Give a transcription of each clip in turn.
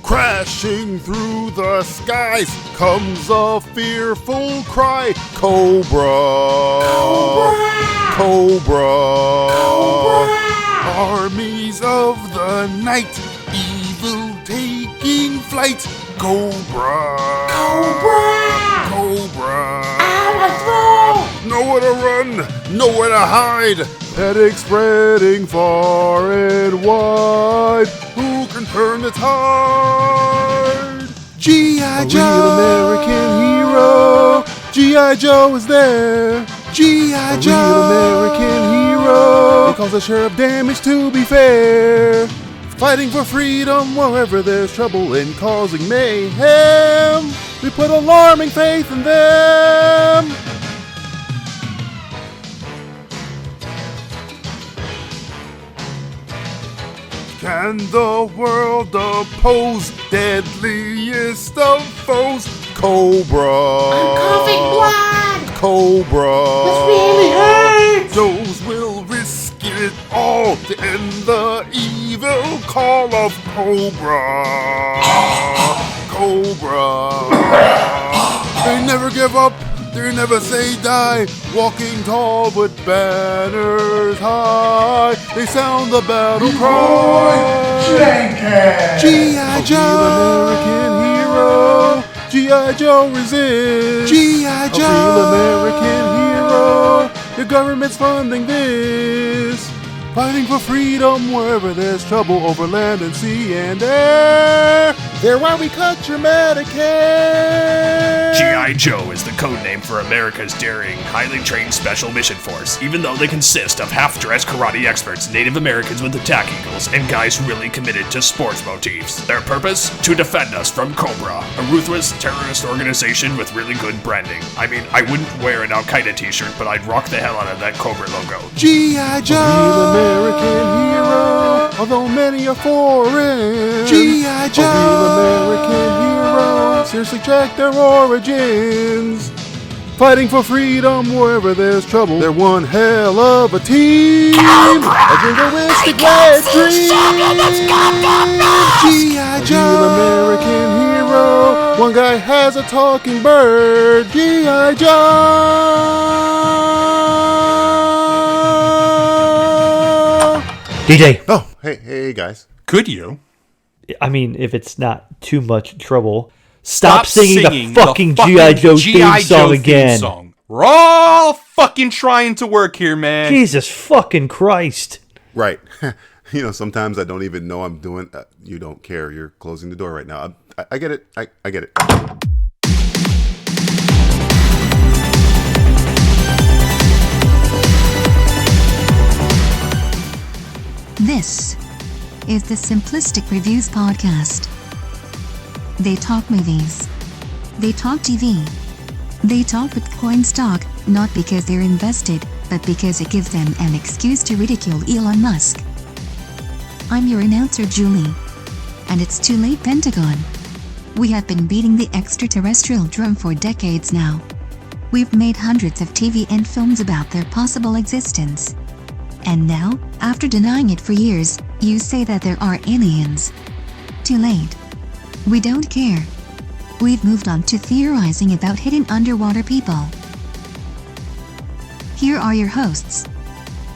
Crashing through the skies comes a fearful cry. Cobra! Cobra! Cobra! Cobra! Armies of the night, evil taking flight. Cobra! Cobra! Cobra! Nowhere to run, nowhere to hide. Panic spreading far and wide. Who can turn the tide? G.I. Joe! A real American hero. G.I. Joe is there. G.I. Joe! A real American hero. They cause a share of damage, to be fair. Fighting for freedom wherever there's trouble and causing mayhem. We put alarming faith in them. Can the world oppose deadliest of foes? Cobra! I'm coughing blood! Cobra! This really hurts! Those will risk it all to end the evil call of Cobra! Cobra! They never give up, they never say die, walking tall with banners high. They sound the battle cry. G.I. Joe! American hero. G.I. Joe resists. G.I. Joe! A real American hero. Your government's funding this. Fighting for freedom wherever there's trouble over land and sea and air. They're why we cut your Medicare. G.I. Joe is the code name for America's daring, highly trained Special Mission Force, even though they consist of half-dressed karate experts, Native Americans with attack eagles, and guys really committed to sports motifs. Their purpose? To defend us from Cobra, a ruthless terrorist organization with really good branding. I mean, I wouldn't wear an Al-Qaeda t-shirt, but I'd rock the hell out of that Cobra logo. G.I. Joe! American hero, although many are foreign. G.I. Joe! A real American hero, seriously check their origins. Fighting for freedom wherever there's trouble, they're one hell of a team. A jingoistic red dream. G.I. Joe! A real American hero, one guy has a talking bird. G.I. Joe! DJ. Oh, hey guys. Could you? I mean, if it's not too much trouble, stop singing the fucking G.I. Joe theme song again. We're all fucking trying to work here, man. Jesus fucking Christ. Right. You know, sometimes I don't even know I'm doing. You don't care. You're closing the door right now. I get it. I get it. This is the Simplistic Reviews Podcast. They talk movies. They talk TV. They talk Bitcoin stock, not because they're invested, but because it gives them an excuse to ridicule Elon Musk. I'm your announcer, Julie. And it's too late, Pentagon. We have been beating the extraterrestrial drum for decades now. We've made hundreds of TV and films about their possible existence. And now, after denying it for years, you say that there are aliens. Too late. We don't care. We've moved on to theorizing about hidden underwater people. Here are your hosts,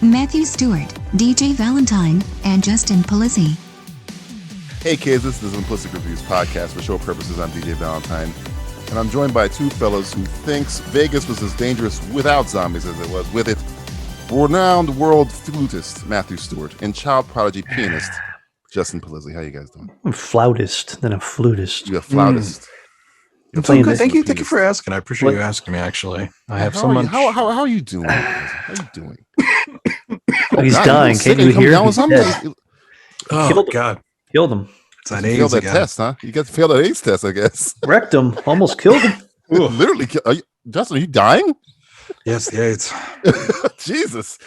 Matthew Stewart, DJ Valentine, and Justin Polizzi. Hey kids, this is the Simplistic Reviews Podcast. For show purposes, I'm DJ Valentine. And I'm joined by two fellows who thinks Vegas was as dangerous without zombies as it was with it. Renowned world flutist Matthew Stewart and child prodigy pianist Justin Polizzi. How you guys doing? I'm flautist, then a flutist. You're a flautist. I'm so good. Thank you for asking. I appreciate you asking me. Actually, I have so much. How are you doing? How are you doing? Oh, he's dying. Can you hear him? Oh God! Killed him. It's that You AIDS failed that again. test, huh? You got to fail that AIDS test, I guess. Wrecked him. Almost killed him. Literally, Justin, are you dying? Yes, the AIDS. Jesus.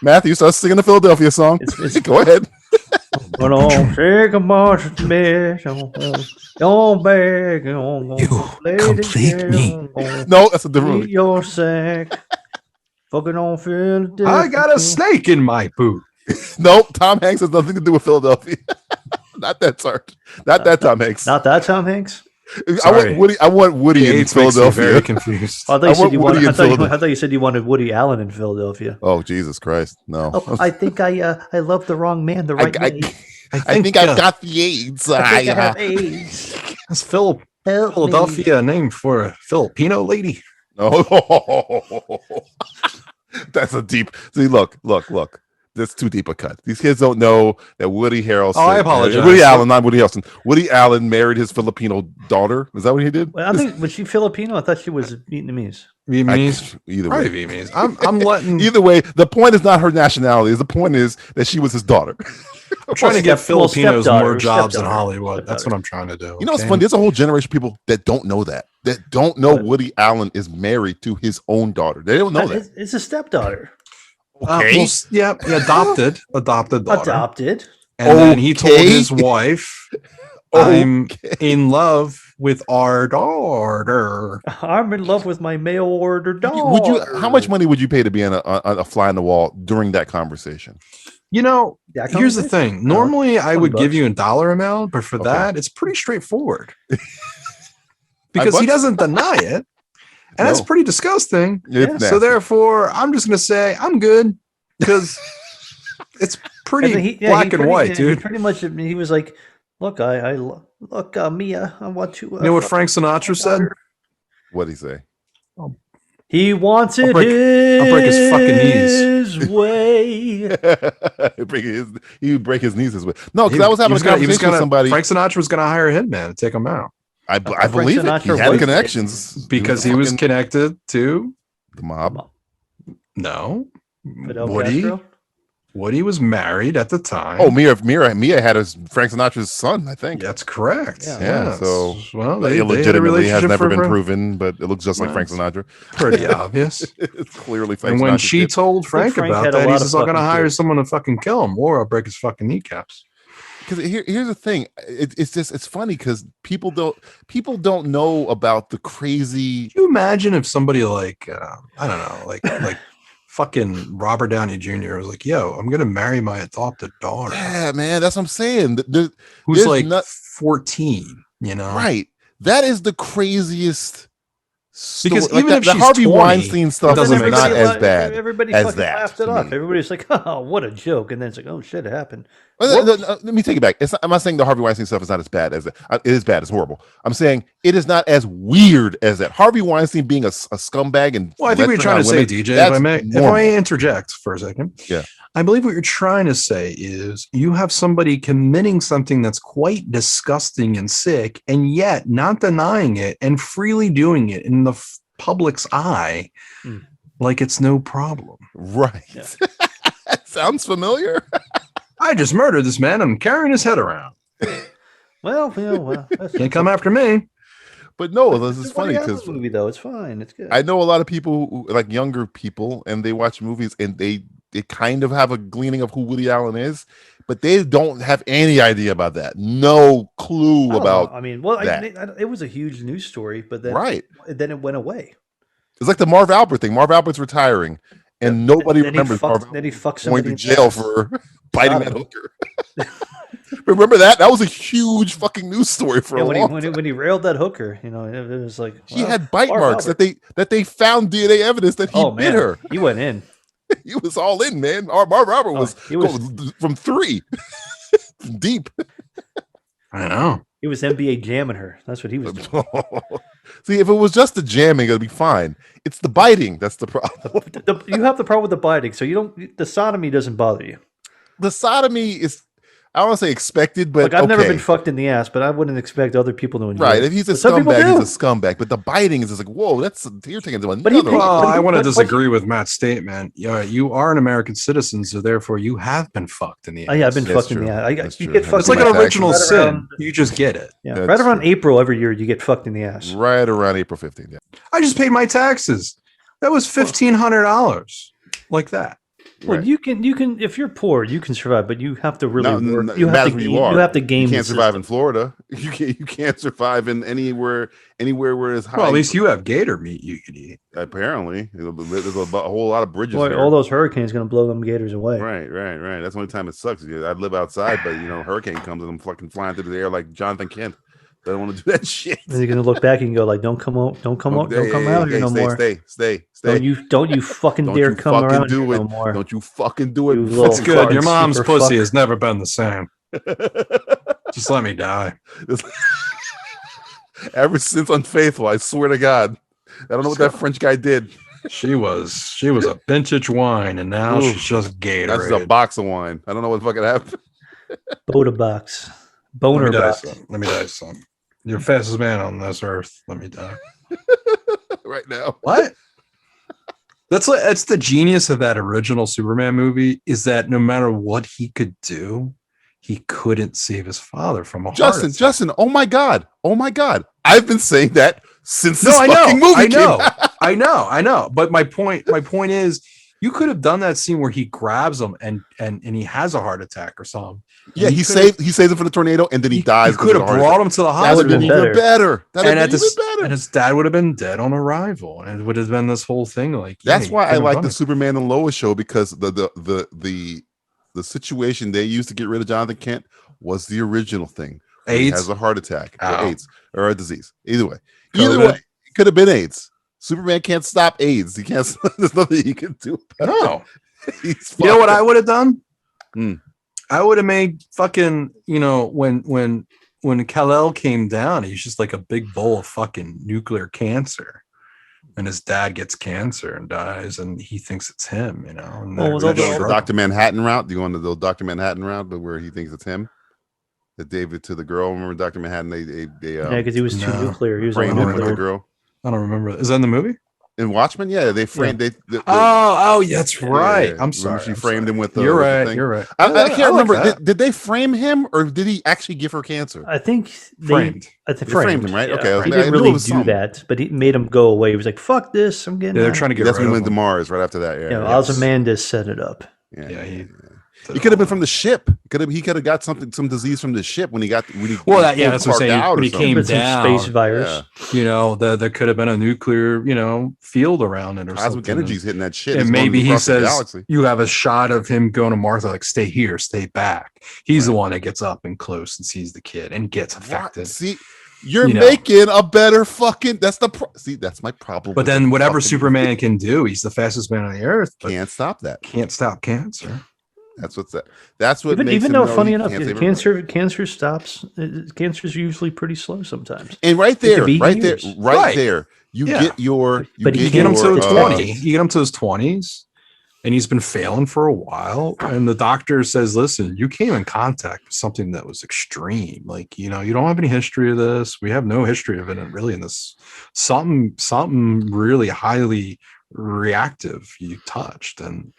Matthew, start singing the Philadelphia song. Go ahead. But on shake a march to me, don't beg, You complete me. No, that's a different movie. Your sack. Fucking on Philadelphia. I got a snake in my boot. Nope, Tom Hanks has nothing to do with Philadelphia. Not that Sarge. Not that Tom Hanks. Not that Tom Hanks. I want Woody in Philadelphia. Very confused. I thought you said you wanted Woody Allen in Philadelphia. Oh, Jesus Christ! No. Oh, I think I love the wrong man the right way. I think I've got the AIDS. I have AIDS. That's Philadelphia named for a Filipino lady. Oh, that's a deep. See, look. That's too deep a cut. These kids don't know that Woody Harrelson. Oh, I apologize. Woody Allen, not Woody Harrelson. Woody Allen married his Filipino daughter. Is that what he did? Well, I think was she Filipino? I thought she was Vietnamese. Either way, Vietnamese. I'm letting. Either way, the point is not her nationality. The point is that she was his daughter. I'm trying to get Filipinos more jobs in stepdaughter. Hollywood. That's what I'm trying to do. You know what's funny? There's a whole generation of people that don't know that. That don't know Woody Allen is married to his own daughter. They don't know that. It's a stepdaughter. Okay. Adopted daughter. Adopted. And then he told his wife, I'm in love with our daughter. I'm in love with my mail order daughter. Would you? How much money would you pay to be on a fly on the wall during that conversation? You know, here's the thing. Normally, I would give you a dollar amount, but for that, it's pretty straightforward. Because he doesn't deny it. And that's pretty disgusting. So therefore, I'm just going to say I'm good because it's pretty black and white, dude. Pretty much, he was like, look, look, Mia, I want to. You know what Frank Sinatra said? What'd he say? He wants it I'll break his fucking knees. Way. He would break his knees his way. No, because I was having a conversation with somebody. Frank Sinatra was going to hire a hitman to take him out. I believe it. He had connections. Because he was connected to the mob. No. Fidel Castro? Woody was married at the time. Oh, Mia had Frank Sinatra's son, I think. That's correct. Yeah. So, well, they illegitimately has never been proven, but it looks just like Frank Sinatra. Pretty obvious. It's clearly Frank. And when Sinatra's she kid. told Frank about that, he's all going to hire someone to fucking kill him, or I'll break his fucking kneecaps. Because here's the thing, it's funny because people don't know about the crazy. Can you imagine if somebody like I don't know, like fucking Robert Downey Jr. was like, "Yo, I'm gonna marry my adopted daughter." Yeah, man, that's what I'm saying. Who's like 14, you know? Right. That is the craziest. Because like even if the she's Harvey 20, Weinstein stuff is not as bad. Everybody as fucking that, laughed it off. Everybody's like, "Oh, what a joke!" And then it's like, "Oh shit, it happened." Let me take it back. I'm not saying the Harvey Weinstein stuff is not as bad as that. It is bad. It's horrible. I'm saying it is not as weird as that. Harvey Weinstein being a scumbag and I think what you're trying to say, DJ, if I may interject for a second. Yeah. I believe what you're trying to say is you have somebody committing something that's quite disgusting and sick, and yet not denying it and freely doing it in the public's eye like it's no problem. Right. Yeah. Sounds familiar. I just murdered this man. I'm carrying his head around. Well, can't come after me. But no, this is funny because movie though, it's fine. It's good. I know a lot of people, who, like younger people, and they watch movies and they kind of have a gleaning of who Woody Allen is, but they don't have any idea about that. No clue about. It was a huge news story, but then then it went away. It's like the Marv Albert thing. Marv Albert's retiring, and nobody remembers Marv Albert going to jail for biting that hooker. Remember that? That was a huge fucking news story for a long time. When he railed that hooker, it was like he had bite marks that they found DNA evidence that he bit her. He went in. He was all in, man. Marv Albert was from 3 deep. I know. He was NBA jamming her. That's what he was doing. See, if it was just the jamming, it'd be fine. It's the biting that's the problem. You have the problem with the biting, so the sodomy doesn't bother you. The sodomy is. I don't want to say expected, but like I've never been fucked in the ass, but I wouldn't expect other people to enjoy it. Right. If he's a scumbag, he's a scumbag. But the biting is just like, whoa, you're taking one. But I want to disagree with Matt's statement. Yeah, you are an American citizen, so therefore you have been fucked in the ass. Yeah, I've been fucked in the ass. You get fucked. It's like an original sin. You just get it. Yeah, right around April every year, you get fucked in the ass. Right around April 15th. Yeah. I just paid my taxes. That was $1,500, like that. Well, right. you can if you're poor, you can survive, but you have to really work. You have to game. You can't survive in Florida. You can't survive in anywhere where it's high. Well, at least you have gator meat you can eat. Apparently, there's a whole lot of bridges. Boy, all those hurricanes going to blow them gators away. Right. That's the only time it sucks. I live outside, but hurricane comes and I'm fucking flying through the air like Jonathan Kent. I don't want to do that shit. And you're gonna look back and go like, "Don't come out here no more. Stay. Don't you fucking dare come around here no more. Don't you fucking do it. That's good. Your mom's pussy has never been the same. Just let me die. Ever since Unfaithful, I swear to God, I don't know what that French guy did. She was a vintage wine, and now she's just Gatorade. That's a box of wine. I don't know what fucking happened. Boda box. Boner box. Let me die, son. You're the fastest man on this earth. Let me die. Right now. What? That's the genius of that original Superman movie, is that no matter what he could do, he couldn't save his father from a heart attack. Justin, oh my God. I've been saying that since this fucking movie came out. I know. But my point is, you could have done that scene where he grabs him and he has a heart attack or something. Yeah, he saves him from the tornado and then he dies. You could have brought him to the hospital. That would have been even better. And his dad would have been dead on arrival, and it would have been this whole thing. Like that's why I like the Superman and Lois show, because the situation they used to get rid of Jonathan Kent was the original thing. AIDS, he has a heart attack, or AIDS, or a disease. Either way, it could have been AIDS. Superman can't stop AIDS. He can't. There's nothing he can do. No. You know what I would have done? I would have made fucking, when Kal-El came down, he's just like a big bowl of fucking nuclear cancer. And his dad gets cancer and dies, and he thinks it's him, And the Dr. Manhattan route? Do you want to go Dr. Manhattan route, but where he thinks it's him? That David to the girl. Remember Dr. Manhattan? They because he was too nuclear. He was framed him with the girl. I don't remember. Is that in the movie? In Watchmen, yeah, they framed. Yeah. That's right. Yeah. I'm sorry. She framed him with the. You're right. Thing. You're right. I can't remember. Did they frame him, or did he actually give her cancer? I think framed. They framed him, right? Yeah. Okay, he didn't really do that, but he made him go away. He was like, "Fuck this! I'm getting." Yeah, they're trying to get. That's when he went to Mars. Right after that, Ozymandias set it up. He could have been from the ship. He could have got some disease from the ship when he that's what I'm saying. When he came down, space virus. There could have been a nuclear, field around it or cosmic something. energy's hitting that shit. And maybe he says you have a shot of him going to Martha, like, stay here, stay back. He's the one that gets up and close and sees the kid and gets affected. See, you're making a better fucking. That's my problem. But then whatever Superman can do, he's the fastest man on the earth. Can't stop that. Can't stop cancer. That's what makes even him though know funny he enough, can't save cancer stops. Cancer is usually pretty slow sometimes. And right there, you get your. But you get him to his 20s. You get him to his 20s, and he's been failing for a while. And the doctor says, "Listen, you came in contact with something that was extreme. Like, you don't have any history of this. We have no history of it, really. In this, something really highly reactive you touched, and."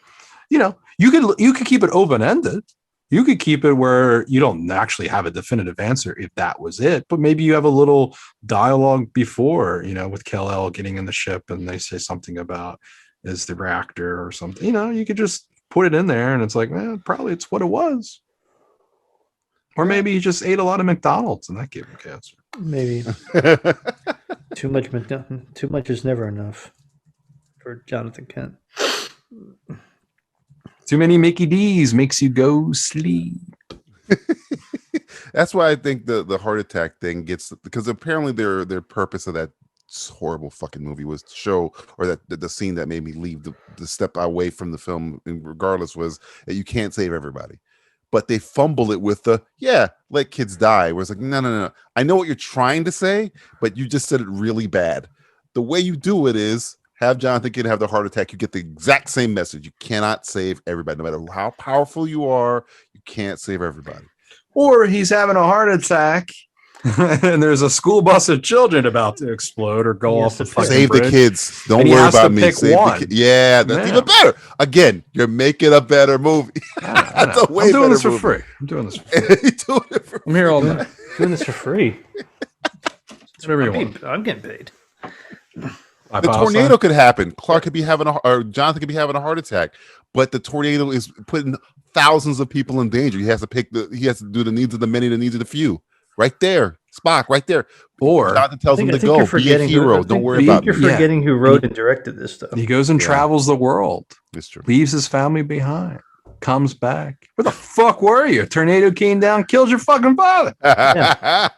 You could keep it open-ended. You could keep it where you don't actually have a definitive answer if that was it, but maybe you have a little dialogue before, with Kal-El getting in the ship and they say something about is the reactor or something. You could just put it in there and it's like, probably it's what it was. Or maybe he just ate a lot of McDonald's and that gave him cancer. Maybe. Too much is never enough for Jonathan Kent. Too many Mickey D's makes you go sleep. That's why I think the heart attack thing gets, because apparently their purpose of that horrible fucking movie was to show, or that the scene that made me leave the step away from the film, regardless, was that you can't save everybody. But they fumble it with let kids die. Where it's like, no. I know what you're trying to say, but you just said it really bad. The way you do it is have Jonathan Kent have the heart attack. You get the exact same message. You cannot save everybody. No matter how powerful you are, you can't save everybody. Or he's having a heart attack and there's a school bus of children about to explode or go off the fucking Save bridge. the kids. Don't worry about me. Save the yeah, that's even better. Again, you're making a better movie. That's a way I'm doing this for movie. free. I'm doing this for free. I'm here all night. Doing this for free. Whatever you want. I'm getting paid. The tornado could happen. Clark could be having or Jonathan could be having a heart attack, but the tornado is putting thousands of people in danger. He has to do the needs of the many, the needs of the few. Right there, Spock. Right there. Or Jonathan tells him to go. Be a hero. Don't worry about me. You're forgetting who wrote and directed this stuff. He goes and travels the world. It's true. Leaves his family behind. Comes back. Where the fuck were you? A tornado came down, killed your fucking father. And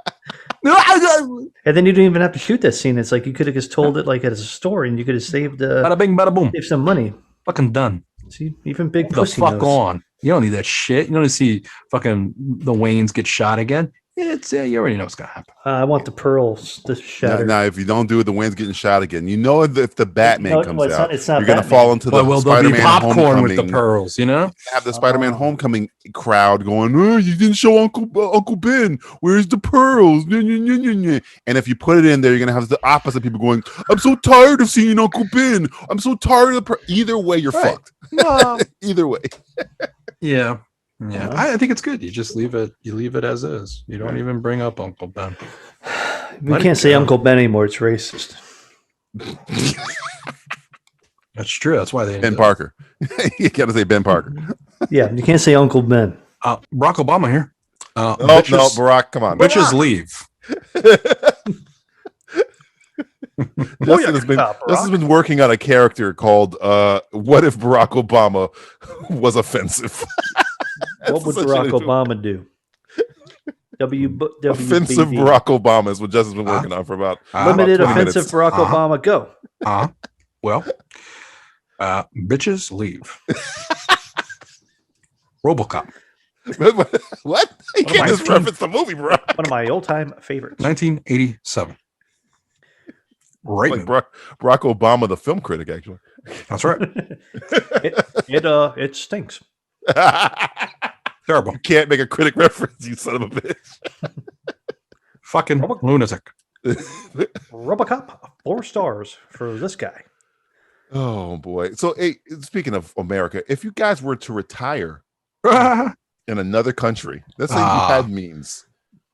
then you didn't even have to shoot that scene. It's like you could have just told it like as a story, and you could have saved bada bing, bada boom. Saved some money. Fucking done. See, even big the pussy fuck knows. on. You don't need that shit. You don't need to see fucking the Waynes get shot again. It's you already know what's gonna happen. I want the pearls to shatter. Now, if you don't do it, the Wayne's getting shot again. You know, if the Batman comes out, it's not you're going to Batman. fall into the Spider-Man popcorn Homecoming. with the pearls, you know? Have the Spider-Man Homecoming crowd going, oh, you didn't show Uncle Ben. Where's the pearls? And if you put it in there, you're going to have the opposite people going, I'm so tired of seeing Uncle Ben. I'm so tired of either way, you're fucked. Either way. Yeah. Yeah, I think it's good. You just leave it. You leave it as is. You don't even bring up Uncle Ben. We can't say Uncle Ben anymore. It's racist. That's true. That's why they Ben Parker. You got to say Ben Parker. Yeah, you can't say Uncle Ben. Barack Obama here. No, Barack, come on. Bitches leave. Justin has been working on a character called "What if Barack Obama was offensive?" What would Barack Obama do? Offensive Barack Obama is what Justin's been working on for about limited about 20 offensive minutes. Barack Obama. Go. Well, bitches leave. RoboCop. What? You can't just reference the movie, bro. One of my all-time favorites. 1987. Right. Like Barack Obama, the film critic, actually. That's right. It stinks. Terrible. You can't make a critic reference, you son of a bitch. Fucking lunatic. RoboCop, 4 stars for this guy. Oh boy. So hey, speaking of America, if you guys were to retire in another country, let's say you had means,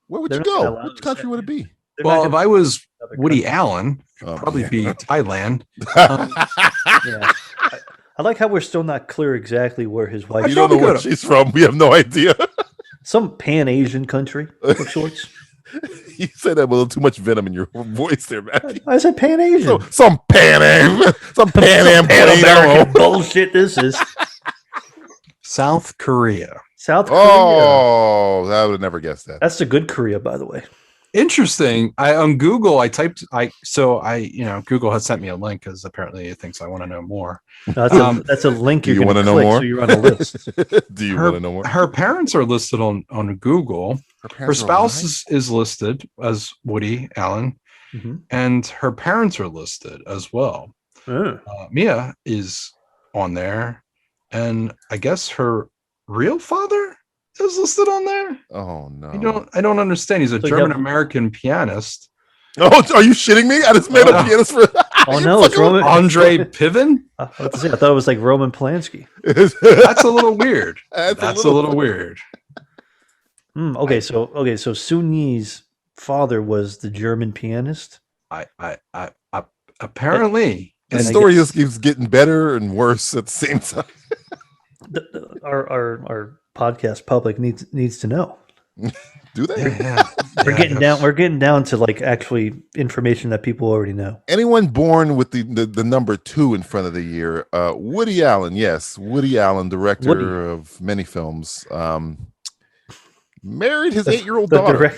where would you go? Which country would it be? Well, if I was Woody Allen, it'd probably be Thailand. Yeah. I like how we're still not clear exactly where his wife is. You don't know where she's from. We have no idea. Some Pan-Asian country of sorts. You said that with a little too much venom in your voice there, Matthew. I said Pan-Asian. Some Pan Am American bullshit this is. South Korea. South Korea. Oh, I would have never guessed that. That's the good Korea, by the way. Interesting. On Google, Google has sent me a link because apparently it thinks I want to know more. That's a link Do you're you want to know click, more? So you're on a list. Do you want to know more? Her parents are listed on Google. Her spouse is listed as Woody Allen, and her parents are listed as well. Mia is on there, and I guess her real father is listed on there. Oh no! I don't understand. He's a German American pianist. Oh, are you shitting me? I just made a pianist for. Oh no, it's Roman Andre Piven. I thought it was like Roman Polanski. That's a little weird. That's a little weird. Okay, so Sun Yi's father was the German pianist. I apparently. The story just keeps getting better and worse at the same time. Our podcast public needs to know. Do they? Yeah. We're getting down to like actually information that people already know. Anyone born with the number 2 in front of the year? Woody Allen, yes, Woody Allen, director of many films. Married his 8-year-old daughter. I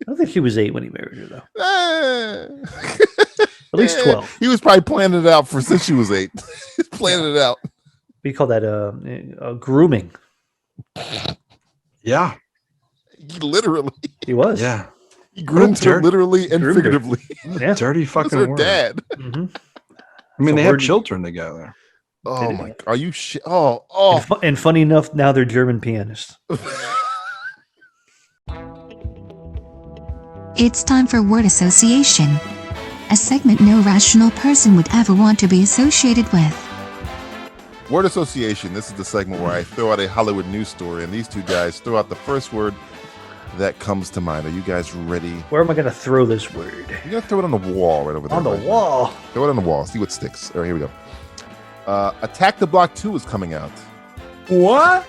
don't think he was 8 when he married her, though. At least 12. He was probably planning it out since she was 8. He's planning it out. We call that grooming. Yeah. Literally. He was. Yeah. He groomed her literally and figuratively. Yeah. Dirty That's fucking her word. dad. Mm-hmm. I mean, they have children together. Oh my! Are you shit? Oh! And funny enough, now they're German pianists. It's time for word association, a segment no rational person would ever want to be associated with. Word association. This is the segment where I throw out a Hollywood news story, and these two guys throw out the first word that comes to mind. Are you guys ready? Where am I going to throw this word? You're going to throw it on the wall right over there. On the wall? Throw it on the wall. See what sticks. All right, here we go. Attack the Block 2 is coming out. What?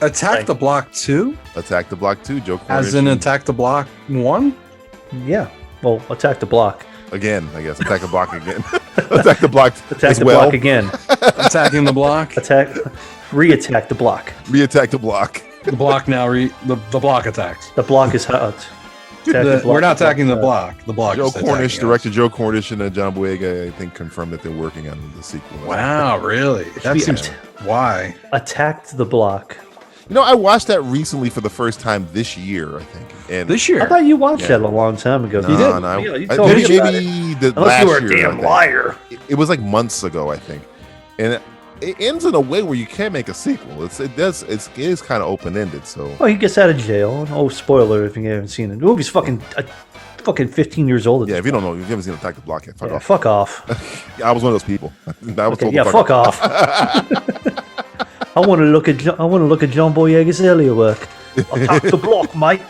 Attack the Block 2? Attack the Block 2, Joe Cornish. As in Attack the Block 1? Yeah. Well, Attack the Block. Again, I guess. Attack the Block again. Attack the Block Attack as the well. Block again. Attacking the block? Re-attack the block. Re-attack the block. The block now, the block attacks. The block is hot. We're not attacking the block. The block Joe is Cornish, attacking director us. Joe Cornish and John Boyega, I think, confirmed that they're working on the sequel. Wow, really? That seems... Why? Attacked the block. You know, I watched that recently for the first time this year, I think. And this year? I thought you watched that a long time ago. No, You did? no, Yeah, you told me about it. Unless you were a damn liar. It was like months ago, I think. And it ends in a way where you can't make a sequel. It is kind of open-ended, so... Oh, he gets out of jail. Oh, spoiler if you haven't seen it. The movie's fucking 15 years old. Yeah, if you don't know, if you haven't seen Attack the Block yet, fuck off. Fuck off. I was one of those people. I was told to fuck off. I want to look at John Boyega's earlier work. Attack the block, mate.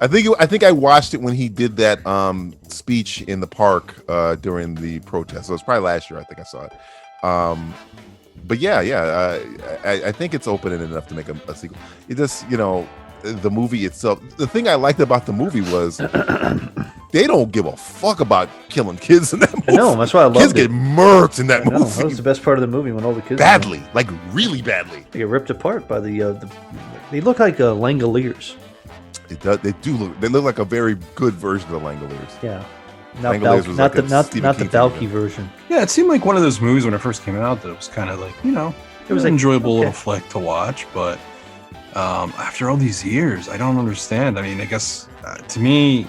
I think I watched it when he did that speech in the park during the protest. So it was probably last year. I think I saw it. But I think it's open-ended enough to make a sequel. It just, the movie itself. The thing I liked about the movie was they don't give a fuck about killing kids in that movie. I know, that's why I loved it. Kids get murked in that movie. That was the best part of the movie when all the kids badly, like really badly. They get ripped apart by the they look like Langoliers. They look like a very good version of the Langoliers. Yeah. Not the Balky version. Yeah, it seemed like one of those movies when it first came out that it was kind of like, it was an enjoyable little flick to watch, but after all these years, I don't understand. I mean, I guess to me,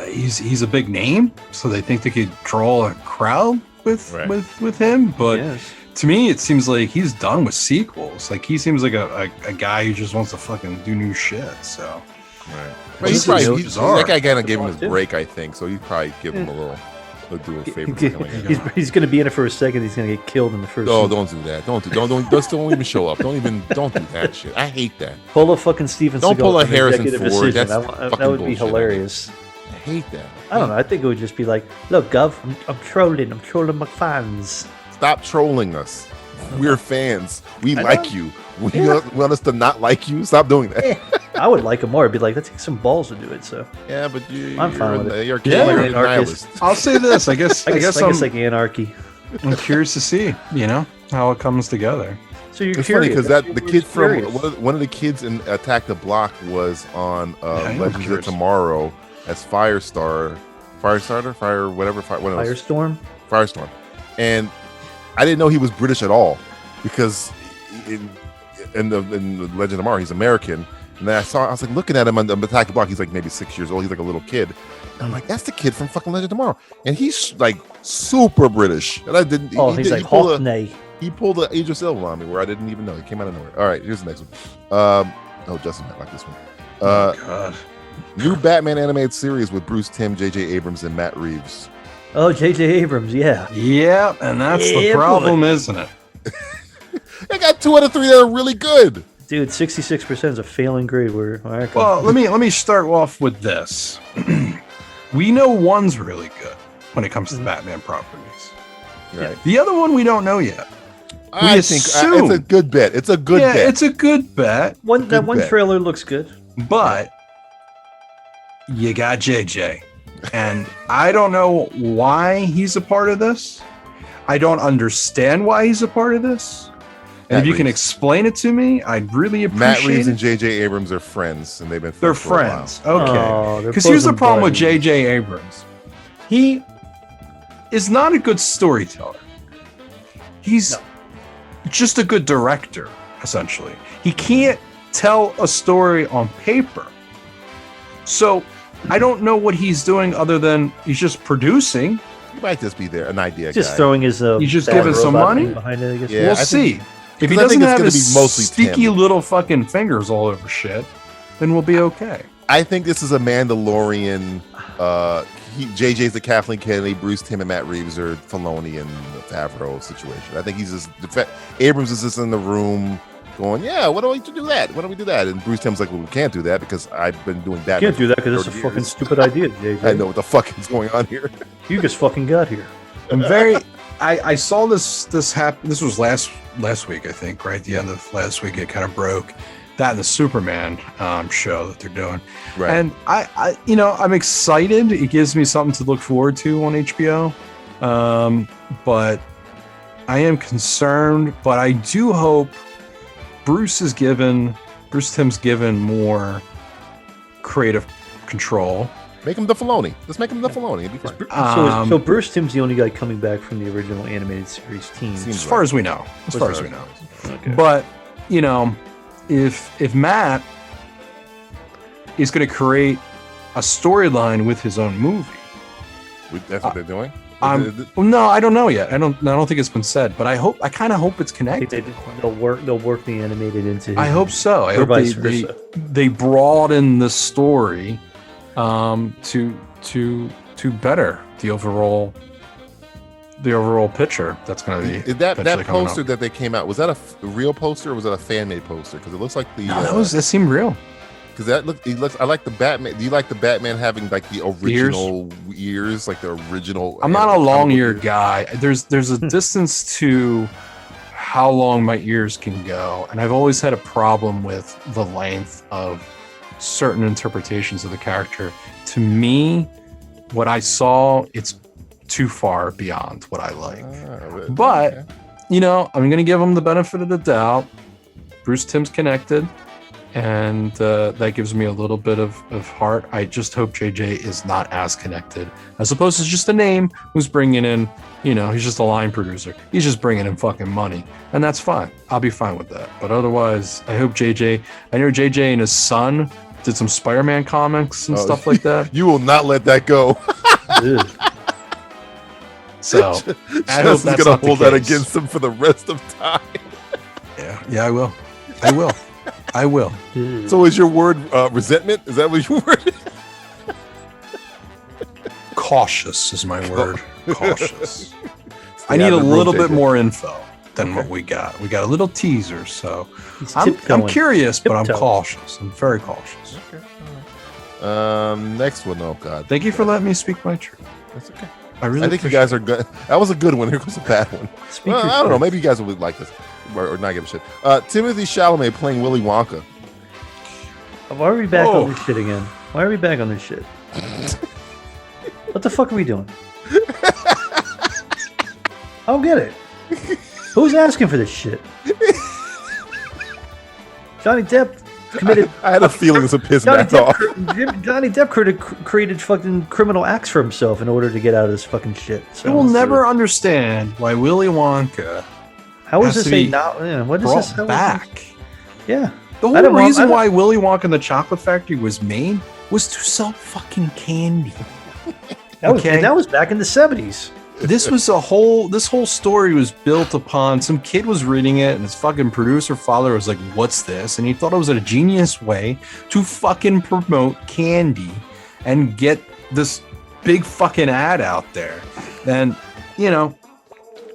he's a big name, so they think they could draw a crowd with him. But to me, it seems like he's done with sequels. Like he seems like a guy who just wants to fucking do new shit. So, Well, that guy kind of gave him his break, I think. So he'd probably give him a little. Do a favor. He's going to be in it for a second. He's going to get killed in the first. Oh, don't do that. Don't even show up. Don't do that shit. I hate that. Pull a fucking Steven Seagal. Don't pull a Harrison Ford. That's that would be hilarious. I hate that. I don't know. I think it would just be like, look, Gov, I'm trolling. I'm trolling my fans. Stop trolling us. We're fans. We like you. We want us to not like you. Stop doing that. I would like him more. It'd be like, that takes some balls to do it. So yeah, but I'm fine with it. You're an anarchist. I'll say this. I guess it's like anarchy. I'm curious to see, how it comes together. So you're it's curious. funny because the kid from one of the kids in Attack the Block was on Legends of Tomorrow as Firestorm, and I didn't know he was British at all because in the Legend of Tomorrow he's American. And then I was like looking at him on the Attack the Block. He's like maybe 6 years old. He's like a little kid. And I'm like, that's the kid from fucking Legend of Tomorrow. And he's like super British. And I didn't. Oh, he's like Hockney. He pulled the Age of Silver on me where I didn't even know. It came out of nowhere. All right, here's the next one. Justin might like this one. God. New Batman animated series with Bruce Timm, J.J. Abrams, and Matt Reeves. Oh, J.J. Abrams, yeah. Yeah, and that's the problem, isn't it? I got 2 out of 3 that are really good. Dude, 66% is a failing grade. Well, let me start off with this. We know one's really good when it comes to Batman properties. Right. The other one we don't know yet. I think it's a good bet. It's a good bet. It's a good bet. One trailer looks good. But you got JJ. And I don't know why he's a part of this. I don't understand why he's a part of this. And if you can explain it to me, I'd really appreciate it. Matt Reeves and J.J. Abrams are friends, and they've been friends for a while. Okay. Because here's the problem with J.J. Abrams. He is not a good storyteller. He's just a good director, essentially. He can't tell a story on paper. So I don't know what he's doing other than he's just producing He might just be there, an idea Just guy. throwing his. He's just giving some money behind it. I guess. Yeah, we'll I see. think- If he I think doesn't it's have gonna his be mostly sticky Tim. little fucking fingers all over shit, then we'll be okay. I think this is a Mandalorian. JJ's the Kathleen Kennedy, Bruce Timm and Matt Reeves are Filoni and the Favreau situation. I think he's just Abrams is just in the room going, yeah, why don't we do that? Why don't we do that? And Bruce Timm's like, well, we can't do that because I've been doing that. You can't do that because it's a fucking stupid idea, JJ. I know what the fuck is going on here. You just fucking got here. I'm very. I saw this happen. This was last week, I think. Right, the end of last week, it kind of broke. That and the Superman show that they're doing, Right. And I'm excited. It gives me something to look forward to on HBO. But I am concerned. But I do hope Bruce Timm's given more creative control. Make him the Filoni. Let's make him the Filoni. It'd be fine. So Bruce Timm's the only guy coming back from the original animated series team. As far as we know. Okay. But if Matt is going to create a storyline with his own movie, That's what they're doing. no, I don't know yet. I don't think it's been said, but I kind of hope it's I connected. think they'll work the animated into. I hope so. I hope vice versa. they broaden the story to better the overall picture. That's going to be That eventually coming poster up. that they came out, was that a real poster or was that a fan made poster? Because it looks like the No, that seemed real. because he looks. I like the Batman. Do you like the Batman having like the original ears, like the original? I'm not a long ear ears? guy. There's a distance to how long my ears can go, and I've always had a problem with the length of certain interpretations of the character. To me, what I saw, it's too far beyond what I like. But okay. I'm going to give him the benefit of the doubt. Bruce Timm's connected, and that gives me a little bit of heart. I just hope JJ is not as connected, as opposed to just a name who's bringing in, he's just a line producer. He's just bringing in fucking money, and that's fine. I'll be fine with that. But otherwise, I hope JJ. I know JJ and his son did some Spider-Man comics and stuff like that. You will not let that go. So I hope that's gonna not the hold that case. against him for the rest of time. Yeah, I will. I will. So is your word resentment? Is that what your word is? Cautious is my word. Cautious. I Stay need out a of the room, little bit JJ. more info than what we got. We got a little teaser, so He's I'm tiptoeing. curious, but I'm Tiptoeing. cautious. I'm very cautious. Next one. Oh God. Thank you for letting me speak my truth. That's okay. I really I think you guys are good. That was a good one. Here goes a bad one. Speak Well, your I don't know. truth. Maybe you guys would like this or not give a shit. Timothy Chalamet playing Willy Wonka. Why are we back Oh. on this shit again? Why are we back on this shit? What the fuck are we doing? I don't get it. Who's asking for this shit? Johnny Depp committed. I had a feeling this would piss Johnny Matt off. Depp created fucking criminal acts for himself in order to get out of this fucking shit. I So will never understand why Willy Wonka how is has this to a be not? Yeah, what is brought this? How is back. this- Yeah. The I whole don't want- reason I don't- why Willy Wonka and the Chocolate Factory was made was to sell fucking candy. That was back in the 70s. This whole story was built upon some kid was reading it and his fucking producer father was like, what's this? And he thought it was a genius way to fucking promote candy and get this big fucking ad out there. And,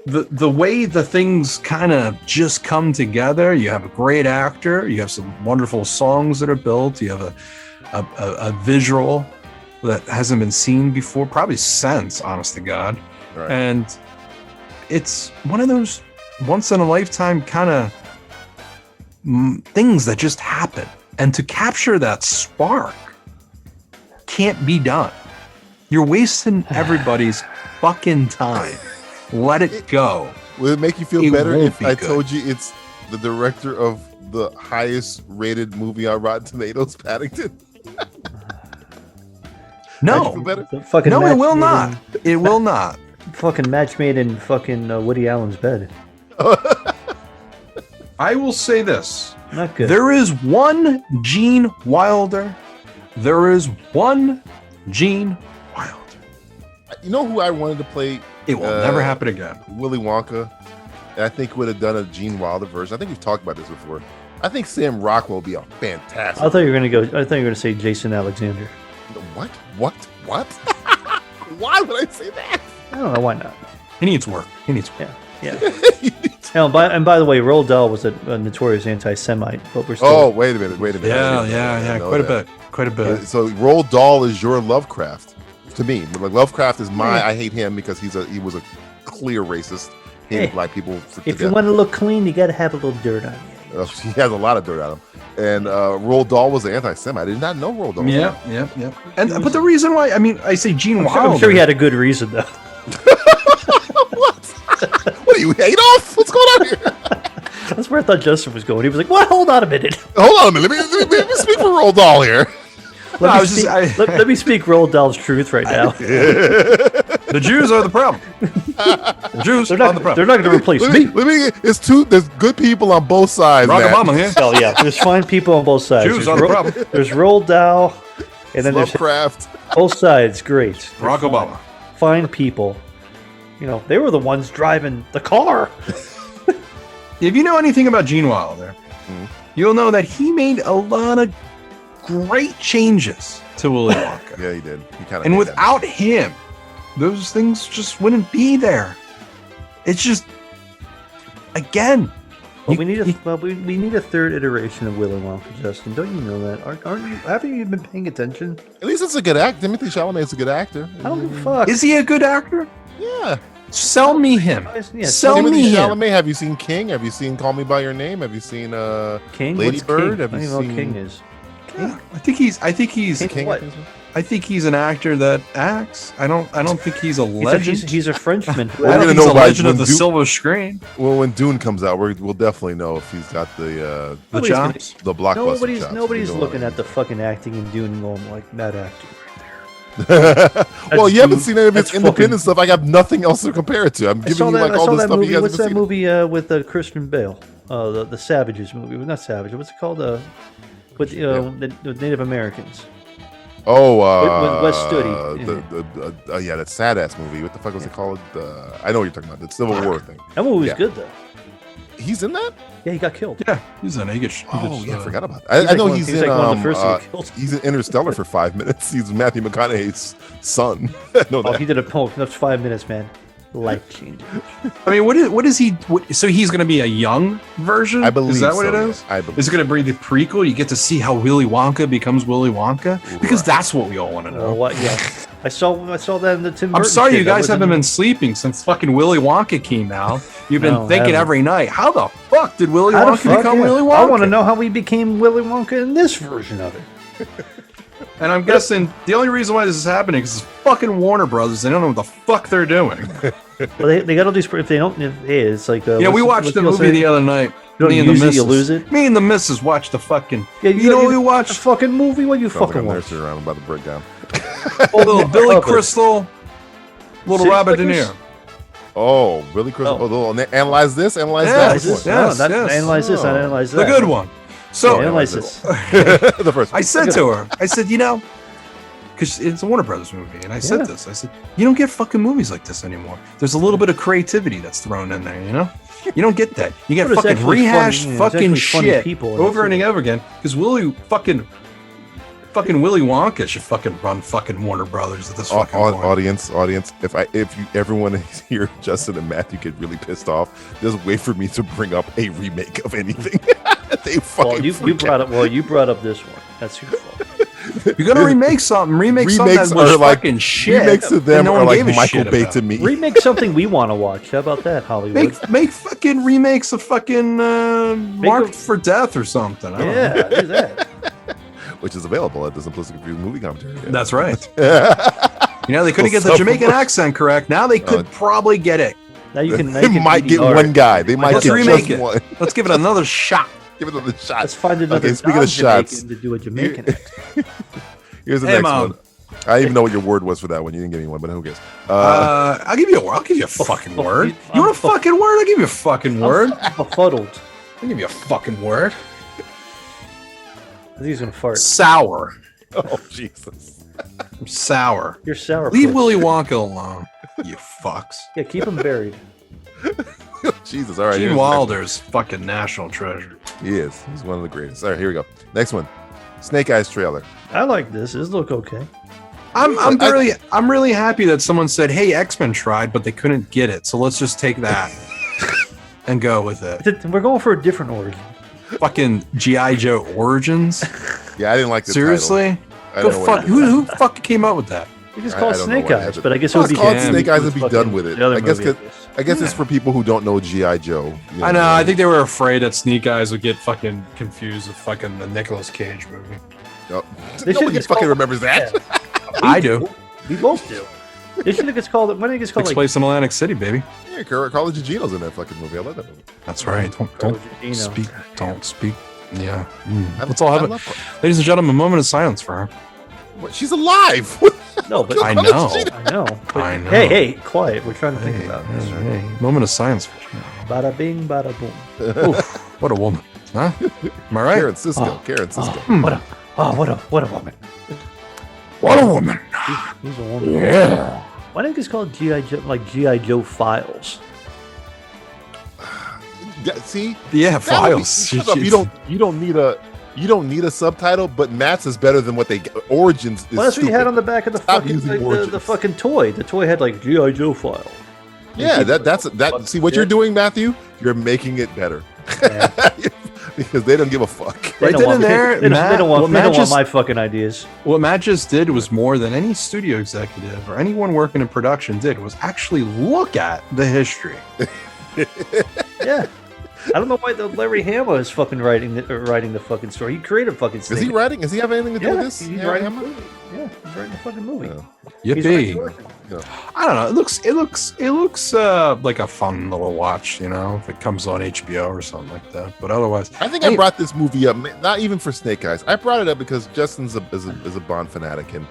the way the things kind of just come together, you have a great actor, you have some wonderful songs that are built, you have a visual that hasn't been seen before, probably since, honest to God. Right. And it's one of those once in a lifetime kind of things that just happen. And to capture that spark can't be done. You're wasting everybody's fucking time. Let it go. Would it make you feel It better won't if be I good. told you it's the director of the highest rated movie on Rotten Tomatoes, Paddington? Make you No. feel better? The fucking No, it match will made not. It will not. Fucking match made in fucking Woody Allen's bed. I will say this. Not good. There is one Gene Wilder. There is one Gene Wilder. You know who I wanted to play? It will never happen again. Willy Wonka. And I think would have done a Gene Wilder version. I think we've talked about this before. I think Sam Rockwell would be a fantastic. I thought you were going to say Jason Alexander. What? Why would I say that? I don't know. Why not? He needs work. Yeah. And by the way, Roald Dahl was a notorious anti-Semite, but we're still. Oh, wait a minute. Yeah. Quite a bit. So Roald Dahl is your Lovecraft to me. Like Lovecraft is my. I hate him because he was a clear racist. Hated black people. If you want to look clean, you got to have a little dirt on you. He has a lot of dirt on him. And Roald Dahl was an anti-Semite. I did not know Roald Dahl. Yeah. But the reason why, I say Gene Wilder. I'm sure he had a good reason, though. What are you, Adolf? What's going on here? That's where I thought Justin was going. He was like, "What? Hold on a minute. Let me speak for Roald Dahl here. Let me speak Roald Dahl's truth right now. The Jews are the problem. The Jews are the problem. They're not going to replace me. There's good people on both sides. Barack Obama here. Oh yeah, there's fine people on both sides. Jews are the problem. There's Roald Dahl, and then Lovecraft. There's both sides. Great. Barack Obama. Fine people. You know, they were the ones driving the car. If you know anything about Gene Wilder, you'll know that he made a lot of great changes to Willy Wonka. Yeah, he did. And without him, those things just wouldn't be there. It's just, again. Well, we need a third iteration of Willy Wonka, Justin. Don't you know that? Aren't you? Haven't you been paying attention? At least it's a good act. Timothy Chalamet's a good actor. I don't give a fuck. Is he a good actor? Yeah. Sell me him. Yeah, Sell Timothy me Chalamet. him. Have you seen King? Have you seen Call Me by Your Name? Have you seen King? Lady Bird? Have you seen? I don't even know what King is. Yeah, I think he's an actor that acts. I don't think he's a legend. He's a Frenchman. We're gonna know a legend of the silver screen. Well, when Dune comes out, we'll definitely know if he's got the chops, the blockbuster chops. Nobody's looking at the fucking acting in Dune and going like that acting right there. Well, you haven't seen any of his independent stuff. I got nothing else to compare it to. I'm giving you all the stuff you guys What's haven't that seen. movie with Christian Bale? The Savages movie. Not Savages. What's it called? With the Native Americans. Oh, with Wes Studi. Yeah, that sad ass movie. What the fuck was it called? I know what you're talking about. The Civil War thing. That movie was good though. He's in that? Yeah, he got killed. Yeah, he's in it. I forgot about that. I know he's in. One of the first to get killed. He's in Interstellar for 5 minutes. He's Matthew McConaughey's son. I know that. He did that's 5 minutes, man. Life changing. I mean, what is he? So he's going to be a young version? I believe. Is that what so, it is? I believe. Is it going to be the prequel? You get to see how Willy Wonka becomes Willy Wonka, because that's what we all want to know. Yeah, I saw that in the Tim Burton. I'm sorry, shit. you guys haven't been sleeping since fucking Willy Wonka came out. You've been thinking every night, how the fuck did Willy Wonka become Willy Wonka? I want to know how he became Willy Wonka in this version of it. And I'm guessing the only reason why this is happening is fucking Warner Brothers. They don't know what the fuck they're doing. Well, they got all these. If they don't, it's like. We watched the movie the other night. You don't use it, you lose it. Me and the missus watched the fucking. Yeah, you know we watched a fucking movie. What you fucking watch? Nursery around about to break down. Little Billy Crystal, little Robert De Niro. Oh, Billy Crystal. Analyze this. Analyze that. Analyze this. Analyze that. The good one. So analyze this. The first one. I said to her, because it's a Warner Brothers movie, and I said this. I said, you don't get fucking movies like this anymore. There's a little bit of creativity that's thrown in there, you know? You don't get that. You get fucking rehashed fucking shit over and over again. Because Willy Wonka should fucking run fucking Warner Brothers at this fucking point. Audience. If everyone here, Justin and Matthew, get really pissed off, just wait for me to bring up a remake of anything. They fucking. You brought up this one. That's your fault. You're gonna remake something. Remake something that was fucking shit. Remakes to them are like Michael Bay to me. Remake something we want to watch. How about that, Hollywood? Make fucking remakes of fucking Marked for Death or something. Do that. Which is available at the Simplistic Reviews movie commentary. That's right. They couldn't get the Jamaican accent correct. Now they could probably get it. Now you can. They might get one guy. They might get remake just one. Let's give it another shot. Give it another shot. Let's find another speaking of shots, to do a Jamaican accent. Here's the next one. I didn't even know what your word was for that one. You didn't give me one, but who cares? I'll give you a fucking word. You want a fucking word? I'll give you a fucking word. I'm befuddled. I'll give you a fucking word. I think he's gonna fart. Sour. Oh, Jesus. I'm sour. You're sour. Leave Willy Wonka alone, you fucks. Yeah, keep him buried. Jesus, all right. Gene Wilder's fucking national treasure. He is. He's one of the greatest. All right, here we go. Next one. Snake Eyes trailer. I like this. This look okay. I'm really happy that someone said, "Hey, X-Men tried, but they couldn't get it. So let's just take that and go with it." We're going for a different origin. Fucking G.I. Joe Origins. Yeah, I didn't like the Seriously? title. Who fucking came up with that? You just call it Snake Eyes, but I guess it would be called Snake Eyes and be done with it. I guess it's for people who don't know G.I. Joe. I know. I think they were afraid that Snake Eyes would get fucking confused with fucking the Nicolas Cage movie. Nobody fucking remembers that. Yeah. I do. We both do. They should have called it. When it gets called, takes place in Atlantic City, baby. Yeah, College of Gino's in that fucking movie. I love that movie. That's right. Don't speak. Don't speak. Yeah. Let's all have it. Ladies and gentlemen, a moment of silence for her. What? She's alive. No, but I know. I know. Hey, quiet. We're trying to think about this. Hey, moment of silence for her. Bada bing, bada boom. Oof, what a woman, huh? Am I right? Karen Sisko. What a woman. What a woman. He's a woman. Yeah. Why don't you just call it G.I. Joe, like G.I. Joe Files? Yeah, see? Yeah, Files. You don't need a subtitle, but Matt's is better than what they get. Origins is Well, that's what you had on the back of the fucking the fucking toy. The toy had like G.I. Joe File. Yeah, that's see what you're doing, Matthew? You're making it better. Yeah. Because they don't give a fuck. Right then and there, they don't want my fucking ideas. What Matt just did was more than any studio executive or anyone working in production did, was actually look at the history. Yeah. I don't know why Larry Hama is fucking writing the fucking story. He created fucking Snake. Is he writing? Does he have anything to do with this? He's writing a movie. Yeah, he's writing a fucking movie. Yippee. I don't know. It looks like a fun little watch, if it comes on HBO or something like that. But otherwise, I think I brought this movie up not even for Snake Eyes. I brought it up because Justin's a Bond fanatic, and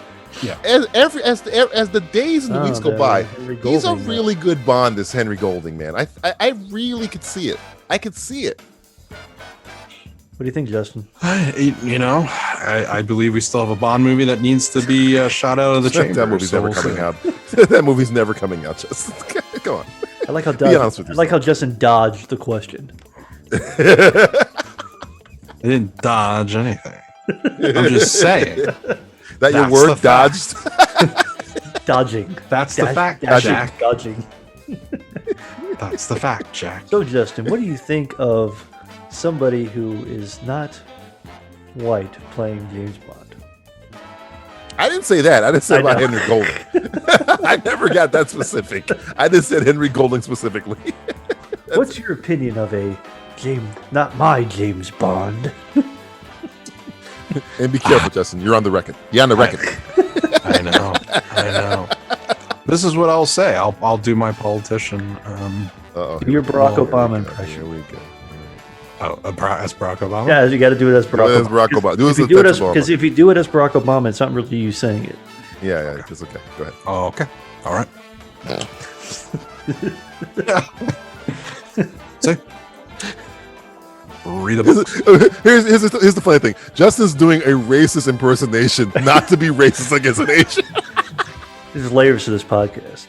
as the days and the weeks go by, he's a really good Bond. This Henry Golding, man. I really could see it. I could see it. What do you think, Justin? I believe we still have a Bond movie that needs to be shot out of the chamber. That movie's never coming out. That movie's never coming out, Justin. Come on. I like how Justin dodged the question. I didn't dodge anything. I'm just saying. That your word, dodged? Dodging. That's the fact, Jack. Dodging. That's the fact, Jack. So, Justin, what do you think of somebody who is not white playing James Bond? I didn't say that. I didn't say about Henry Golding. I never got that specific. I just said Henry Golding specifically. What's your opinion of a not my James Bond? And be careful, Justin. You're on the record. You're on the record. I know. This is what I'll say. I'll do my politician. Your Barack Obama impression. Here we go. As Barack Obama? Yeah, you got to do it as Barack Obama. Because if you do it as Barack Obama, it's not really you saying it. Yeah, it's okay. Go ahead. Oh, okay. All right. See? Read the book. Here's the funny thing. Justin's doing a racist impersonation, not to be racist against a nation. There's layers to this podcast.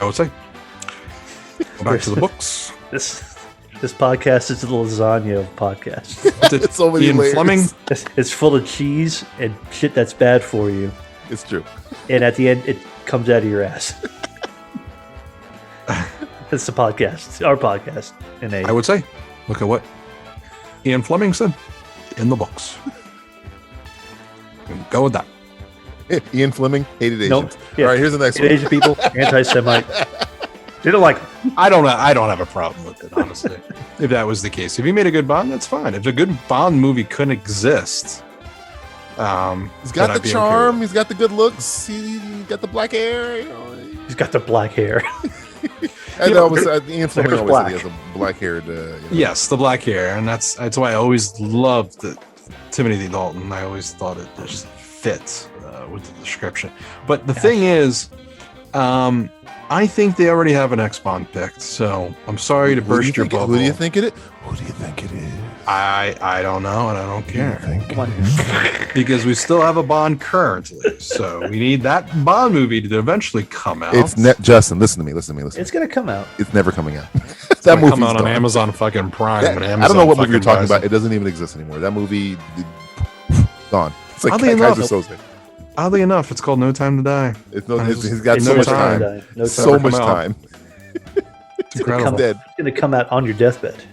I would say. Back to the books. This podcast is the lasagna of podcasts. It's so many Ian layers. Fleming. It's full of cheese and shit that's bad for you. It's true. And at the end, it comes out of your ass. It's the podcast, our podcast. I would say, look at what Ian Fleming said in the books. Go with that. Ian Fleming hated Asians. Nope. Yeah. All right, here's the next one. Asian people, anti-Semite. They don't like them. I don't have a problem with it, honestly. If that was the case. If he made a good Bond, that's fine. If a good Bond movie couldn't exist, he's got the charm, okay. He's got the good looks, he got the black hair. He's got the black hair. And Ian Fleming always said he has a black-haired. Yes, the black hair, and that's why I always loved Timothy Dalton. I always thought it just fit with the description. But the thing is, I think they already have an X-Bond picked. So I'm sorry to burst your bubble. Who do you think it is? Who do you think it is? I don't know, and I don't care. Because we still have a Bond currently, so we need that Bond movie to eventually come out. Justin, listen to me. It's gonna come out. It's never coming out. That movie come out on Amazon fucking Prime. Amazon I don't know what movie you're talking about. It doesn't even exist anymore. That movie gone. It's like oddly enough, it's called No Time to Die. He's got so much time. So much time. It's incredible. It's gonna come out on your deathbed.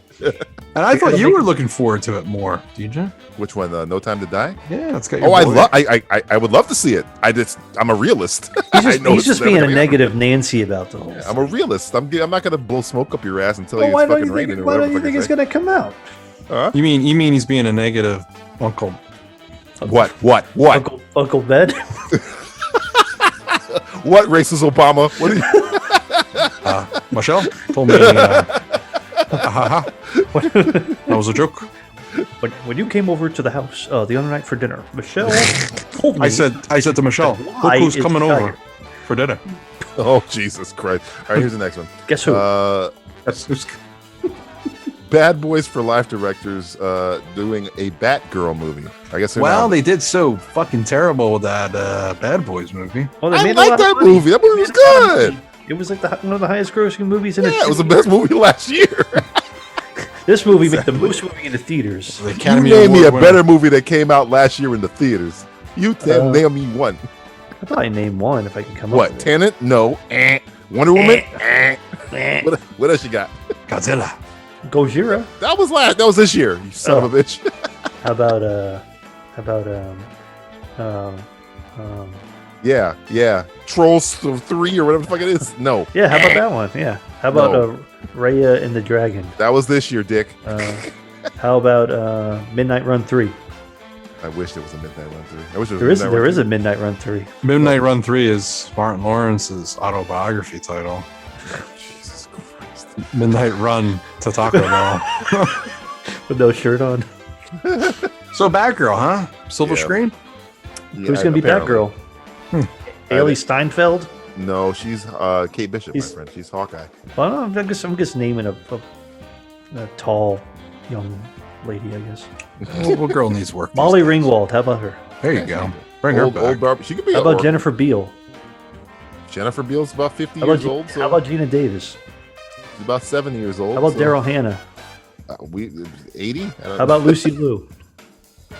And I thought you were looking forward to it more, DJ. Which one? No Time to Die? Yeah, it's got. I would love to see it. I'm a realist. He's just being a negative Nancy about the whole thing. I'm a realist. I'm not going to blow smoke up your ass and tell you it's fucking raining. Why don't you think it's going to come out? Huh? You mean he's being a negative uncle? What? Uncle Ben? What racist Obama? What are you? Michelle told me. That was a joke. When you came over to the house the other night for dinner, Michelle told me. I said to Michelle, look who's coming over for dinner. Oh, Jesus Christ. All right, here's the next one. Guess who? Bad Boys for Life directors doing a Batgirl movie. I guess. They did so fucking terrible with that Bad Boys movie. Well, I like that movie. That movie was good. It was like one of the highest grossing movies in it was the best movie last year. This movie made the most movie in the theaters. You name me a better movie that came out last year in the theaters. You name me one. I'll probably name one if I can come up with What? Tenet? No. Wonder Woman? What else you got? Godzilla. Gojira. That was this year, you son of a bitch. How about Yeah. Trolls 3 or whatever the fuck it is. No. Yeah, how about that one? Yeah. How about Raya and the Dragon? That was this year, Dick. How about Midnight Run 3? I wish there was a Midnight Run 3. I wish there is a Midnight Run 3. Midnight Run 3 is Martin Lawrence's autobiography title. Jesus Christ. Midnight Run to Taco Bell. With no shirt on. So Batgirl, huh? Silver screen? Yeah, who's going to be Batgirl? Haley Steinfeld? No, she's Kate Bishop, my friend. She's Hawkeye. Well, I'm just naming a tall young lady, I guess. What girl needs work? Molly Ringwald. How about her? There you go. Bring her back. She could be. How about Jennifer Beal? Jennifer Beal's about 50 years old. How about Gina Davis? She's about 70 years old. How about Daryl Hannah? 80? How about Lucy Liu?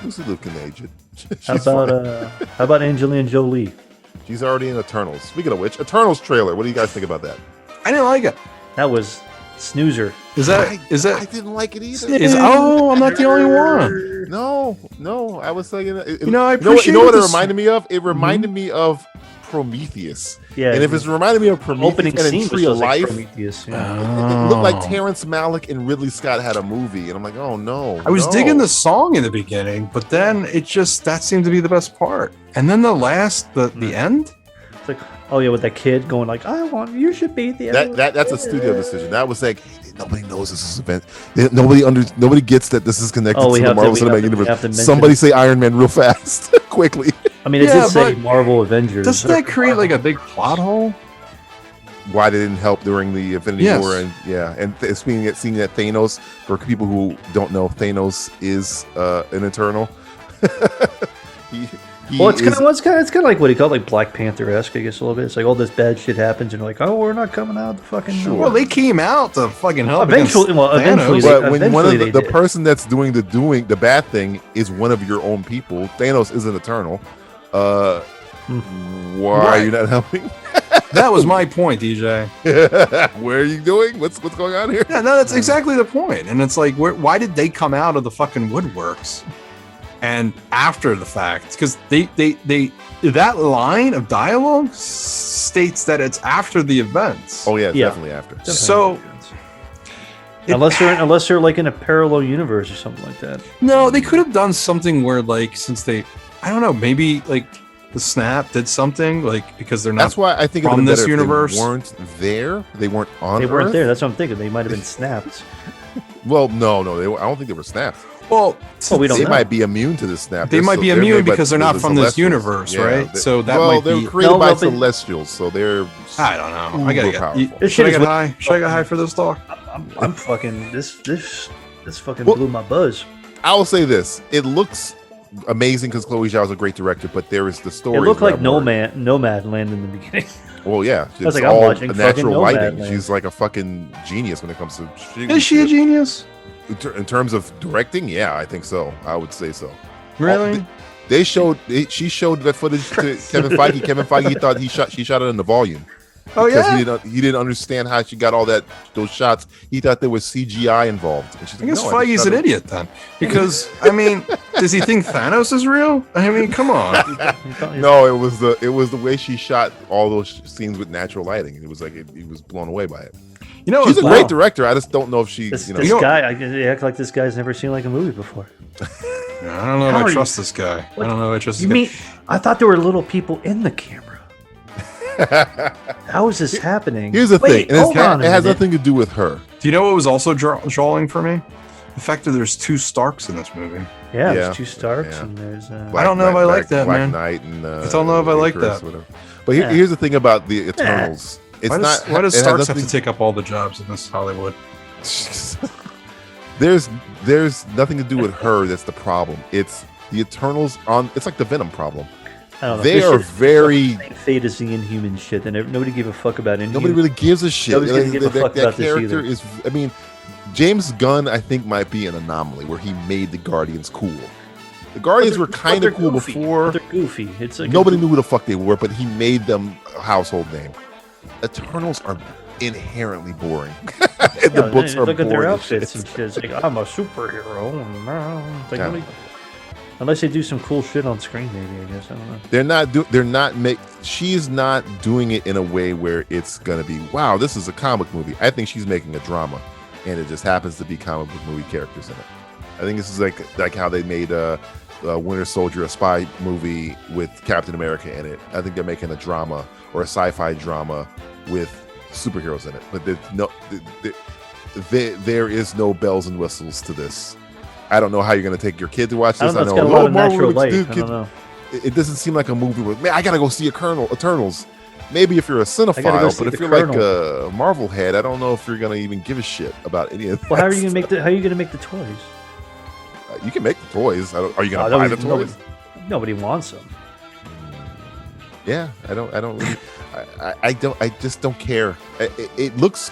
Lucy Liu can age it. How about Angelina Jolie? She's already in Eternals. Speaking of which, Eternals trailer. What do you guys think about that? I didn't like it. That was snoozer. Is that? I didn't like it either. I'm not the only one. No. I was thinking. I appreciate. You know what it reminded me of? It reminded me of Prometheus. Yeah. And if it's reminded me of Prometheus and in real life, like Prometheus, yeah. It looked like Terrence Malick and Ridley Scott had a movie, and I'm like, oh no. I was digging the song in the beginning, but then that seemed to be the best part. And then the end. Mm-hmm. It's like, oh yeah, with that kid going like, you should be the. That's a studio decision. That was like, nobody knows this is event. Nobody gets that this is connected to the Marvel Cinematic Universe. Somebody say Iron Man real fast, quickly. I mean, it did say Marvel Avengers. Doesn't that create like a big plot hole? Why they didn't help during the Infinity War, and seeing that Thanos, for people who don't know, Thanos is an Eternal. It's kind of like what he called like Black Panther-esque, I guess, a little bit. It's like all this bad shit happens, and you're like, oh, we're not coming out of the fucking. Sure. Well, they came out to fucking help. Eventually, but when one of the person that's doing the bad thing is one of your own people, Thanos is an Eternal. Why are you not helping? That was my point, DJ. Where are you doing? What's going on here? Yeah, no, that's exactly the point. And it's like, why did they come out of the fucking woodworks? And after the fact, because they that line of dialogue states that it's after the events. Oh yeah, definitely after. So unless they're like in a parallel universe or something like that. No, they could have done something where like I don't know, maybe like the Snap did something like because they're not. That's why I think from this universe. They weren't there. They weren't on. They weren't Earth. there. That's what I'm thinking. They might have been snapped. Well, no. I don't think they were snapped. Well, we don't know. Might be immune to the snap. They might be immune because they're not from this universe, right? So they're created by Celestials, so they're. I don't know. I gotta powerful. Should I get high? Should I get high for this talk? I'm fucking this. This fucking blew my buzz. I will say this: it looks amazing because Chloe Zhao is a great director, but there is the story. It looked like Nomadland in the beginning. Well, yeah, I was like, I'm watching a natural lighting. Nomadland. She's like a fucking genius when it comes to. Is she a genius? In terms of directing, yeah, I think so. I would say so. Really? She showed that footage to Kevin Feige. Kevin Feige thought she shot it in the volume. Oh yeah. He didn't understand how she got all those shots. He thought there was CGI involved. And she's I guess Feige's an idiot then, because I mean, does he think Thanos is real? I mean, come on. No, it was the way she shot all those scenes with natural lighting. It was like he was blown away by it. You know, she's a great director. I just don't know if she. This guy, I act like this guy's never seen like a movie before. I don't know if I trust this guy. What? I don't know if I trust. You mean? I thought there were little people in the camera. How is this happening? Here's the thing. It has nothing to do with her. Do you know what was also drawing for me? The fact that there's 2 Starks in this movie. Yeah, there's 2 Starks and there's. I don't know if I like that, Black man. Knight and, I don't know if I like that. But here's the thing about the Eternals. It's why does Starks have to take up all the jobs in this Hollywood? There's nothing to do with her. That's the problem. It's the Eternals it's like the Venom problem. I don't know. They are very Fate is the Inhuman shit, and nobody gave a fuck about Inhuman. Nobody really gives a shit. Nobody's gonna give a fuck about this character either. is. I mean, James Gunn, I think, might be an anomaly where he made the Guardians cool. The Guardians were kind of cool before. They're goofy. It's like nobody knew who the fuck they were, but he made them a household name. Eternals are inherently boring. The books are look boring. At their outfits and shit. It's like, I'm a superhero. It's like, unless they do some cool shit on screen, maybe. I guess I don't know. She's not doing it in a way where it's gonna be, wow, this is a comic movie. I think she's making a drama, and it just happens to be comic book movie characters in it. I think this is like how they made Winter Soldier, a spy movie with Captain America in it. I think they're making a drama or a sci-fi drama with superheroes in it. But there is no bells and whistles to this. I don't know how you're going to take your kid to watch this. I know, it's got a lot of natural light. I don't know. It doesn't seem like a movie where, man, I got to go see Eternals. Maybe if you're a cinephile, but if you're like a Marvel head, I don't know if you're going to even give a shit about any of that. Well, how are you going to make the toys? You can make the toys. Are you going to buy the toys? Nobody wants them. Yeah, I don't really. I just don't care. It looks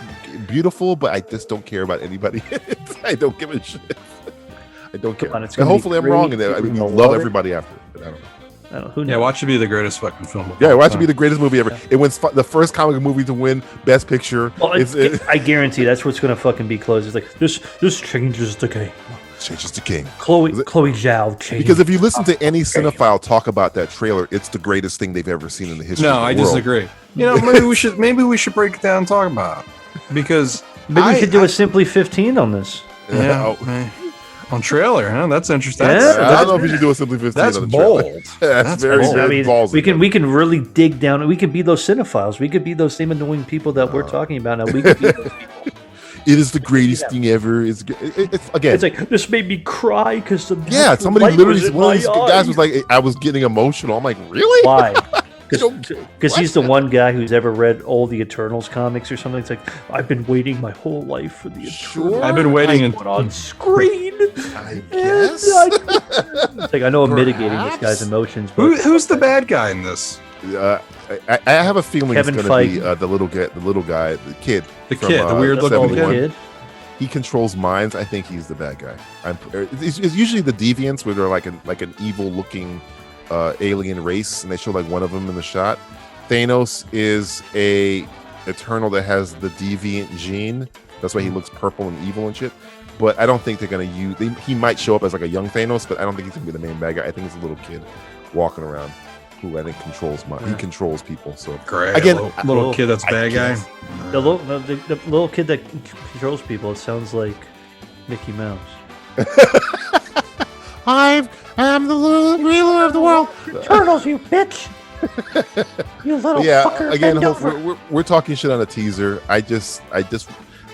beautiful, but I just don't care about anybody. I don't give a shit. I don't care. On, and hopefully I'm wrong in that. I mean, love everybody after it, but I don't know. Who knows? Yeah, watch it be the greatest fucking film. Yeah, watch it be the greatest movie ever. It wins the first comic movie to win Best Picture. Well, I guarantee that's what's going to fucking be closed. It's like this changes the game. Changes the game. Chloe Zhao changes. Because if you listen to any cinephile talk about that trailer, it's the greatest thing they've ever seen in the history of the world. No, I disagree. You know, maybe we should break it down and talk about it. Because maybe we could do a Simply 15 on this. Yeah. On trailer, huh? That's interesting. I don't know if you should do a Simply 15. That's on the bold. That's very ballsy. We can really dig down. We can be those cinephiles. We could be those same annoying people that we're talking about now. We could be those people. It is the greatest thing ever. It's again. It's like this made me cry because somebody literally one of these guys was like, I was getting emotional. I'm like, really? Why? Because he's the one guy who's ever read all the Eternals comics or something. It's like, I've been waiting my whole life for the Eternals. I've been waiting on screen. I guess. It's like, I know I'm mitigating this guy's emotions. But who's the bad guy in this? I have a feeling Kevin it's going to be the little guy, the kid, the weird looking kid. He controls minds. I think he's the bad guy. It's usually the deviants where they're like an evil looking alien race, and they show like one of them in the shot. Thanos is a Eternal that has the deviant gene. That's why he looks purple and evil and shit. But I don't think they're going to use. He might show up as like a young Thanos, but I don't think he's going to be the main bad guy. I think it's a little kid walking around who I think controls he controls people. So great. Again, little kid that's bad guy. The little kid that controls people. It sounds like Mickey Mouse. I am the ruler of the world. Turtles, you bitch! You little fucker. Again, we're talking shit on a teaser. I just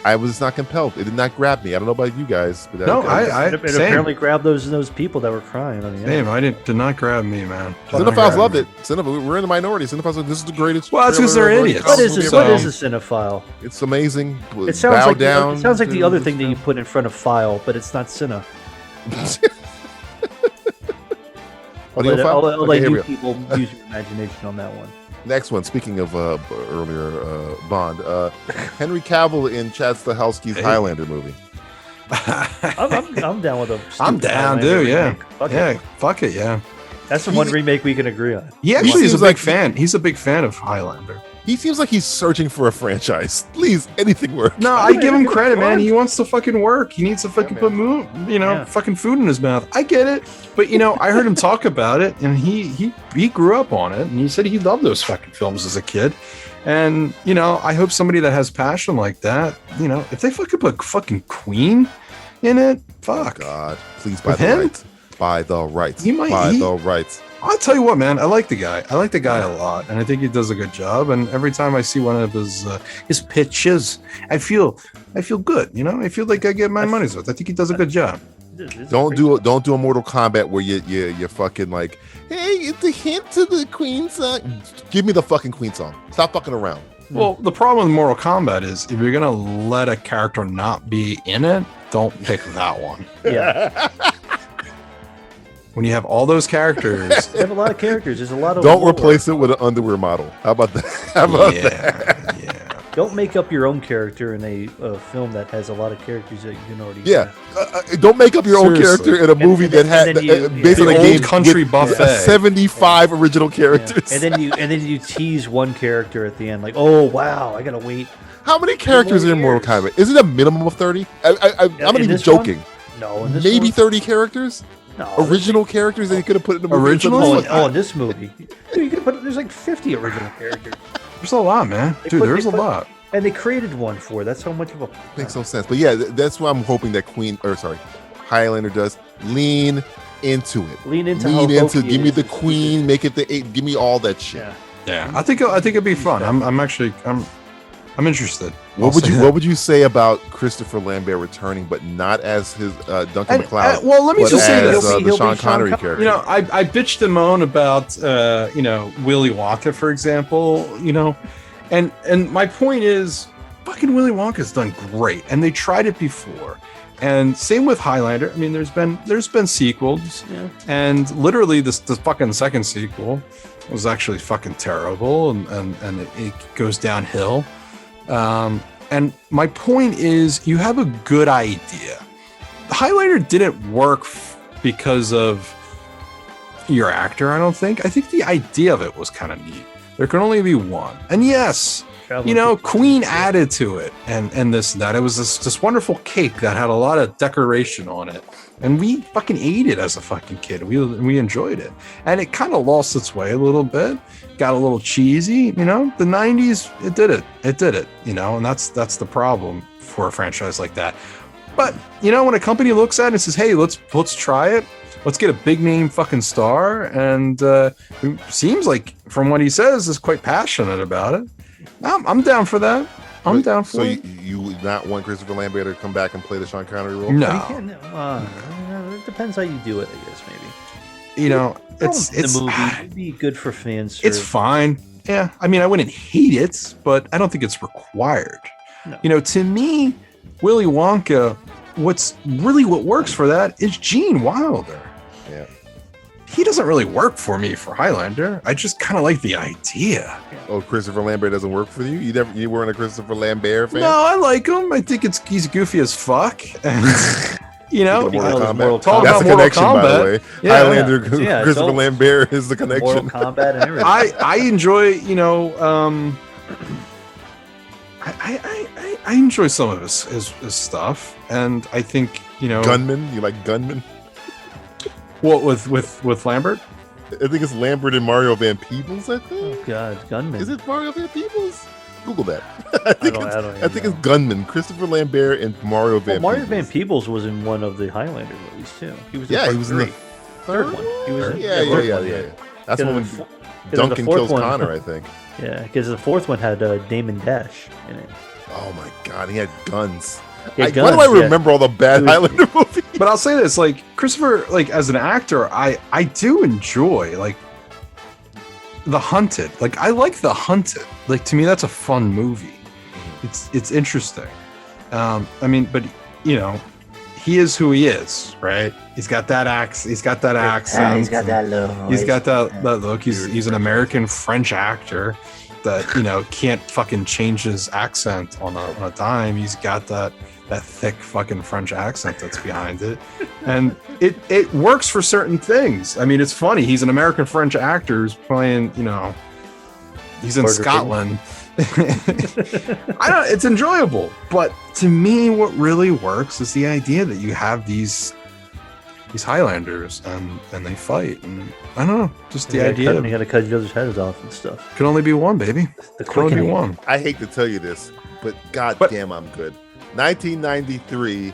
I was not compelled. It did not grab me. I don't know about you guys, but it apparently grabbed those people that were crying on the end. Same. I did not grab me, man. Cinephiles loved it. We're in the minority. Cinephiles like, this is the greatest. Well, that's because they're idiots. What is a cinephile? It's amazing. It sounds like the other thing that you put in front of file, but it's not cine. I'll let you people use your imagination on that one. Next one. Speaking of earlier Bond, Henry Cavill in Chad Stahelski's Highlander movie. I'm down with a. I'm down, dude. Yeah, fuck it. Yeah, that's the one remake we can agree on. He actually is a big fan. He's a big fan of Highlander. He seems like he's searching for a franchise. Please, anything works. No, I give him credit, man. He wants to fucking work. He needs to fucking put fucking food in his mouth. I get it, but I heard him talk about it, and he grew up on it, and he said he loved those fucking films as a kid. And I hope somebody that has passion like that, if they fucking put fucking Queen in it, fuck. Oh God, please buy the rights. Buy the rights. Buy the rights. I'll tell you what, man. I like the guy. I like the guy a lot, and I think he does a good job. And every time I see one of his pitches, I feel good. I feel like I get my money's worth. I think he does a good job. Don't do a Mortal Kombat where you fucking like, hey, it's a hint to the Queen song. Give me the fucking Queen song. Stop fucking around. Well, the problem with Mortal Kombat is if you're gonna let a character not be in it, don't pick that one. Yeah. When you have all those characters, you have a lot of characters. There's a lot of. Don't replace it with an underwear model. How about that? Yeah. Don't make up your own character in a film that has a lot of characters that you can already. Yeah, don't make up your own character in a movie that had based on a game country buffet 75 original characters. Yeah. And then you tease one character at the end, like, oh wow, I gotta wait. How many characters are in Mortal Kombat? Is it a minimum of 30? I'm not even joking. No, in this maybe 30 characters. No, original characters that you could have put in the movie. Original? In this movie, dude, you could put. There's like 50 original characters. There's a lot, man. Dude, there's a lot. And they created one for. That's how much of a makes no sense. But yeah, that's what I'm hoping that Highlander does. Lean into it. Lean into. Give me the Queen. Make it the 8. Give me all that shit. Yeah. I think it'd be fun. I'm interested. What would you say about Christopher Lambert returning, but not as his Duncan MacLeod? Well, let me just say this: the Sean Connery character. I bitched and moaned about Willy Wonka, for example. And my point is, fucking Willy Wonka's done great, and they tried it before. And same with Highlander. I mean, there's been sequels, and literally this fucking second sequel was actually fucking terrible, and it goes downhill. And my point is, you have a good idea. Highlander didn't work because of your actor, I don't think. I think the idea of it was kind of neat. There can only be one. And yes, Queen added to it and this and that. It was this wonderful cake that had a lot of decoration on it. And we fucking ate it as a fucking kid. We enjoyed it. And it kind of lost its way a little bit. Got a little cheesy, The 90s, it did it, and that's the problem for a franchise like that. But, when a company looks at it and says, hey, let's try it. Let's get a big name fucking star. And it seems like, from what he says, is quite passionate about it. I'm down for that. I'm down for it. So you not want Christopher Lambert to come back and play the Sean Connery role? No. It depends how you do it, I guess, maybe. It's the movie. It'd be good for fans. It's fine. Yeah. I mean, I wouldn't hate it, but I don't think it's required. No. To me, Willy Wonka, what works for that is Gene Wilder. Yeah. He doesn't really work for me for Highlander. I just kind of like the idea. Oh, Christopher Lambert doesn't work for you? You weren't a Christopher Lambert fan? No, I like him. I think he's goofy as fuck. And Mortal Kombat. Talk That's about the connection, Mortal Kombat. by the way. Highlander, Christopher Lambert is the connection. Mortal Kombat and everything. I enjoy, I enjoy some of his stuff, and I think Gunman. You like Gunman? What with Lambert? I think it's Lambert and Mario Van Peebles. I think. Oh God, Gunman. Is it Mario Van Peebles? Google that. I think it's Gunman. Christopher Lambert and Mario Van. Mario Van Peebles was in one of the Highlander movies too. He was. He was in the third one. He was. Yeah. That's when Duncan kills Connor, I think. Yeah, because the fourth one had Damon Dash in it. Oh my God, he had guns. Why do I remember all the bad Highlander movies? But I'll say this, like Christopher, like as an actor, I do enjoy like The Hunted. Like I like The Hunted. Like to me, that's a fun movie. It's interesting. I mean, but you know, he is who he is, right? He's got that accent. He's got that accent. He's got that look. He's got that look. He's an American French actor that, you know, can't fucking change his accent on a dime. He's got that thick fucking French accent that's behind it. And it works for certain things. I mean, it's funny. He's an American French actor who's playing, you know, he's in Burger Scotland. It's enjoyable. But to me, what really works is the idea that you have these Highlanders and they fight. And I don't know, just the idea. You got to cut each other's heads off and stuff. Can only be one, baby. Can only be one. I hate to tell you this, but goddamn, I'm good. 1993,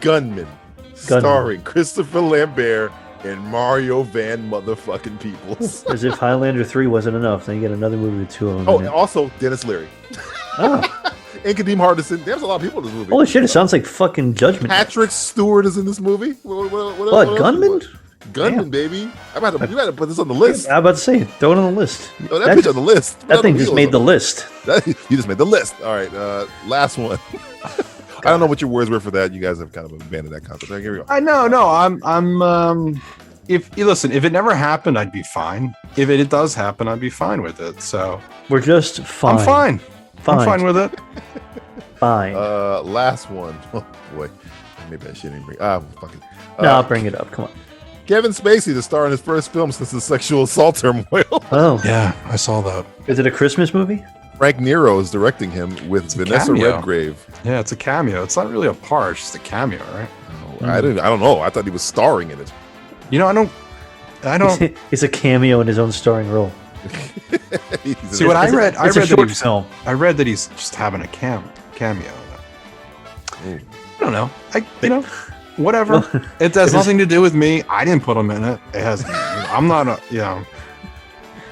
Gunman, starring Christopher Lambert and Mario Van motherfucking Peoples. As if Highlander 3 wasn't enough, then you get another movie with two of them. Oh, and also Dennis Leary. Oh. And Kadeem Hardison. There's a lot of people in this movie. Holy shit, it sounds like fucking Judgment. Patrick Stewart is in this movie. What Gunman? Gunman, baby. You got to put this on the list. I'm about to say, throw it on the list. Oh, that bitch on the list. That thing just made the list. You just made the list. All right, last one. I don't know what your words were for that. You guys have kind of abandoned that concept. Right, here we go. I know. No, I'm. If it never happened, I'd be fine. If it does happen, I'd be fine with it. So we're just fine. I'm fine. I'm fine with it. Fine. Last one. Oh boy, maybe I shouldn't bring. Fuck it. No, I'll bring it up. Come on. Kevin Spacey, the star in his first film since the sexual assault turmoil. Oh, yeah, I saw that. Is it a Christmas movie? Frank Nero is directing him with Vanessa Redgrave. Yeah, it's a cameo. It's not really a part; it's just a cameo, right? Oh, I don't know. I thought he was starring in it. You know, I don't. It's a cameo in his own starring role. See, what I read a short film. I read that he's just having a cameo. I don't know. Whatever. It has nothing to do with me. I didn't put him in it. It has. I'm not.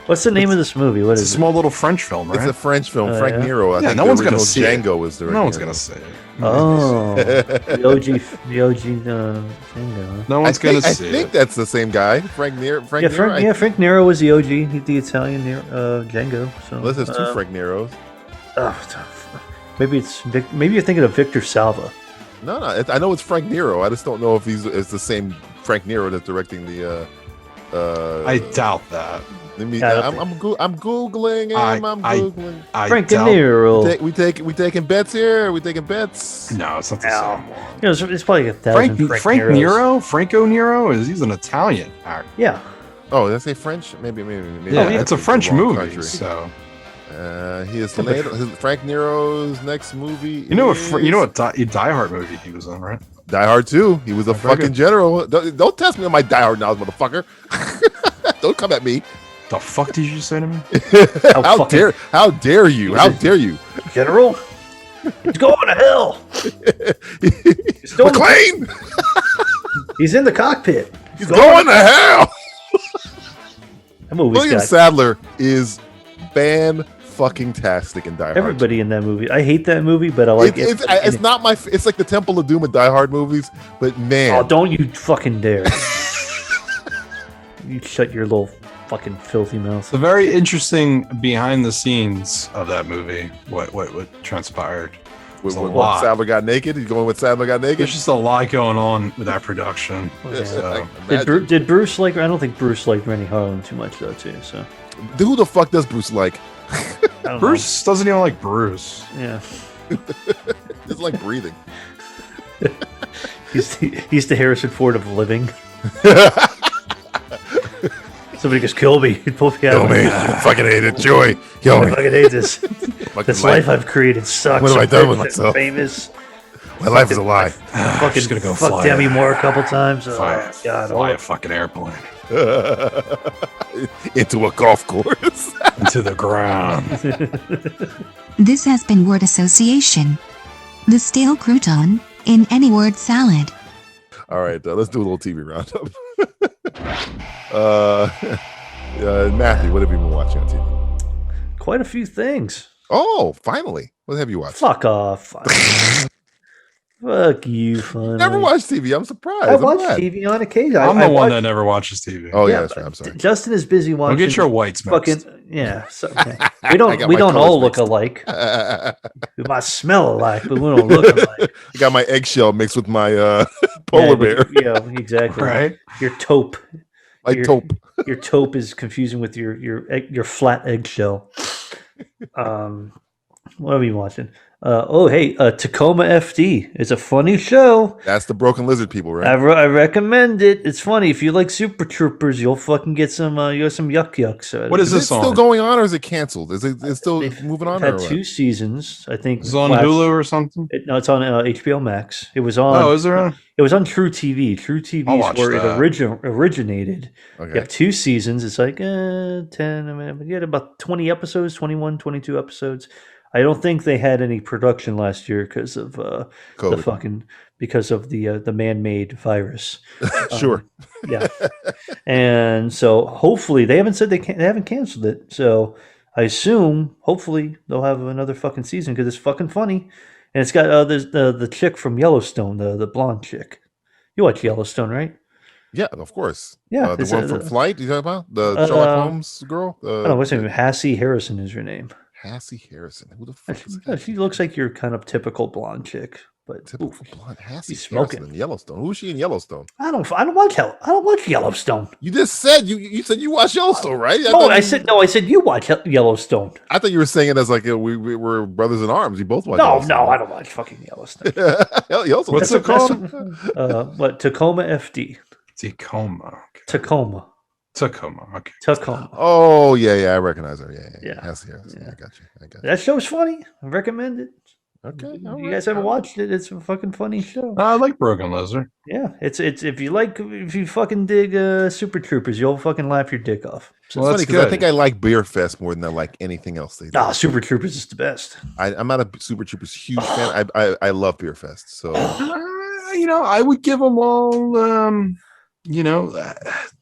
What's the name of this movie? What is it? It's a small little French film, right? It's a French film. Frank Nero. I think no one's gonna see Django is directing. No one's gonna see it. Oh, the OG Django. No one's gonna see it. I think that's the same guy, Frank Nero. Frank Nero was the OG, the Italian Django. So unless there's two Frank Neros. Maybe you're thinking of Victor Salva. No, I know it's Frank Nero. I just don't know if it's the same Frank Nero that's directing the. I doubt that. I'm googling him. I'm googling. Frank Nero. We taking bets here. We taking bets. No, it's not the same one. It's probably 1,000 Frank Nero. Franco Nero he's an Italian actor. Yeah. Oh, did I say French? Maybe. Yeah, it's a French movie. Country. So. He is Frank Nero's next movie. You know what Die Hard movie he was on, right? Die Hard 2. He was a fucking general. Don't test me on my Die Hard knowledge, motherfucker. Don't come at me. The fuck did you just say to me? How dare you? How dare you? General? He's going to hell. McLean! He's in the cockpit. He's going to hell. William Sadler is fan-fucking-tastic in Die Hard. Everybody in that movie. I hate that movie, but I like it. It's not my... It's like the Temple of Doom of Die Hard movies, but man... Oh, don't you fucking dare. You shut your little fucking filthy mouth. The very interesting behind the scenes of that movie, what transpired. What Sadler got naked? He's going with Sadler got naked? There's just a lot going on with that production. Okay. So. Did Bruce like... I don't think Bruce liked Rennie Harlan too much, though, too. So. Who the fuck does Bruce like? Bruce doesn't even like Bruce. Yeah. It's like breathing. He's the Harrison Ford of living. Somebody just kill me. Kill me. I fucking hate it. Joy. Kill me. I fucking hate this. This life I've created sucks. What have I done with myself? Famous. My life is a lie. I'm just gonna go fuck Demi Moore a couple times. Fly a fucking airplane. Into a golf course. Into the ground. This has been Word Association. The stale crouton in any word salad. All right, let's do a little TV roundup. Matthew, what have you been watching on TV? Quite a few things. Oh, finally. What have you watched? Fuck off. Fuck you, Funny. Never watched TV. I'm surprised. I watch TV on occasion. I'm the one that never watches TV. Oh yeah, that's right. I'm sorry. Justin is busy watching. Don't get your whites mixed. So, we don't all look alike. We might smell alike, but we don't look alike. I got my eggshell mixed with my polar bear. Yeah, exactly. Right. Your taupe. Taupe. Your taupe is confusing with your flat eggshell. What are you watching? Tacoma FD. It's a funny show. That's the Broken Lizard people, right? I recommend it. It's funny. If you like Super Troopers, you'll fucking get some yuck yucks. What is this on? Still going on, or is it canceled? Is it still moving on? Had 2 seasons, I think. It's on Hulu or something. It's on HBO Max. It was on. Oh, is there? It was on True TV. True TV is where it originated. Okay. You have 2 seasons. It's like 10. I mean, we get about 20 episodes, 21, 22 episodes. I don't think they had any production last year because of the man-made virus. Sure. Yeah. And so hopefully they haven't said they haven't canceled it. So I assume hopefully they'll have another fucking season because it's fucking funny. And it's got the chick from Yellowstone, the blonde chick. You watch Yellowstone, right? Yeah, of course. Yeah, the one from Flight. You talking about the Sherlock Holmes girl? I don't know what's her name. Hassie Harrison is her name. Hassie Harrison. Who the fuck is that? She looks like your kind of typical blonde chick, but typical blonde. Hassie smoking in Yellowstone. Who is she in Yellowstone? I don't watch Yellowstone. You just said you said you watch Yellowstone, right? I said you watch Yellowstone. I thought you were saying it as like we were brothers in arms. We both watch. No, I don't watch fucking Yellowstone. Yellowstone. What's it called? Tacoma FD. Tacoma. Tacoma. Okay. Tacoma. Oh yeah, I recognize her. Yeah. Hassie Harrison. I got you. That show's funny. I recommend it. Okay. You guys ever watched it? It's a fucking funny show. I like Broken Lizard. Yeah, it's if you fucking dig Super Troopers, you'll fucking laugh your dick off. So it's funny because I think I like Beer Fest more than I like anything else they do. Super Troopers is the best. I'm not a Super Troopers huge fan. I love Beer Fest. So I would give them all.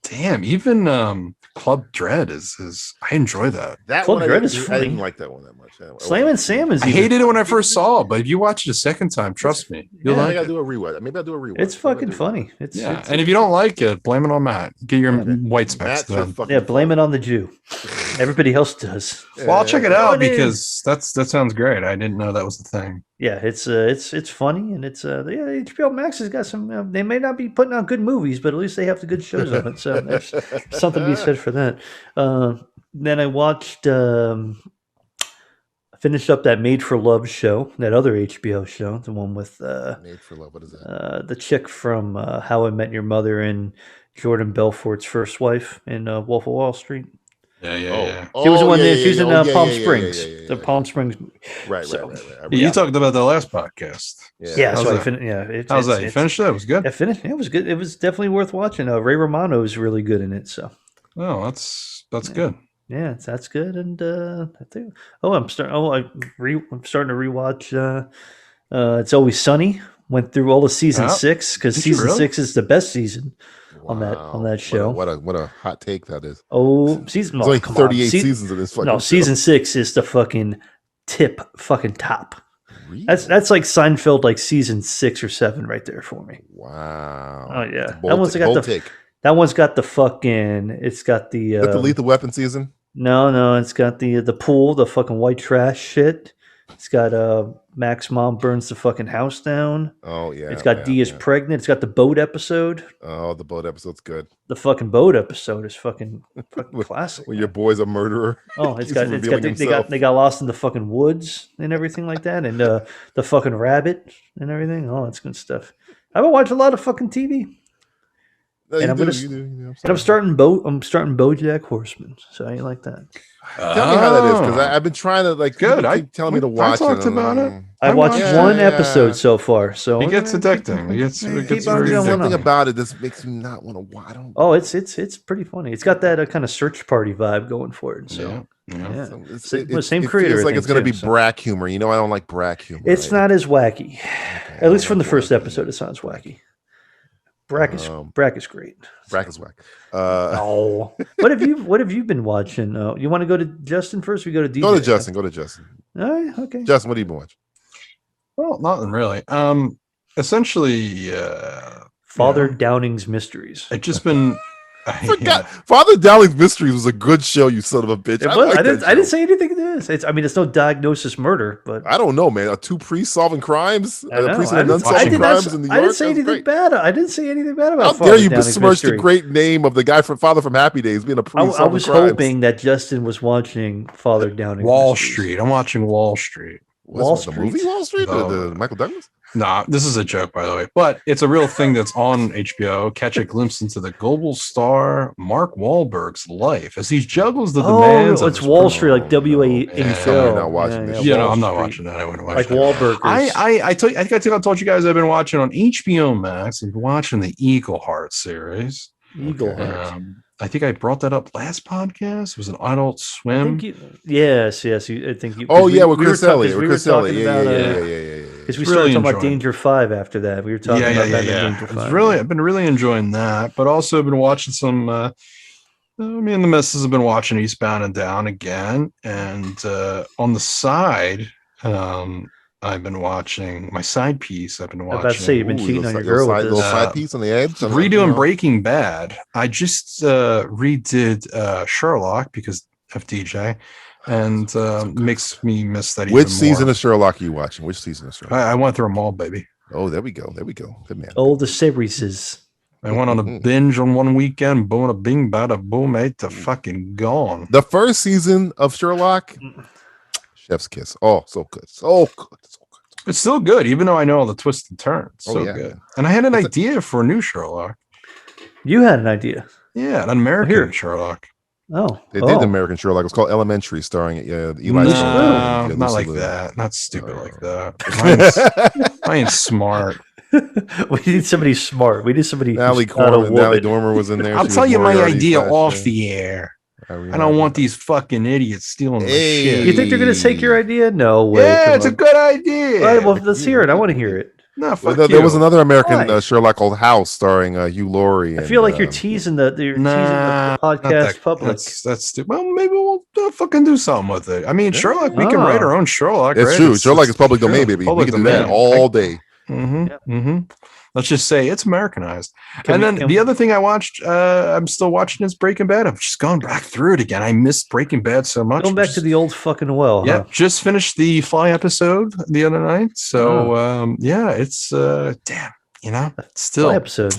Damn, even Club Dread is I enjoy that. Club Dread is funny. I didn't like that one that much. Slam and Sam is. I hated it when I first saw it, but if you watch it a second time, trust me, you'll like it. Maybe I'll do a rewatch. It's fucking funny. And if you don't like it, blame it on Matt. Get your white specs. Blame it on the Jew. Everybody else does. Well, I'll check it out because that sounds great. I didn't know that was the thing. Yeah, it's funny, and it's HBO Max has got some. They may not be putting out good movies, but at least they have the good shows on it. So there's something to be said for that. Then I watched, finished up that Made for Love show, that other HBO show, the one with Made for Love. What is that? The chick from How I Met Your Mother and Jordan Belfort's first wife in Wolf of Wall Street. Yeah. She was the one. She was in Palm Springs. The Palm Springs. Right. You talked about the last podcast. Yeah. How's So that? I finished. How's that? You finished that? It was good. I finished. It was good. It was definitely worth watching. Ray Romano is really good in it. So. Oh, that's good. Yeah, that's good. And I think. I'm starting to rewatch. It's Always Sunny. Went through all of season 6 because season 6 is the best season. Wow. on that show. What a hot take that is. Oh, season. There's like 38 seasons of this fucking. No, season 6 is the fucking top. Really? That's like Seinfeld, like season 6 or 7, right there for me. Wow. Oh yeah, Take. That one's got the fucking. It's got the. Is that the Lethal Weapon season? No, it's got the pool, the fucking white trash shit. It's got Mac's mom burns the fucking house down. Oh yeah. It's got Dee is pregnant. It's got the boat episode. Oh, the boat episode's good. The fucking boat episode is fucking classic. When your boy's a murderer. Oh, they got lost in the fucking woods and everything like that, and the fucking rabbit and everything. Oh, that's good stuff. I've been watching a lot of fucking TV. No, and I'm starting BoJack Horseman. So how you like that? Tell me how that is, because I've been trying to Good. You keep telling me to watch. I talked about it. I watched one episode so far. So it gets addicting. It gets something about it that makes me not want to watch. It's pretty funny. It's got that kind of search party vibe going for it. So same creator. It's like it's going to be Brack humor. I don't like Brack humor. It's not as wacky. At least from the first episode, it sounds wacky. Brack is great. Brack is whack. What have you been watching? You want to go to Justin first? Or we go to DJ? Go to Justin. Okay. Justin, what have you been watching? Well, nothing really. Essentially, Father Downing's Mysteries. I've just been. Forgot Father Dowling's Mysteries was a good show, you son of a bitch. I didn't say anything to this. It's no diagnosis murder, but I don't know, man. 2 priests solving crimes, a priest and a nun solving crimes in New York. I didn't say anything bad. I didn't say anything bad about. How dare you besmirch the great name of the guy from Father from Happy Days being a priest? I was hoping that Justin was watching Father Downing. Wall Street. I'm watching Wall Street. The movie Wall Street? The Michael Douglas? Nah, this is a joke, by the way, but it's a real thing that's on HBO. Catch a glimpse into the global star Mark Wahlberg's life as he juggles the demands. It's Wall Street, like WAHL. You're not watching this. Yeah, no, I'm not watching that. I wouldn't watch like that. Wahlburgers. I think I told you guys I've been watching on HBO Max. I've been watching the Eagle Heart series. Eagle Heart. I think I brought that up last podcast. It was an Adult Swim. Yes. I think you. Oh yeah, with Chris Elliott. Yeah. Because we started talking about Danger 5 after that. We were talking about that in Danger 5. I've been really enjoying that, but also been watching some. Me and the missus have been watching Eastbound and Down again, and on the side, I've been watching my side piece. I've been watching. I was about to say you've been cheating on your girl with this. Little side piece on the edge. Redoing Breaking Bad. I just redid Sherlock because of DJ, and makes me miss that. Which season of Sherlock are you watching? Which season of Sherlock? I went through them all, baby. Oh, there we go. Good man. All the series. I went on a binge on one weekend. Boom, a bing, bada, boom, ate the fucking gone. The first season of Sherlock. Chef's kiss. Oh, so good. It's still good, even though I know all the twists and turns. Good. Yeah. And I had an idea for a new Sherlock. You had an idea? Yeah, an American Sherlock. Oh. They did the American Sherlock. It's called Elementary, starring Eli Stone. Not like that. Not stupid like that. Mine's smart. We need somebody smart. We need somebody. Natalie Dormer was in there. I'll tell you my idea off the air. I don't want these fucking idiots stealing my shit. You think they're going to take your idea? No way. Yeah, it's a good idea. All right, well, let's hear it. I want to hear it. No, there was another American Sherlock called House, starring Hugh Laurie. I feel like you're teasing the podcast public. That's stupid. Well, maybe we'll fucking do something with it. I mean, Sherlock, we can write our own Sherlock. It's true. Sherlock is public domain, baby. We can do that all day. Let's just say it's Americanized. The other thing I watched, I'm still watching, is Breaking Bad. I'm just going back through it again. I missed Breaking Bad so much. Going back to the old fucking well. Yeah, just finished the Fly episode the other night. So it's damn, still Fly episode.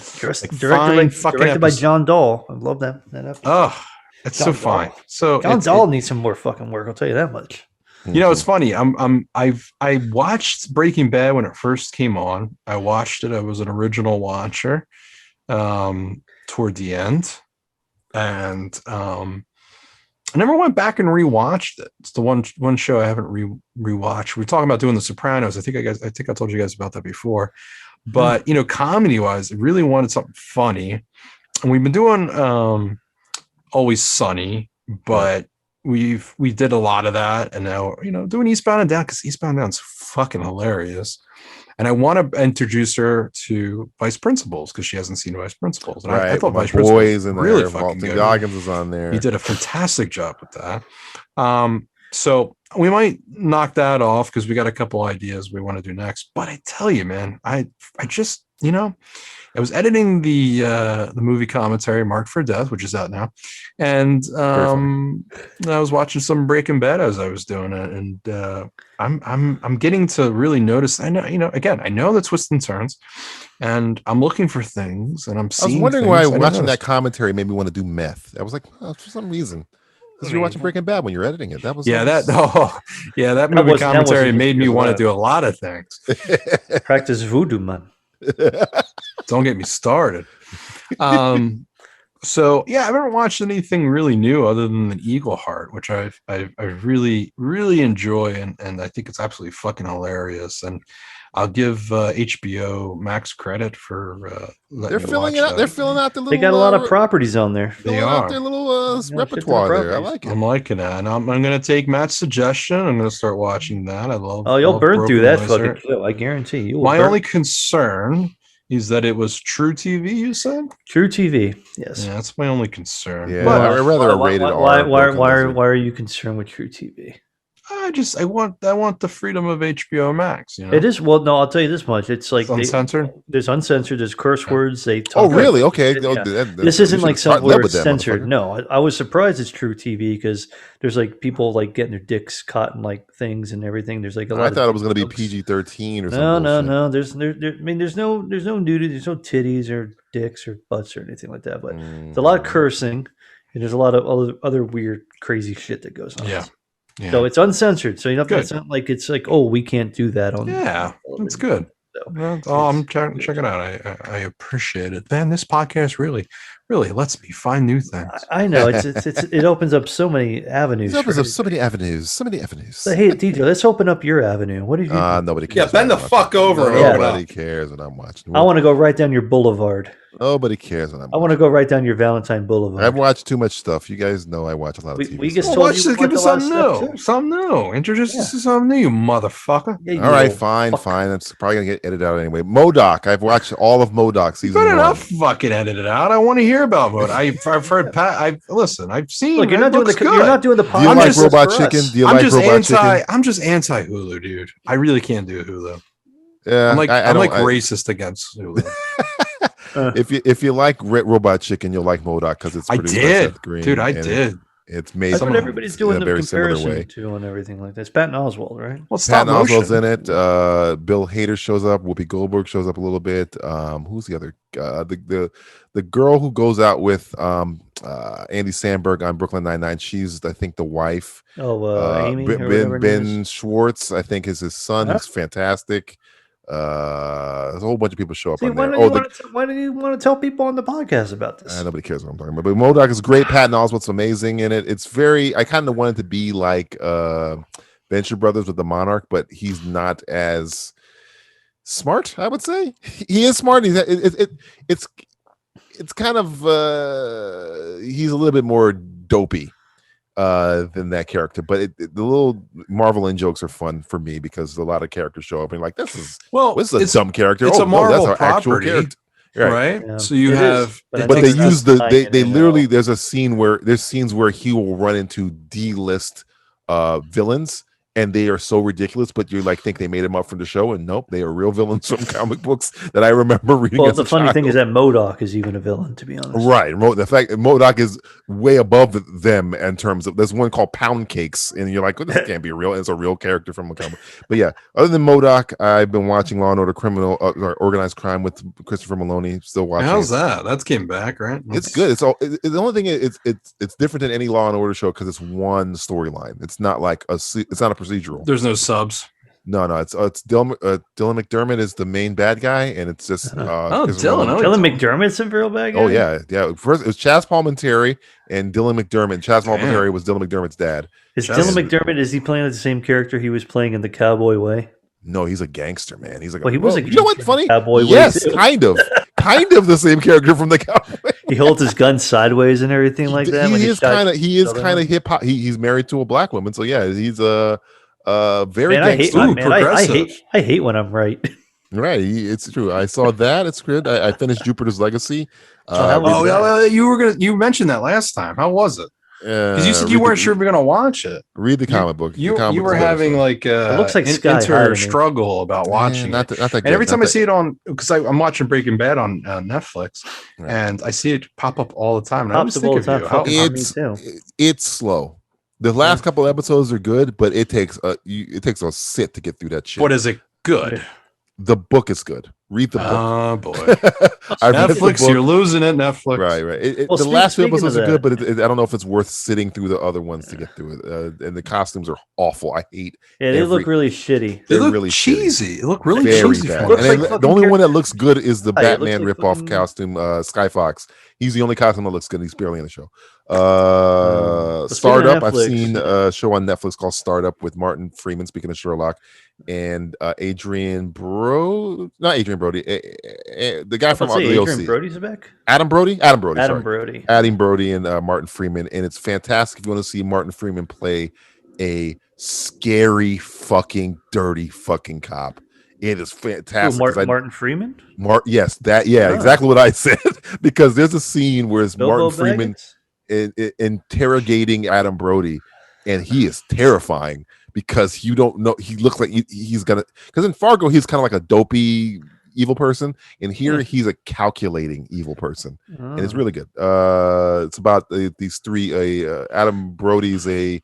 Directed by John Dahl. I love that episode. Oh, it's John so fine. So John Dahl needs some more fucking work. I'll tell you that much. It's funny. I watched Breaking Bad when it first came on. I watched it. I was an original watcher toward the end, and I never went back and rewatched it. It's the one show I haven't rewatched. We're talking about doing The Sopranos. I think I told you guys about that before. But comedy wise, I really wanted something funny, and we've been doing Always Sunny, but we did a lot of that, and now doing Eastbound and Down, because Eastbound and Down's fucking hilarious, and I want to introduce her to Vice Principals because she hasn't seen Vice Principals. And I thought Vice Principals and really there, fucking good. Goggins is on there. He did a fantastic job with that. So we might knock that off because we got a couple ideas we want to do next. But I tell you, man, I just I was editing the movie commentary Marked for Death, which is out now, and I was watching some Breaking Bad as I was doing it, and I'm getting to really notice. I know the twists and turns, and I'm looking for things, and I'm seeing. I was wondering why watching that commentary made me want to do meth. I was like, for some reason. Because you're watching Breaking Bad when you're editing it. That movie commentary made me want to do a lot of things. Practice voodoo, man. Don't get me started. So I haven't watched anything really new other than the Eagle Heart, which I really, really enjoy, and I think it's absolutely fucking hilarious. And I'll give HBO Max credit for they're filling it out. They're filling out the little. They got a lot of properties on there. They are their little repertoire there. I like it. I'm liking that, and I'm going to take Matt's suggestion. I'm going to start watching that. I love. Oh, you'll burn through that fucking show. I guarantee you. My only concern is that it was True TV. You said True TV. Yes. Yeah, that's my only concern. Yeah, I'd rather a rated R. Why are you concerned with True TV? I want the freedom of HBO Max. You know? It is. Well, no, I'll tell you this much. It's like uncensored. There's uncensored. There's curse words. They talk. Oh, really? Okay. This isn't like somewhere it's censored. No, I was surprised it's True TV because there's like people like getting their dicks caught in like things and everything. There's like a lot. I thought it was going to be PG-13 or something. No. There's no nudity. There's no titties or dicks or butts or anything like that. But there's a lot of cursing and there's a lot of other weird, crazy shit that goes on. Yeah. So it's uncensored. So it's not like it's like, oh, we can't do that on. Yeah, that's good. So, I'm checking it out. I appreciate it. Man, this podcast really lets me find new things. I know it opens up so many avenues. It opens up so many avenues. So, hey, DJ, let's open up your avenue. What do you? Nobody cares. Yeah, bend the fuck over. Nobody cares when I'm watching. I want to go right down your boulevard. Nobody cares when I'm. I want to go right down your Valentine Boulevard. I've watched too much stuff. You guys know I watch a lot of TV. We just told you give us something new. Introduce us to something new, you motherfucker. Yeah, all right, fine. It's probably gonna get edited out anyway. MODOK. I've watched all of MODOK season 1. Enough fucking edited out. I want to hear about MODOK. I've heard Pat. I've seen. Look, you're not doing the podcast. Do you like Robot Chicken? Do you like Robot Chicken? I'm just anti Hulu, dude. I really can't do Hulu. Yeah, I'm like racist against Hulu. If you like Robot Chicken, you'll like MODOK because it's produced by Seth Green, dude. I did. It's made. That's what everybody's doing in a the very similar comparison way to and everything like that. It's Patton Oswalt, right? Well, Patton Oswalt's in it. Bill Hader shows up. Whoopi Goldberg shows up a little bit. Who's the other? The girl who goes out with Andy Samberg on Brooklyn Nine-Nine. She's, I think, the wife. Amy. Ben Schwartz, I think, is his son. He's fantastic. There's a whole bunch of people show up on there. Why do you want to tell people on the podcast about this? Nobody cares what I'm talking about. But MODOK is great. Patton Oswalt's amazing in it. It's very. I kind of wanted to be like Venture Brothers with the Monarch, but he's not as smart. I would say he is smart. It's kind of he's a little bit more dopey than that character, but the little Marvel in jokes are fun for me because a lot of characters show up and like this is a dumb character. It's a Marvel that's our actual character, right? Yeah. So you have, but they use they literally. There's scenes where he will run into D-list villains. And they are so ridiculous, but you think they made them up from the show, and nope, they are real villains from comic books that I remember reading. Well, the funny thing is that MODOK is even a villain, to be honest. Right, the fact that MODOK is way above them in terms of. There's one called Pound Cakes, and you're like, well, this can't be real. It's a real character from a comic. But yeah, other than MODOK, I've been watching Law and Order Criminal Organized Crime with Christopher Maloney. Still watching. How's that? That came back, right? It's good. The only thing is it's different than any Law and Order show because it's one storyline. It's not like it's not a procedural. There's no subs. No, it's Dylan McDermott is the main bad guy, and it's just Dylan McDermott's a real bad guy. Oh yeah. First it was Chaz Palminteri and Dylan McDermott. Chaz Palminteri was Dylan McDermott's dad. Dylan McDermott, is he playing the same character he was playing in The Cowboy Way? No, he's a gangster, man. He's like, he was a you know what's funny? Cowboy yes, Way kind of the same character from The Cowboy. He holds his gun sideways and everything like that. He is kind of hip hop. He's married to a black woman, so yeah, he's very gangster. I hate when I'm right. Right, it's true. I saw that. It's good. I finished Jupiter's Legacy. You mentioned that last time. How was it? Because you said you weren't sure if you're going to watch it. Read the comic book. You were having like it looks like struggle about watching it. And every time I see it on, because I'm watching Breaking Bad on Netflix, and I see it pop up all the time. And I was thinking of you. It's slow. The last couple episodes are good, but it takes a sit to get through that shit. But is it good? The book is good. Read the book. Oh boy, Netflix, you're losing it. Netflix, right. The last few episodes are good, but I don't know if it's worth sitting through the other ones to get through it. And the costumes are awful. I hate. Yeah, they look really shitty. They look really cheesy. Shitty. They look really very cheesy. Bad. The only one that looks good is the Batman ripoff costume, Sky Fox. He's the only costume that looks good. He's barely in the show. Startup. I've seen a show on Netflix called Startup with Martin Freeman, speaking of Sherlock, and Adrian Brody, the guy from the OC. Adrian Brody's back. Adam Brody, and Martin Freeman, and it's fantastic if you want to see Martin Freeman play a scary fucking dirty fucking cop. It is fantastic. Martin Freeman? Yes, exactly what I said. Because there's a scene where it's Martin Freeman interrogating Adam Brody, and he is terrifying because you don't know. He looks like he's gonna. Because in Fargo, he's kind of like a dopey evil person, and here he's a calculating evil person, and it's really good. It's about these three. Adam Brody's a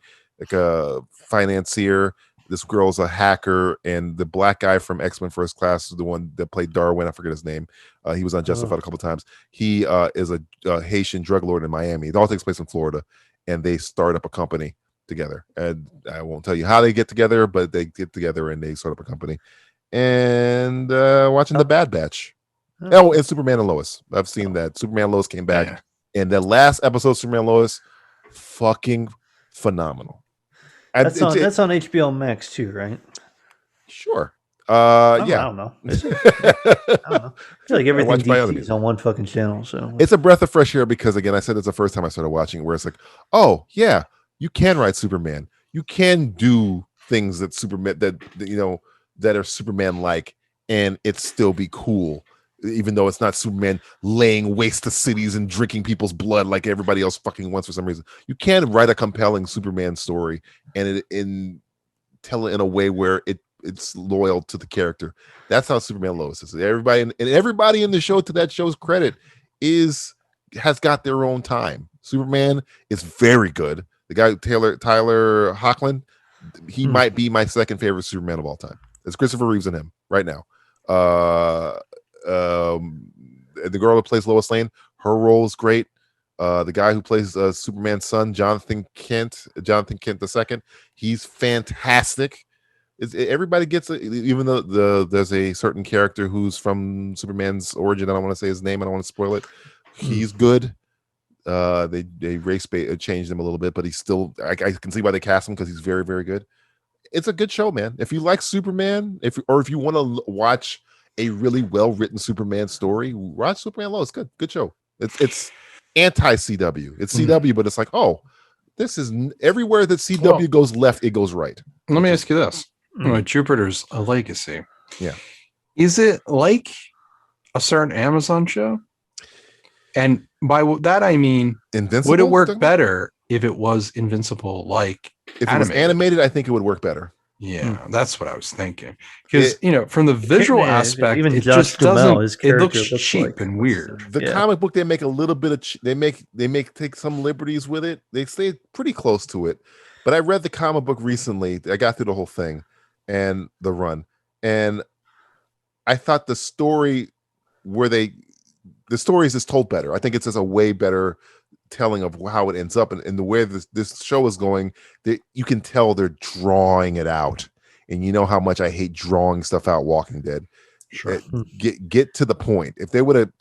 financier. This girl's a hacker, and the black guy from X-Men First Class is the one that played Darwin. I forget his name. He was on Justified a couple times. He is a Haitian drug lord in Miami. It all takes place in Florida, and they start up a company together. And I won't tell you how they get together, but they get together and they start up a company. And watching The Bad Batch. Oh, and Superman and Lois. I've seen that. Superman and Lois came back, and the last episode of Superman and Lois, fucking phenomenal. That's on HBO Max too, right? Sure. I don't know. I feel like everything DC is on one fucking channel. So it's a breath of fresh air because, again, I said it's the first time I started watching it, where it's like, oh yeah, you can write Superman. You can do things that Superman that are Superman like, and it still be cool. Even though it's not Superman laying waste to cities and drinking people's blood like everybody else fucking wants for some reason. You can write a compelling Superman story and tell it in a way where it's loyal to the character. That's how Superman Lois is. Everybody in the show, to that show's credit, has got their own time. Superman is very good. The guy Tyler Hoechlin, he might be my second favorite Superman of all time. It's Christopher Reeves and him right now. The girl who plays Lois Lane, her role is great. The guy who plays Superman's son, Jonathan Kent II, he's fantastic. Everybody gets it, even though there's a certain character who's from Superman's origin. I don't want to say his name. I don't want to spoil it. He's good. They race changed him a little bit, but he's still. I can see why they cast him because he's very, very good. It's a good show, man. If you like Superman, if you want to watch a really well-written Superman story, watch Superman Lois. Good show. It's anti-CW. It's CW, but it's like, oh, this is everywhere that CW goes left, it goes right. Let me ask you this: Jupiter's a legacy. Yeah, is it like a certain Amazon show? And by that I mean, Invincible, would it work better if it was Invincible? Like if it was animated, I think it would work better. Yeah, that's what I was thinking. Because from the visual aspect, it just doesn't. It looks cheap and weird. The comic book, they make a little bit of. They take some liberties with it. They stay pretty close to it. But I read the comic book recently. I got through the whole thing and the run, and I thought the story the story is just told better. I think it's just a way better telling of how it ends up, and the way this show is going, that you can tell they're drawing it out, and you know how much I hate drawing stuff out. Walking Dead, sure. Get to the point. If they would have,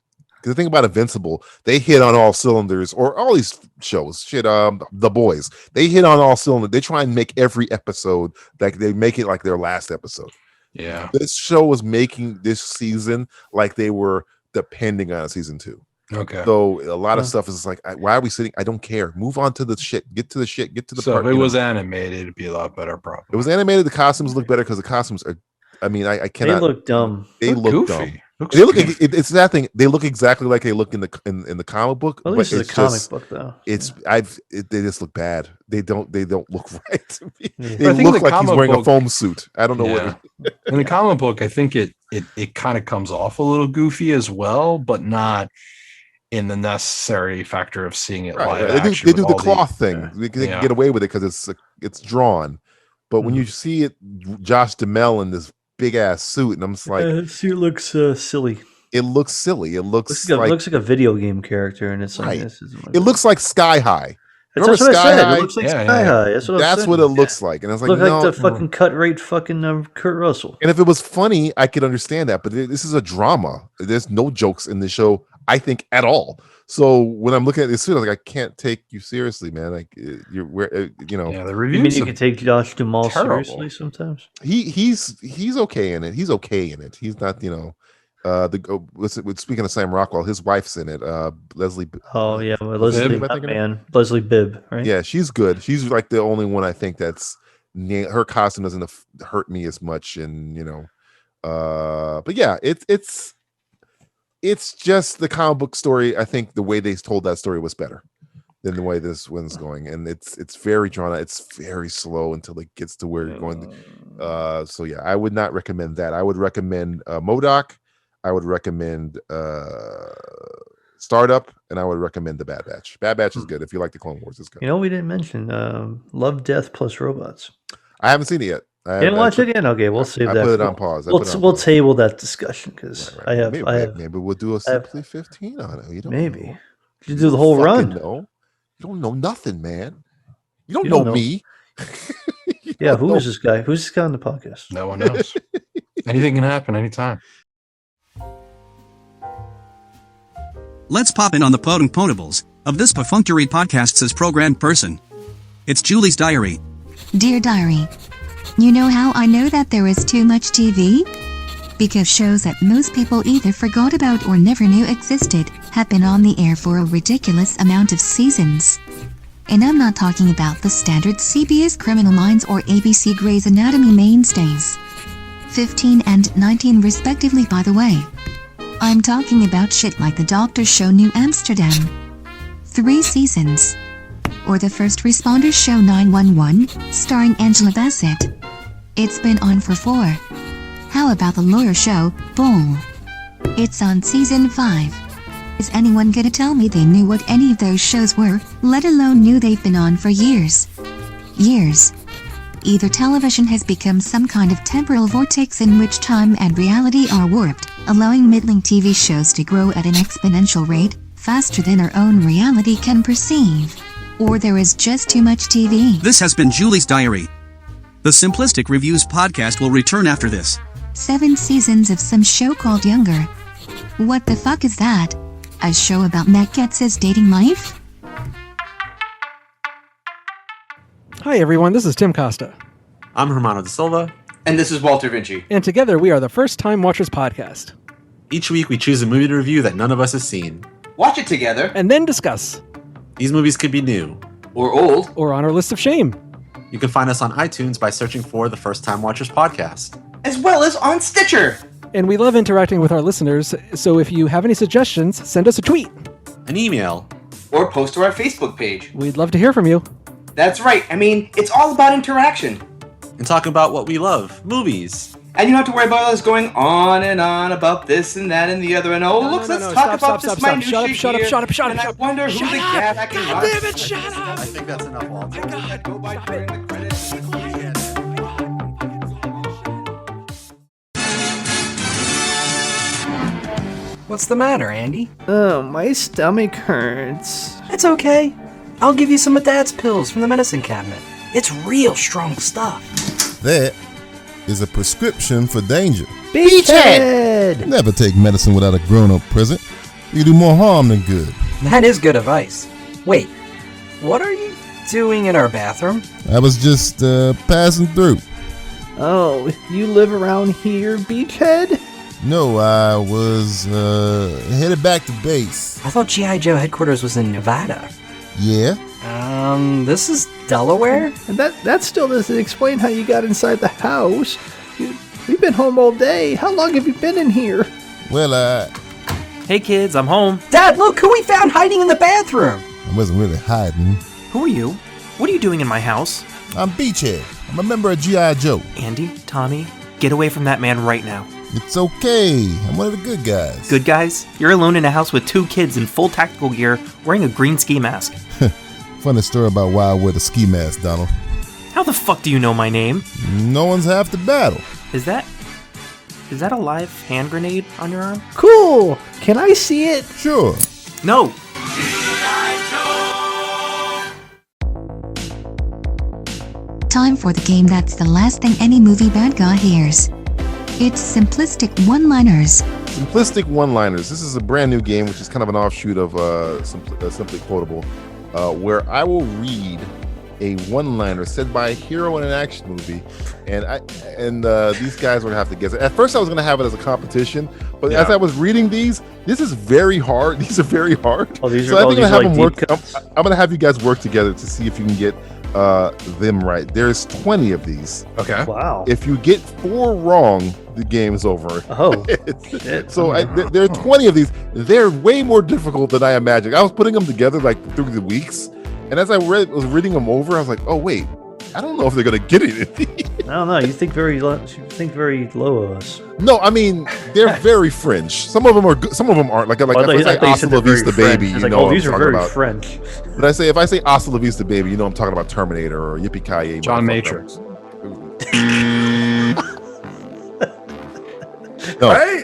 the thing about Invincible, they hit on all cylinders, or all these shows, The Boys, they hit on all cylinders. They try and make every episode like they make it like their last episode. Yeah, this show was making this season like they were depending on season 2. Okay. So a lot of stuff is like, why are we sitting? I don't care. Move on to the shit. Get to the shit. Get to the part. So if it was animated, it'd be a lot better. Probably. It was animated. The costumes look better because the costumes are. I mean, I cannot. They look dumb. They look dumb. They look. It's that thing. They look exactly like they look in the comic book. Well, this is a comic book, though. They just look bad. They don't look right to me. They look like he's wearing a foam suit. I don't know what. In the comic book, I think it kind of comes off a little goofy as well, but not in the necessary factor of seeing it live. They do the cloth thing. They can get away with it because it's drawn. But when you see it, Josh Duhamel in this big ass suit, and I'm just like, the suit looks silly. It looks silly. It looks like a video game character, and it's like it looks like Sky High. Remember Sky High? It looks like Sky High. That's what it looks like. And I was like, like the fucking cut rate fucking Kurt Russell. And if it was funny, I could understand that. But this is a drama. There's no jokes in the show, I think, at all. So when I'm looking at this suit, I'm like, I can't take you seriously, man. Like you're Yeah, the reviews. You mean you can take Josh Duhamel seriously sometimes? He's okay in it. He's okay in it. He's not, speaking of Sam Rockwell, his wife's in it. Leslie. Oh yeah, Leslie Bibb, right? Yeah, she's good. She's like the only one I think that's her costume doesn't hurt me as much, and but yeah, it's just the comic book story. I think the way they told that story was better. than the way this one's going, and it's very drawn out. It's very slow until it gets to where you're going. So yeah, I would not recommend that. I would recommend MODOK. I would recommend Startup, and I would recommend the Bad Batch. Bad Batch is good if you like the Clone Wars. It's good. You know, we didn't mention Love, Death plus Robots. I haven't seen it yet. You didn't watch it yet? Okay, we'll save that. I put it on pause. We'll table that discussion because right. Maybe we'll do a Simply 15 on it. You don't maybe know. You do the whole run. Know. You don't know nothing, man. You don't know me. Yeah, who is this guy? Who's this guy on the podcast? No one knows. Anything can happen anytime. Let's pop in on the potables of this perfunctory podcast's programmed person. It's Julie's diary. Dear Diary, you know how I know that there is too much TV? Because shows that most people either forgot about or never knew existed have been on the air for a ridiculous amount of seasons. And I'm not talking about the standard CBS Criminal Minds or ABC Grey's Anatomy mainstays. 15 and 19 respectively, by the way. I'm talking about shit like The Doctor's Show New Amsterdam. 3 seasons. Or The First Responders Show 911, starring Angela Bassett. It's been on for 4. How about The Lawyer Show, Bull? It's on season 5. Is anyone gonna tell me they knew what any of those shows were, let alone knew they've been on for years? Years. Either television has become some kind of temporal vortex in which time and reality are warped, allowing middling TV shows to grow at an exponential rate, faster than our own reality can perceive. Or there is just too much TV. This has been Julie's diary. The Simplistic Reviews Podcast will return after this. 7 seasons of some show called Younger. What the fuck is that? A show about Matt Getz's dating life? Hi everyone, this is Tim Costa. I'm Hermano da Silva. And this is Walter Vinci. And together we are the First Time Watchers Podcast. Each week we choose a movie to review that none of us has seen. Watch it together. And then discuss. These movies could be new. Or old. Or on our list of shame. You can find us on iTunes by searching for the First Time Watchers Podcast. As well as on Stitcher. And we love interacting with our listeners, so if you have any suggestions, send us a tweet. An email. Or post to our Facebook page. We'd love to hear from you. That's right. I mean, it's all about interaction. And talk about what we love. Movies. And you don't have to worry about us going on and on about this and that and the other. And let's talk about this minutiae here. And I wonder who the gas can God damn it, shut up! I think that's enough, Walter. Oh my God. Go by during the credits. What's the matter, Andy? Oh, my stomach hurts. It's okay. I'll give you some of Dad's pills from the medicine cabinet. It's real strong stuff. That is a prescription for danger. Beachhead! Never take medicine without a grown-up present. You do more harm than good. That is good advice. Wait, what are you doing in our bathroom? I was just passing through. Oh, you live around here, Beachhead? No, I was headed back to base. I thought G.I. Joe headquarters was in Nevada. Yeah? This is Delaware? And that still doesn't explain how you got inside the house. We've been home all day. How long have you been in here? Well, Hey kids, I'm home. Dad, look who we found hiding in the bathroom. I wasn't really hiding. Who are you? What are you doing in my house? I'm Beachhead. I'm a member of G.I. Joe. Andy, Tommy, get away from that man right now. It's okay. I'm one of the good guys. Good guys? You're alone in a house with 2 kids in full tactical gear wearing a green ski mask. Funny story about why I wear the ski mask, Donald. How the fuck do you know my name? No one's half the battle. Is that a live hand grenade on your arm? Cool! Can I see it? Sure. No! Time for the game that's the last thing any movie bad guy hears. It's Simplistic One-Liners. Simplistic One-Liners. This is a brand new game, which is kind of an offshoot of Simply Quotable, where I will read a one-liner said by a hero in an action movie, and these guys are gonna have to guess it. At first, I was gonna have it as a competition, but as I was reading this is very hard. These are very hard. Oh, these so are I think I'm gonna have them work. cuts. I'm gonna have you guys work together to see if you can get them right. There's 20 of these. Okay. Wow. If you get 4 wrong, the game is over. Oh. So there are 20 of these. They're way more difficult than I imagined. I was putting them together like through the weeks, And as I was reading them over, I was like, oh wait, I don't know if they're gonna get it. I don't know. You think very low. You think very low of us. No, I mean they're very French. Some of them are good. Some of them aren't. Like if I say Hasta La Vista Baby, you know what I'm talking about. French. But if I say Hasta La Vista Baby, you know I'm talking about Terminator or Yippee-Ki-Yay. John Matrix. No. Right?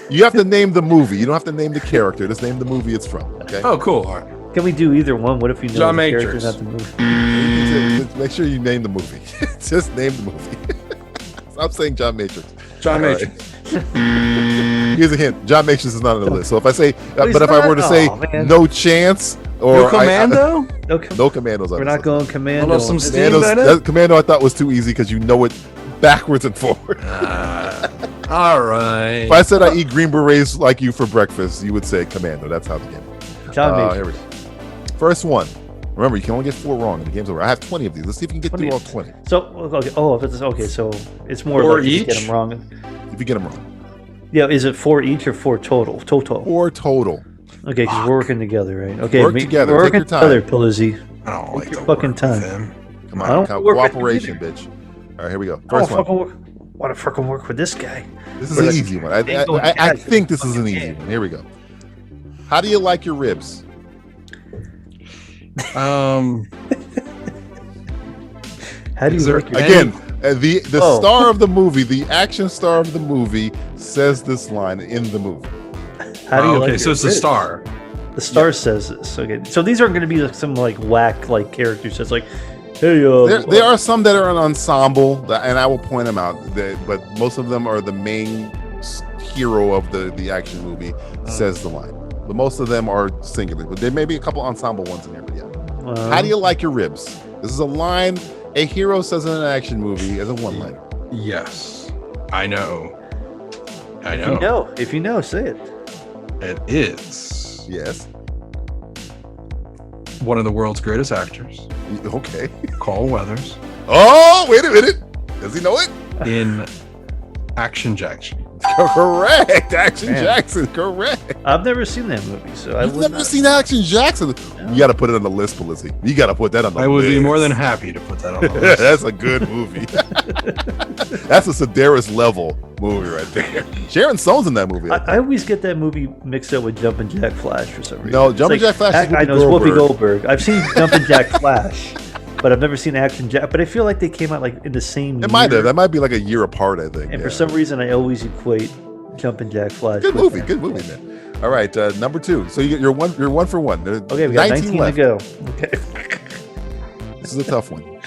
You have to name the movie. You don't have to name the character. Just name the movie it's from. Okay. Oh, cool. All right. Can we do either one? What if you know John the Matrix. character, not the movie? Make sure you name the movie. Just name the movie. Stop saying John Matrix. John Matrix. Here's a hint. John Matrix is not on the list. So if I say, but if I were to say No Chance or No Commando, no Commandos. We're not going Commando. Some Steve Commando I thought was too easy because you know it backwards and forward. All right. If I said I eat green berets like you for breakfast, you would say Commando. That's how the game works. John Matrix. Here we go. First one. Remember, you can only get 4 wrong and the game's over. I have 20 of these. Let's see if you can get through all 20. So, okay. Oh, if it's okay. So it's more like if you get them wrong. If you get them wrong. Yeah, is it 4 each or 4 total? Total. 4 total. Okay, because we're working together, right? Okay, work together. We're Take working your time. together, Pilizzy. I don't like your fucking time. Come on, cooperation, bitch. All right, here we go. First one. Want to fucking work with this guy? This is an easy one. I think this is an easy one. Here we go. How do you like your ribs? How do you like your again? The star of the movie, the action star of the movie, says this line in the movie. How do you like okay, so it's the star. The star says this. Okay, so these aren't going to be like some like whack like characters. It's like, hey, there are some that are an ensemble, and I will point them out. But most of them are the main hero of the action movie says the line. But most of them are singular. But there may be a couple ensemble ones in here. But yeah. How do you like your ribs? This is a line a hero says in an action movie as a one-liner. Yes, I know. If you know, say it. It is. Yes. One of the world's greatest actors. Okay. Carl Weathers. Oh, wait a minute. Does he know it? In Action Jackson. Correct. Jackson. Correct. I've never seen that movie, so I've never seen Action Jackson. No. You got to put it on the list, Felicity. You got to put that on the list. I would be more than happy to put that on the list. That's a good movie. That's a Sedaris level movie right there. Sharon Stone's in that movie. I always get that movie mixed up with Jumpin' Jack Flash for some reason. No, Jumpin' Jack Flash is I know it's Whoopi Goldberg. I've seen Jumpin' Jack Flash, but I've never seen Action Jack. But I feel like they came out like in the same year. It might have. That might be like a year apart, I think. And for some reason, I always equate Jumpin' Jack Flash. Good movie, man. All right, number 2. So you're one for one. Okay, we got 19 left. To go. Okay. This is a tough one.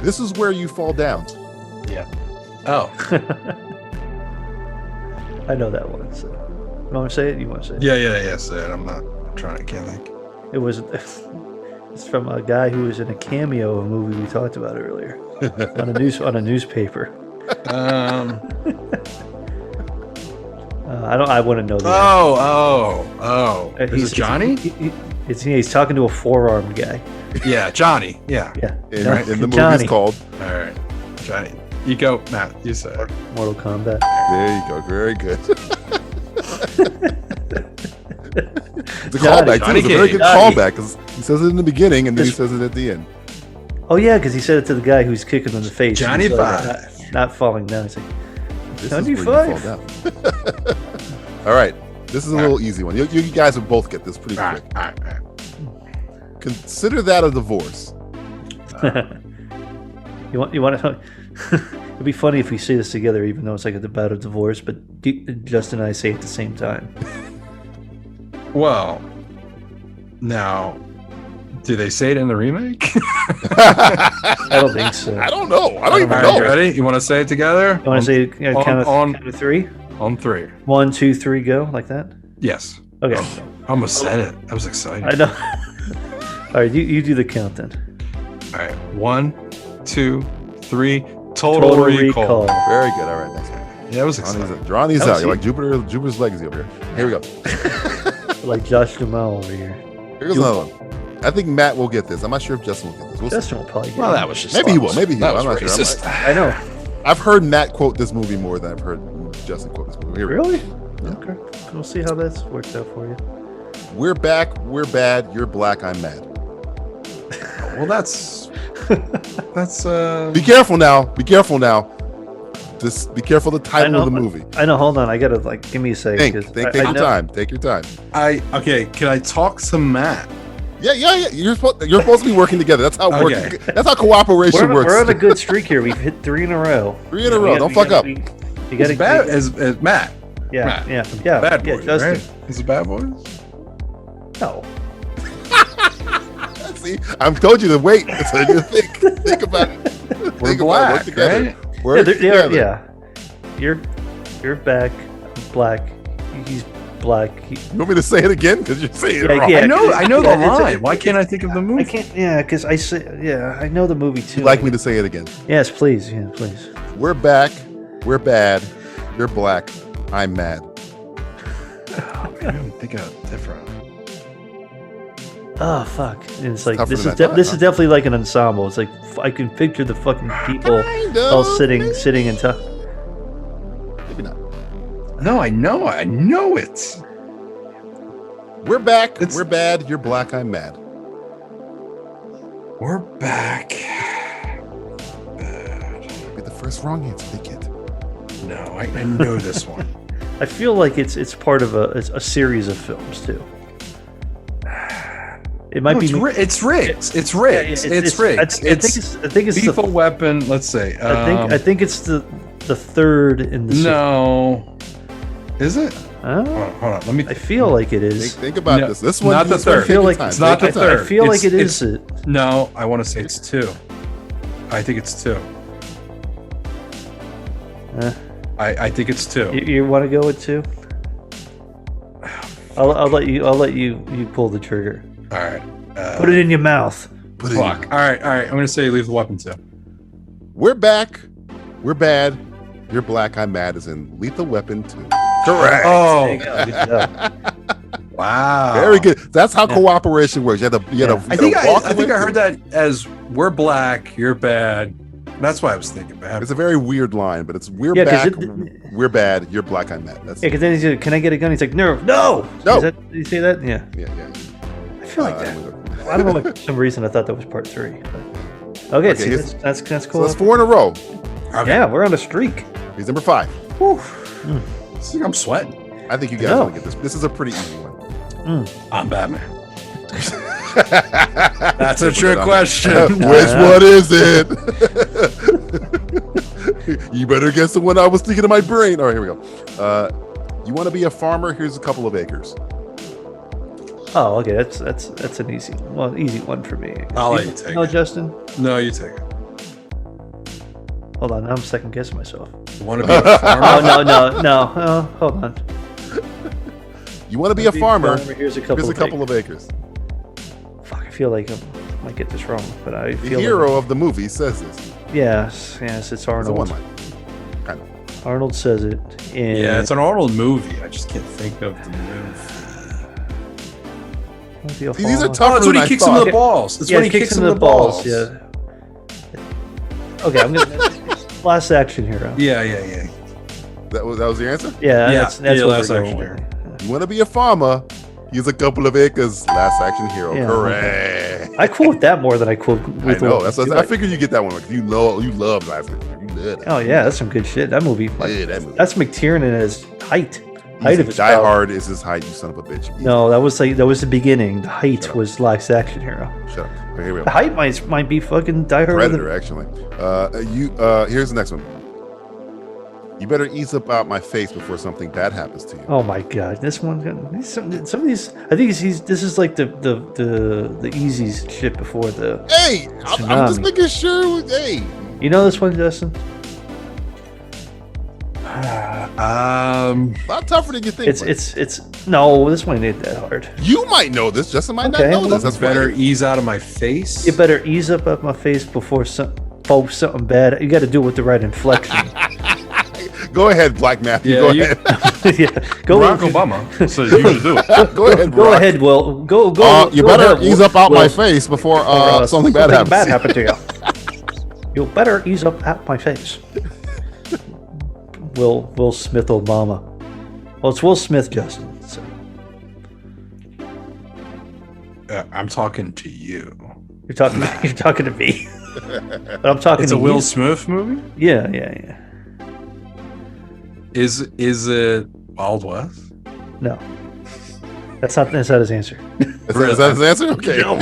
This is where you fall down. Yeah. Oh. I know that one. So, you want to say it? You want to say it? Yeah. Say it. I'm not trying. I can't think. It was. It's from a guy who was in a cameo of a movie we talked about earlier on a newspaper. I want to know that. Oh. Is it Johnny? He's talking to a four-armed guy. Yeah, Johnny. Yeah. In the movie it's called. All right, Johnny. You go, Matt. You say Mortal Kombat. There you go. Very good. It's a callback too. It's a very good callback because he says it in the beginning and then he says it at the end. Oh yeah, because he said it to the guy who's kicking him in the face. Johnny Five. Not falling down. It's like, Johnny Five. All right, this is a little easy one. You guys will both get this pretty quick. All right. Consider that a divorce. You want to? It'd be funny if we say this together, even though it's like about a divorce. But Justin and I say it at the same time. Well, now, do they say it in the remake? I don't think so. I don't know. I don't even know. You ready? You want to say it together? You want to say count of 3? On 3. 1, 2, 3, go like that. Yes. Okay. I almost said it. I was excited. I know. All right, you do the count then. All right, 1, 2, 3. Total recall. Very good. All right, next one. Yeah, it was exciting. Drawing these out. You're like Jupiter's legacy over here. Here we go. Like Josh Duhamel over here. Here's another one. I think Matt will get this. I'm not sure if Justin will get this. Justin will probably get it. That was just maybe he will. Maybe he will. I'm not sure. I know. I've heard Matt quote this movie more than I've heard Justin quote this movie. Here really? Yeah. Okay. We'll see how that's worked out for you. We're back. We're bad. You're black. I'm mad. Well, that's. Be careful now. Be careful now. Just be careful of the title of the movie. I know. Hold on. I gotta give me a second. Take your time. Take your time. Okay. Can I talk to Matt? Yeah. You're supposed to be working together. That's how that's how cooperation works. We're on a good streak here. We've hit 3 in a row. 3 in a row. Don't fuck up. You got to bad as Matt. Yeah. Matt. Yeah. Bad boys, Justin. right? Is it bad boys? No. See, I've told you to wait. So you think about it. We're black, right? Work together. Yeah. You're back. I'm black. He's black. You want me to say it again? Because you're saying it wrong. Yeah, I know the line. Why can't I think of the movie? I can't. Yeah, because I know the movie too. You'd like me to say it again? Yes, please. Yeah, please. We're back. We're bad. You're black. I'm mad. I don't think of different. Oh fuck! And it's like this is definitely like an ensemble. It's like I can picture the fucking people all sitting and talking. Maybe not. No, I know it. We're back. We're bad. You're black. I'm mad. We're back. Be the first wrong answer they get. No, I know this one. I feel like it's part of a series of films too. It might be. It's rigged. It's rigged. It's rigged. I think it's Lethal Weapon. Let's say. I think it's the third in the. No. Is it? Hold on. Let me. I feel like it is. Think about this. This one. Not the third. I feel like it's not the third. I feel like it is. No, I want to say it's 2. I think it's 2. I think it's 2. You want to go with 2? I'll let you pull the trigger. All right. Put it in your mouth. Fuck. All right. I'm gonna say Lethal Weapon 2. We're back. We're bad. You're black. I'm mad. Is in Lethal Weapon 2. Correct. Oh. Good job. Wow. Very good. That's how cooperation works. You had to. I think I heard that as we're black. You're bad. That's why I was thinking bad. It's a very weird line, but it's we're back. We're bad. You're black. I'm mad. That's because then he's like, "Can I get a gun?" He's like, "No." Did you say that? Yeah. I feel like that. I don't know. Like, for some reason, I thought that was part 3. But... Okay, see, that's cool. So that's 4 in a row. Okay. Yeah, we're on a streak. He's number 5. I'm sweating. I think you guys want to get this. This is a pretty easy one. I'm Batman. That's a trick question. Which one is it? You better guess the one I was thinking in my brain. All right, here we go. You want to be a farmer? Here's a couple of acres. Oh, okay. That's an easy one for me. I'll let you take it. No, Justin? No, you take it. Hold on. Now I'm second guessing myself. You want to be a farmer? Oh, no. Oh, hold on. You want to be a farmer? Here's a couple of acres. Fuck, I feel like I might get this wrong, but I feel the hero of the movie says this. Yes, it's Arnold. It's a one-line. Kind of. Arnold says it. Yeah, it's an Arnold movie. I just can't think of the movie. These are tougher that's when he kicks him in the balls. That's when he kicks him in the balls. Yeah. Okay, I'm gonna Last Action Hero. Yeah. That was your answer? Yeah, that's Last Action Hero. You want to be a farmer? He's a couple of acres. Last Action Hero. Yeah, correct. Okay. I quote that more than I quote. I know. I figured you get that one because you love Last Action Hero. You love that. Oh yeah, that's some good shit. That movie. That's McTiernan at his height. Die Hard is his height, you son of a bitch. No, that was the beginning. The height was Last Action Hero. Shut up. Okay, here we go. The height might be fucking Die Hard. Predator, actually. Here's the next one. You better ease up out my face before something bad happens to you. Oh my god, this one. Some of these. I think this is like the easy shit before the. Hey, I'm just making sure. Hey, you know this one, Justin? A lot tougher than you think. It's no, this one ain't that hard. You might know this. Justin might not know this. That's better ease out of my face. You better ease up my face before something bad. You got to do it with the right inflection. Go ahead, Black Matthew. Go ahead. Go Barack Obama says you should do it. Go ahead. Go ahead, Will. Go. You better ease up out my face before something bad happens to you. You better ease up out my face. Will Smith Obama. Well, it's Will Smith, Justin. So. I'm talking to you. You're talking to me. But I'm talking it's to a Will Smith movie? Yeah. Is it Wild West? No. That's not his answer. Is that his answer? Okay. No.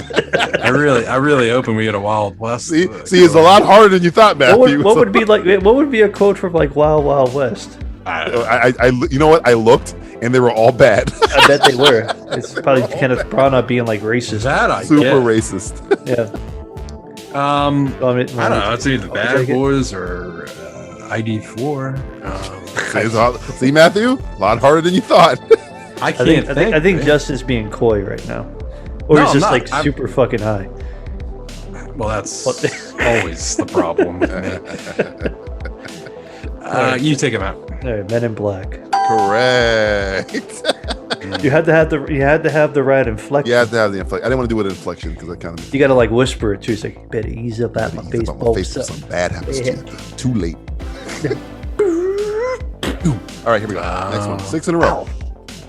I really hoping we get a Wild West. See, it's a lot harder than you thought, Matthew. What would be like? What would be a quote from like Wild Wild West? I you know what? I looked, and they were all bad. I bet they were. It's probably Kenneth Branagh being like racist. Super racist. Yeah. I don't know. It's either Bad Boys or ID4. See, Matthew, a lot harder than you thought. I think Justin's being coy right now, or he's just like super fucking high. Well, that's always the problem with me. You take him out. All right, Men in Black. Correct. You had to have the right inflection. You have to have the inflection. I didn't want to do it in inflection because I kind of. You got to like whisper it too. It's like, better ease up at my baseball. Something bad happens to you. Too late. All right, here we go. Next one. 6 in a row.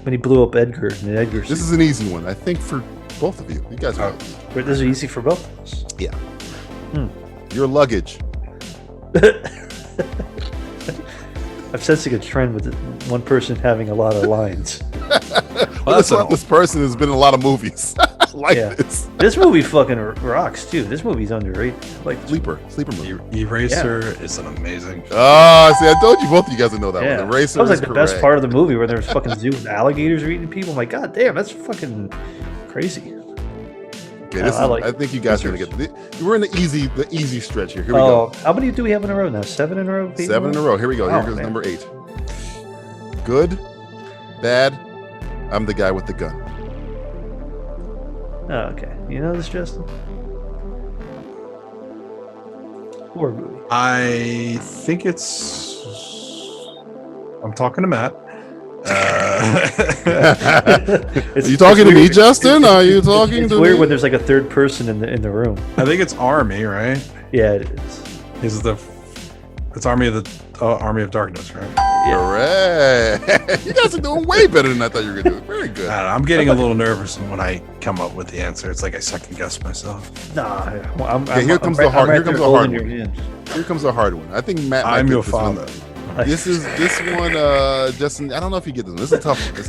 When he blew up Edgar in Edgar. This is an easy one, I think, for both of you. You guys are. This is easy for both of us. Yeah. Your luggage. I'm sensing a trend with one person having a lot of lines. This person has been in a lot of movies like this. This movie fucking rocks too. This movie's underrated. Like sleeper movie. Eraser is an amazing. Oh, see, I told you both of you guys would know that one. Eraser that was like the correct. best part of the movie where there's fucking zoo with alligators are eating people. I'm like, god damn, that's fucking crazy. Okay, I think you guys are gonna get. We're in the easy stretch here. Here we go. How many do we have in a row now? 7 in a row. 7 in a row. Here we go. Here goes number 8. Good, bad. I'm the guy with the gun. Oh, okay. You know this, Justin? Horror movie. I think it's. I'm talking to Matt. Are you talking to me, Justin? Are you talking to me? It's weird when there's like a third person in the room. I think it's Army, right? Yeah, it is. It's Army of Darkness, right? Correct. You guys are doing way better than I thought you were gonna do. Very good. I'm getting a little nervous when I come up with the answer. It's like I second guess myself. Nah, here comes the hard one. Here comes the hard one. I think Matt. I'm your father. This one, Justin. I don't know if you get this one. This is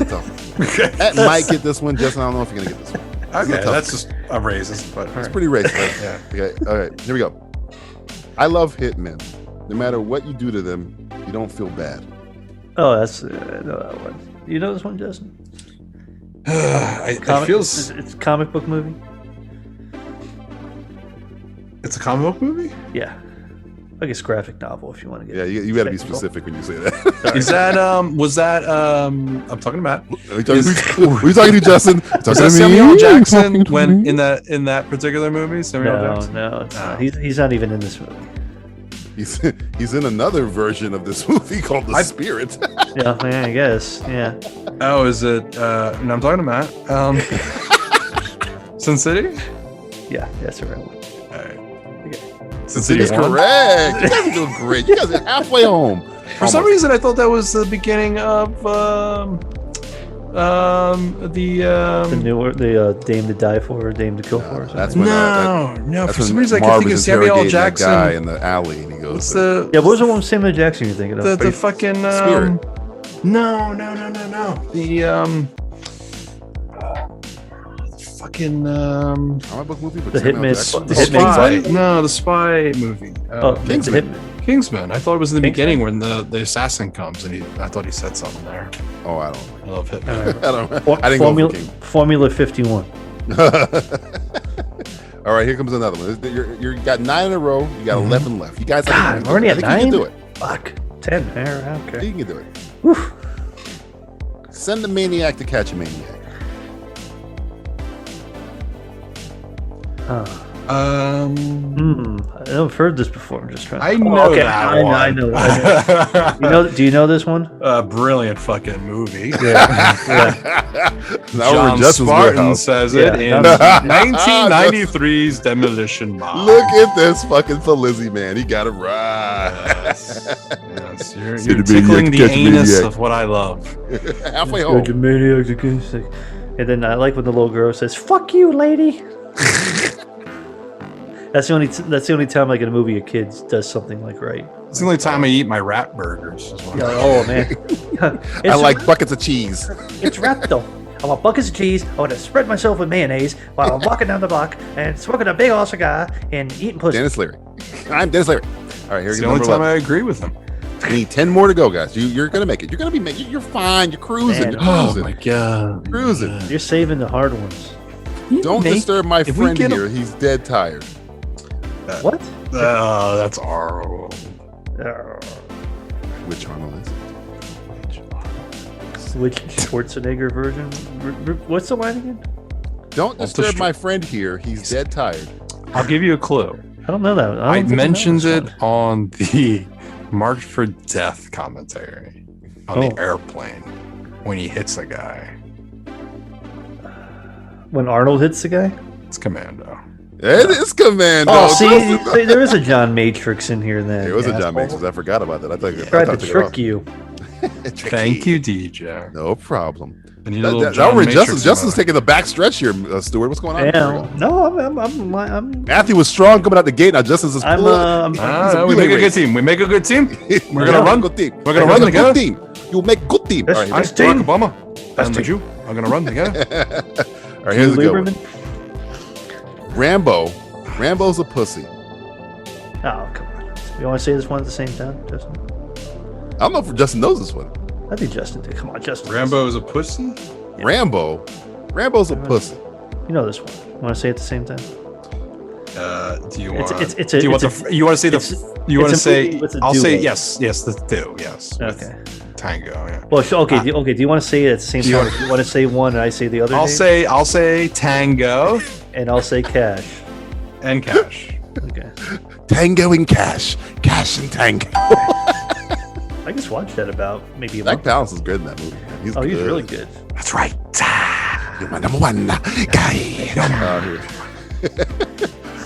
a tough one. Matt might get this one. Justin, I don't know if you're gonna get this one. Okay, that's just a racist, but it's pretty racist. Right? Yeah. Okay. All right. Here we go. I love hitmen. No matter what you do to them, you don't feel bad. Oh, that's I know that one. You know this one, Justin? It feels it's a comic book movie. It's a comic book movie? Yeah. I guess graphic novel if you want to get. Yeah, you got to be specific when you say that. Is that was that I'm talking to Matt. Who are you talking to, Justin? Was that Samuel L. Jackson when in that particular movie? Samuel L. Jackson? No, it's not. He's not even in this movie. He's in another version of this movie called The Spirit. Yeah, I guess. Yeah. Oh, is it? And I'm talking to Matt. Sin City? Yeah, that's the right one. All right. Okay. Sin City's correct. You guys are doing great. You guys are halfway home. For some reason, I thought that was the beginning of the Dame to Die For, Dame to Kill For. Or that's when, no. For some reason, I can think of Samuel L. Jackson. Guy in the alley, and he goes. What was the one with Samuel L. Jackson you're thinking of? The fucking Spirit. No. The fucking comic book movie. The Hitman. The Spy. No, the Spy movie. Kingsman. I thought it was in the beginning when the assassin comes, and I thought he said something there. Oh, I love Hitman. I didn't go for Formula 51. All right, here comes another one. You got 9 in a row. You got 11 left. You guys, I'm already at 9. You can do it. Fuck, 10. Okay, you can do it. Woo. Send a maniac to catch a maniac. I've heard this before. I'm just trying. I know that one. I know. Do you know this one? Brilliant fucking movie. Yeah. John Spartan says it in 1993's Demolition Man. Look at this fucking Fellizzi, man. He got it right. Yes. You're tickling the anus of what I love. Halfway home. And then I like when the little girl says, "Fuck you, lady." That's the only time like in a movie a kid does something like right. It's the only time I eat my rat burgers. Oh man. I like buckets of cheese. It's wrapped though. I want buckets of cheese. I want to spread myself with mayonnaise while I'm walking down the block and smoking a big old cigar and eating pussy. Dennis Leary. I'm Dennis Leary. All right, here's the only time I agree with him. We need 10 more to go, guys. You're gonna make it. You're gonna be making. You're fine. You're cruising. You're cruising. Oh my god. You're cruising. You're saving the hard ones. Don't disturb my friend here. He's dead tired. What? That's Arnold. Which Arnold is? Which Schwarzenegger version? What's the line again? Don't disturb my friend here. He's dead tired. I'll give you a clue. I don't know that. I mentioned it on the Marked for Death commentary on the airplane when he hits a guy. When Arnold hits the guy? It's Commando. It is Commando. Oh, see, there is a John Matrix in here then. There was a John Matrix. I forgot about that. I thought I tried to trick you. Thank you, DJ. No problem. Justin's taking the back stretch here, Stuart. What's going on? Yeah, no, I'm Matthew was strong coming out the gate. Now Justin's we make a good team. We make a good team. We're gonna run. We're gonna run together. Team. You make good team. All right, I'm Barack Obama. And you. I'm gonna run together. All right, here's a good one. Rambo's a pussy. Oh, come on. You want to say this one at the same time, Justin? I don't know if Justin knows this one. I think Justin did. Come on, Justin. Rambo is a pussy? Yeah. Rambo's a pussy. You know this one. You want to say it at the same time? Do you want? I'll say yes. Yes, the two. Yes. Okay. Tango. Yeah. Well, okay. Do you want to say it at the same time? Do you want to say one and I say the other? I'll say Tango. And I'll say Cash. And Cash. Okay. Tango and Cash. Cash and Tango. I just watched that about maybe a Zach month. Palance is good in that movie. He's really good. That's right. You're my number one guy.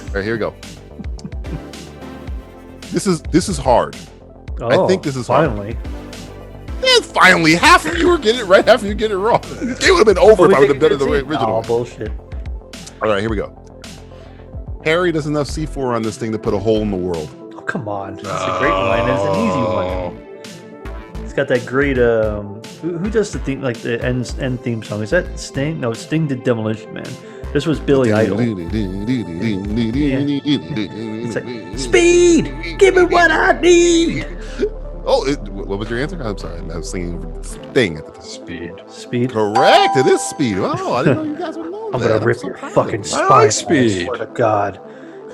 All right, here we go. This is hard. I think this is finally. hard. Yeah, finally. Half of you were getting it right, half of you get it wrong. It would have been over if I would have done it the original. Oh, bullshit. All right, here we go. Harry does enough C4 on this thing to put a hole in the world. Oh, come on. That's a great line. That's an easy one. It's got that great who does the theme, like the end theme song? Is that Sting? No, Sting did Demolition Man. This was Billy Idol. It's like, speed! Give me what I need! Oh, what was your answer? I'm sorry. I was singing Sting at the Speed. Speed? Correct. It is Speed. Oh, I didn't know you guys would know I'm that. going to rip your fucking spine. I like Speed. I swear to God.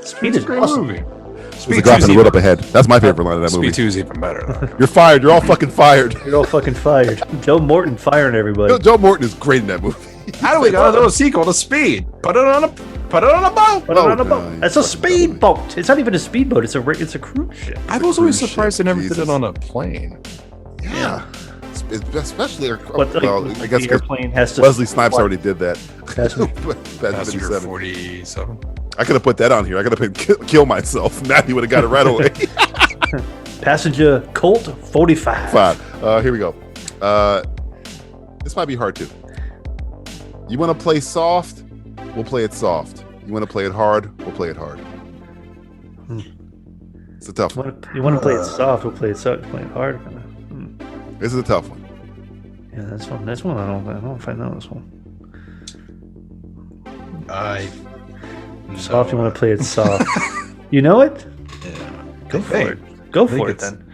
Speed is a great awesome. movie. There's a guy on the road up ahead. That's my favorite line of that movie. Speed 2 is even better. You're fired. You're all fucking fired. You're all fucking fired. Joe Morton firing everybody. Joe Morton is great in that movie. How do we got a little sequel to Speed? Put it on a boat. Put it on a boat. That's a speedboat. It's not even a speedboat. It's a cruise ship. I was always surprised they never did it on a plane. Yeah. Especially, I guess the airplane has to. Wesley Snipes already did that. Passenger 47. I could have put that on here. I could have put kill myself. Matthew would have got it right away. Passenger Colt 45. Here we go. This might be hard too. You want to play soft? We'll play it soft. You want to play it hard? We'll play it hard. It's a tough one. You want to play it soft? We'll play it soft. Play it hard. This is a tough one. Yeah, that's one. That's one. I don't know if I know this one. Soft. You want to play it soft? You know it? Yeah. Go for it. Go for it then.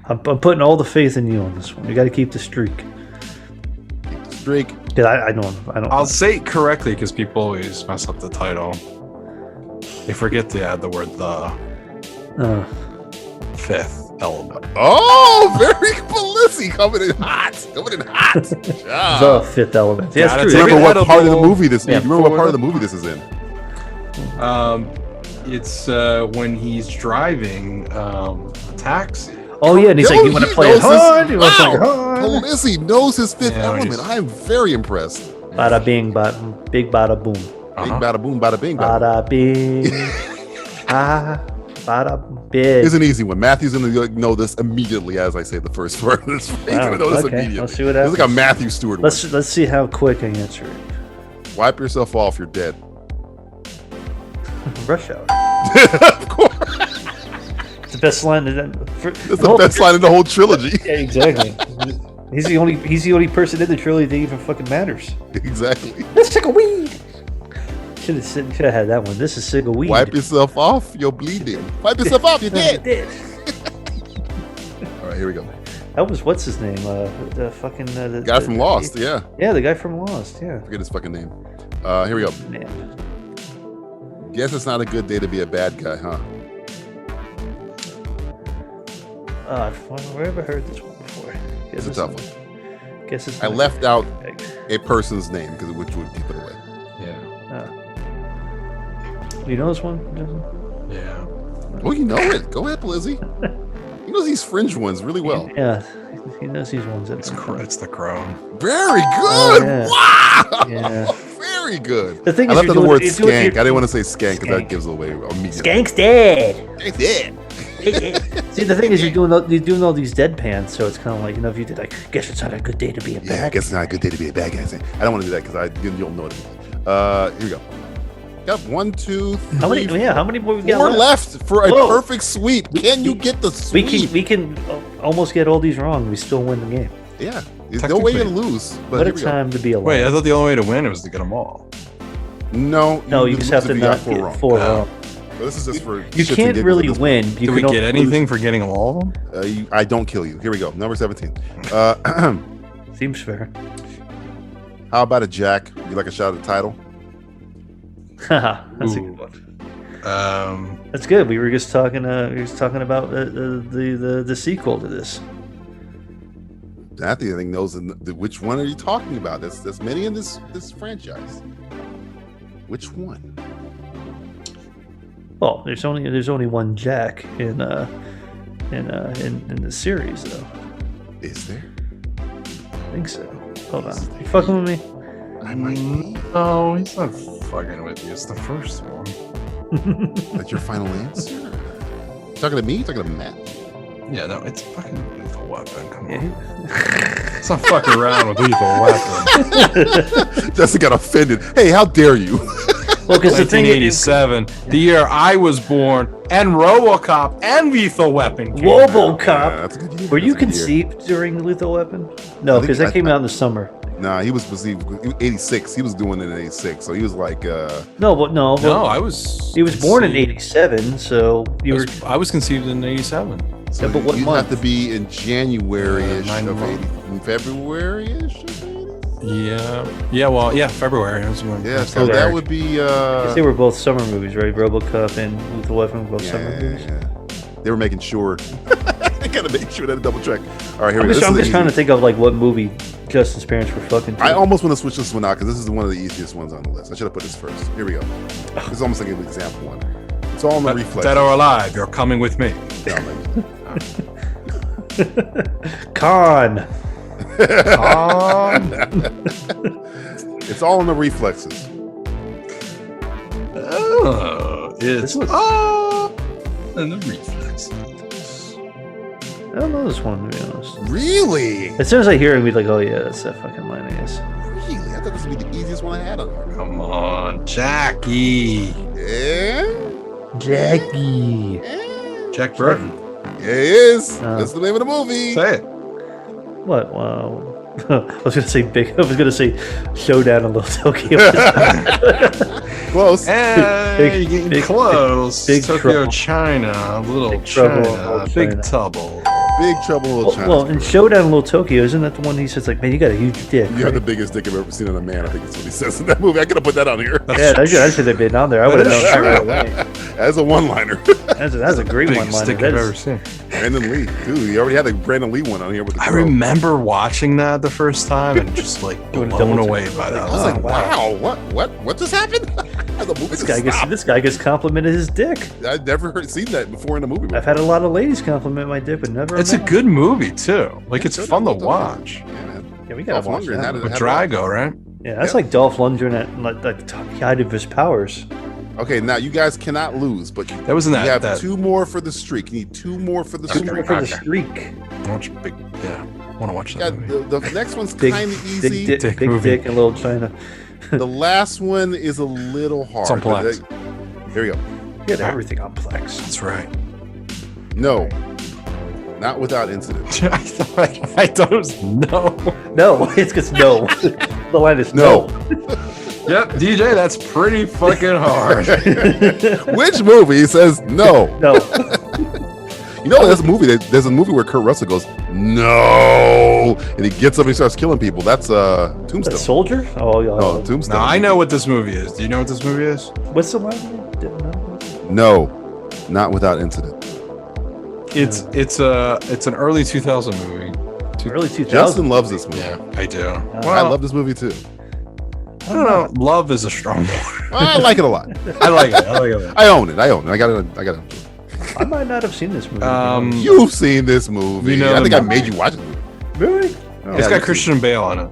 I'm putting all the faith in you on this one. You got to keep the streak. Keep the streak. I don't. I'll say it correctly because people always mess up the title. They forget to add the word the. Fifth element. Oh, very Felicity coming in hot. The fifth element. Yeah, that's true. Remember what part of the movie this is? Remember what part of the movie this is in? It's when he's driving a taxi. Oh yeah, and he's like, "You want to play it hard? You want to play it hard?" Felicity knows his fifth element. I am very impressed. Bada bing, big bada boom. Big bada boom, bada bing, bada bing. Bada big. It's an easy one. Matthew's gonna know this immediately as I say the first word. He's gonna know this immediately. Let's see what happens. It's like a Matthew Stewart. Let's see how quick I answer it. Wipe yourself off. You're dead. Rush Hour. Of course. It's the best line. It's the best line in the whole trilogy. Yeah, exactly. He's the only person in the trilogy that even fucking matters. Exactly. Let's take a weed. Should have had that one. This is single weed. Wipe yourself off. You're bleeding. Wipe yourself off. You're dead. All right, here we go. That was what's his name? The fucking the guy from Lost. Yeah. Yeah, the guy from Lost. Yeah. Forget his fucking name. Here we go. Man. Guess it's not a good day to be a bad guy, huh? I've never heard this one before. It's a tough one. Guess it's. I left out a person's name because which would keep it away. Yeah. You know this one? Yeah. Oh, you know it. Go ahead, Blizzy. He knows these fringe ones really well. Yeah, he knows these ones. It's the Crown. Very good. Yeah. Wow. Yeah. Very good. The thing I is, left out the word skank. I didn't want to say skank because that gives it away immediately. Skank's dead. Skank's dead. See, the thing is, you're doing all these deadpans, so it's kind of like, if you did like, guess it's not a good day to be a bad guy. Yeah, I guess it's not a good day to be a bad guy. I don't want to do that because you'll know it. Here we go. Got 1, 2, 3. How many more we got? 4 left for a perfect sweep. Can you get the sweep? We can almost get all these wrong. We still win the game. Yeah, there's no way to lose. But what a time to be alive. Wait, I thought the only way to win was to get them all. No, you just have to not get 4 wrong. So this is just for you can't really win. Do we get anything for getting all of them? I don't kill you. Here we go. Number 17. Seems fair. How about a jack? You like a shot at the title? That's a good one. That's good. We were just talking. About the sequel to this. Matthew, I think knows which one are you talking about? There's many in this franchise. Which one? Well, there's only one Jack in the series, though. Is there? I think so. Hold on. You fucking with me? I might be. No, he's not fucking with you. It's the first one. That's your final answer? Talking to me? Talking to Matt? Yeah, no, it's fucking Lethal Weapon. Come on. Let's not fuck around with Lethal Weapon. Justin got offended. Hey, how dare you? Well, because 1987, the year I was born, and RoboCop and Lethal Weapon. RoboCop. Were you conceived during Lethal Weapon? No, because that came out in the summer. Nah, he was 86. He was doing it in 86, so he was like. No, I was. He was born in 87, so I was conceived in 87. So yeah, but what you'd month? have to be in January-ish of 80, in February-ish. Yeah, February. Yeah, so that would be. They were both summer movies, right? RoboCop and Lethal Weapon were both summer movies. Yeah. They were making sure. They gotta make sure that double check. All right, here we go. I'm just trying to think of like what movie Justin's parents were fucking. I almost want to switch this one out because this is one of the easiest ones on the list. I should have put this first. Here we go. This is almost like an example one. It's all in the reflex. Dead or alive, you're coming with me. Con. It's all in the reflexes. It's in the reflexes. I don't know this one, to be honest. Really? As soon as I hear it, we'd be like, oh yeah, that's that fucking line, I guess. Really? I thought this would be the easiest one I had on here. Come on, Jackie. Yeah? Jackie. Jack Burton. Yeah, he is. That's the name of the movie. Say it. What? Wow. I was gonna say Showdown in Little Tokyo. Close. Hey, you're getting close. Big Tokyo, Trouble. China, Little Big China, Trouble, Big China. Trouble. Big Trouble in Little China. Well, in Showdown in Little Tokyo, isn't that the one he says like, man, you got a huge dick? You have the biggest dick I've ever seen on a man. I think that's what he says in that movie. I could have put that on here. Yeah, I should have been on there. I would have known that right away. As a one-liner. That's a great Biggest one-liner. dick I've ever seen. Brandon Lee, dude. You already had a Brandon Lee one on here with the I girl. remember watching that the first time and just like blown away by that. I was like, wow, what just happened? The movie This guy gets complimented his dick. I'd never seen that before in a movie. I've had a lot of ladies compliment my dick, but never. It's a good movie too. Like it's fun to watch. Yeah, man. Yeah, we gotta watch that. With Drago, right? Yeah, that's like Dolph Lundgren at like the height of his powers. Okay, now you guys cannot lose, but that was in that. You have that, 2 more for the streak. You need 2 more for the streak. For the streak. Watch big. Yeah, want to watch that movie. The next one's kind of easy. Big dick and Little China. The last one is a little hard. It's on Plex. There we go. Get everything on Plex. That's right. No. Not without incident. I don't know. No, it's because no. The line is no. Yep, DJ, that's pretty fucking hard. Which movie says no? No. You know, there's a movie where Kurt Russell goes, no, and he gets up and he starts killing people. That's Tombstone. That soldier? Oh, yeah. No, Tombstone. Now, I know what this movie is. Do you know what this movie is? What's the line? Didn't know. No, not without incident. It's an early 2000 movie. Early 2000. Justin loves this movie. Yeah, I do. Well, I love this movie too. I don't know. Love is a strong word. I like it a lot. I like it. I own it. I got it. I might not have seen this movie. You've seen this movie. You know I think I made you watch it. Really? It's got Christian Bale on it.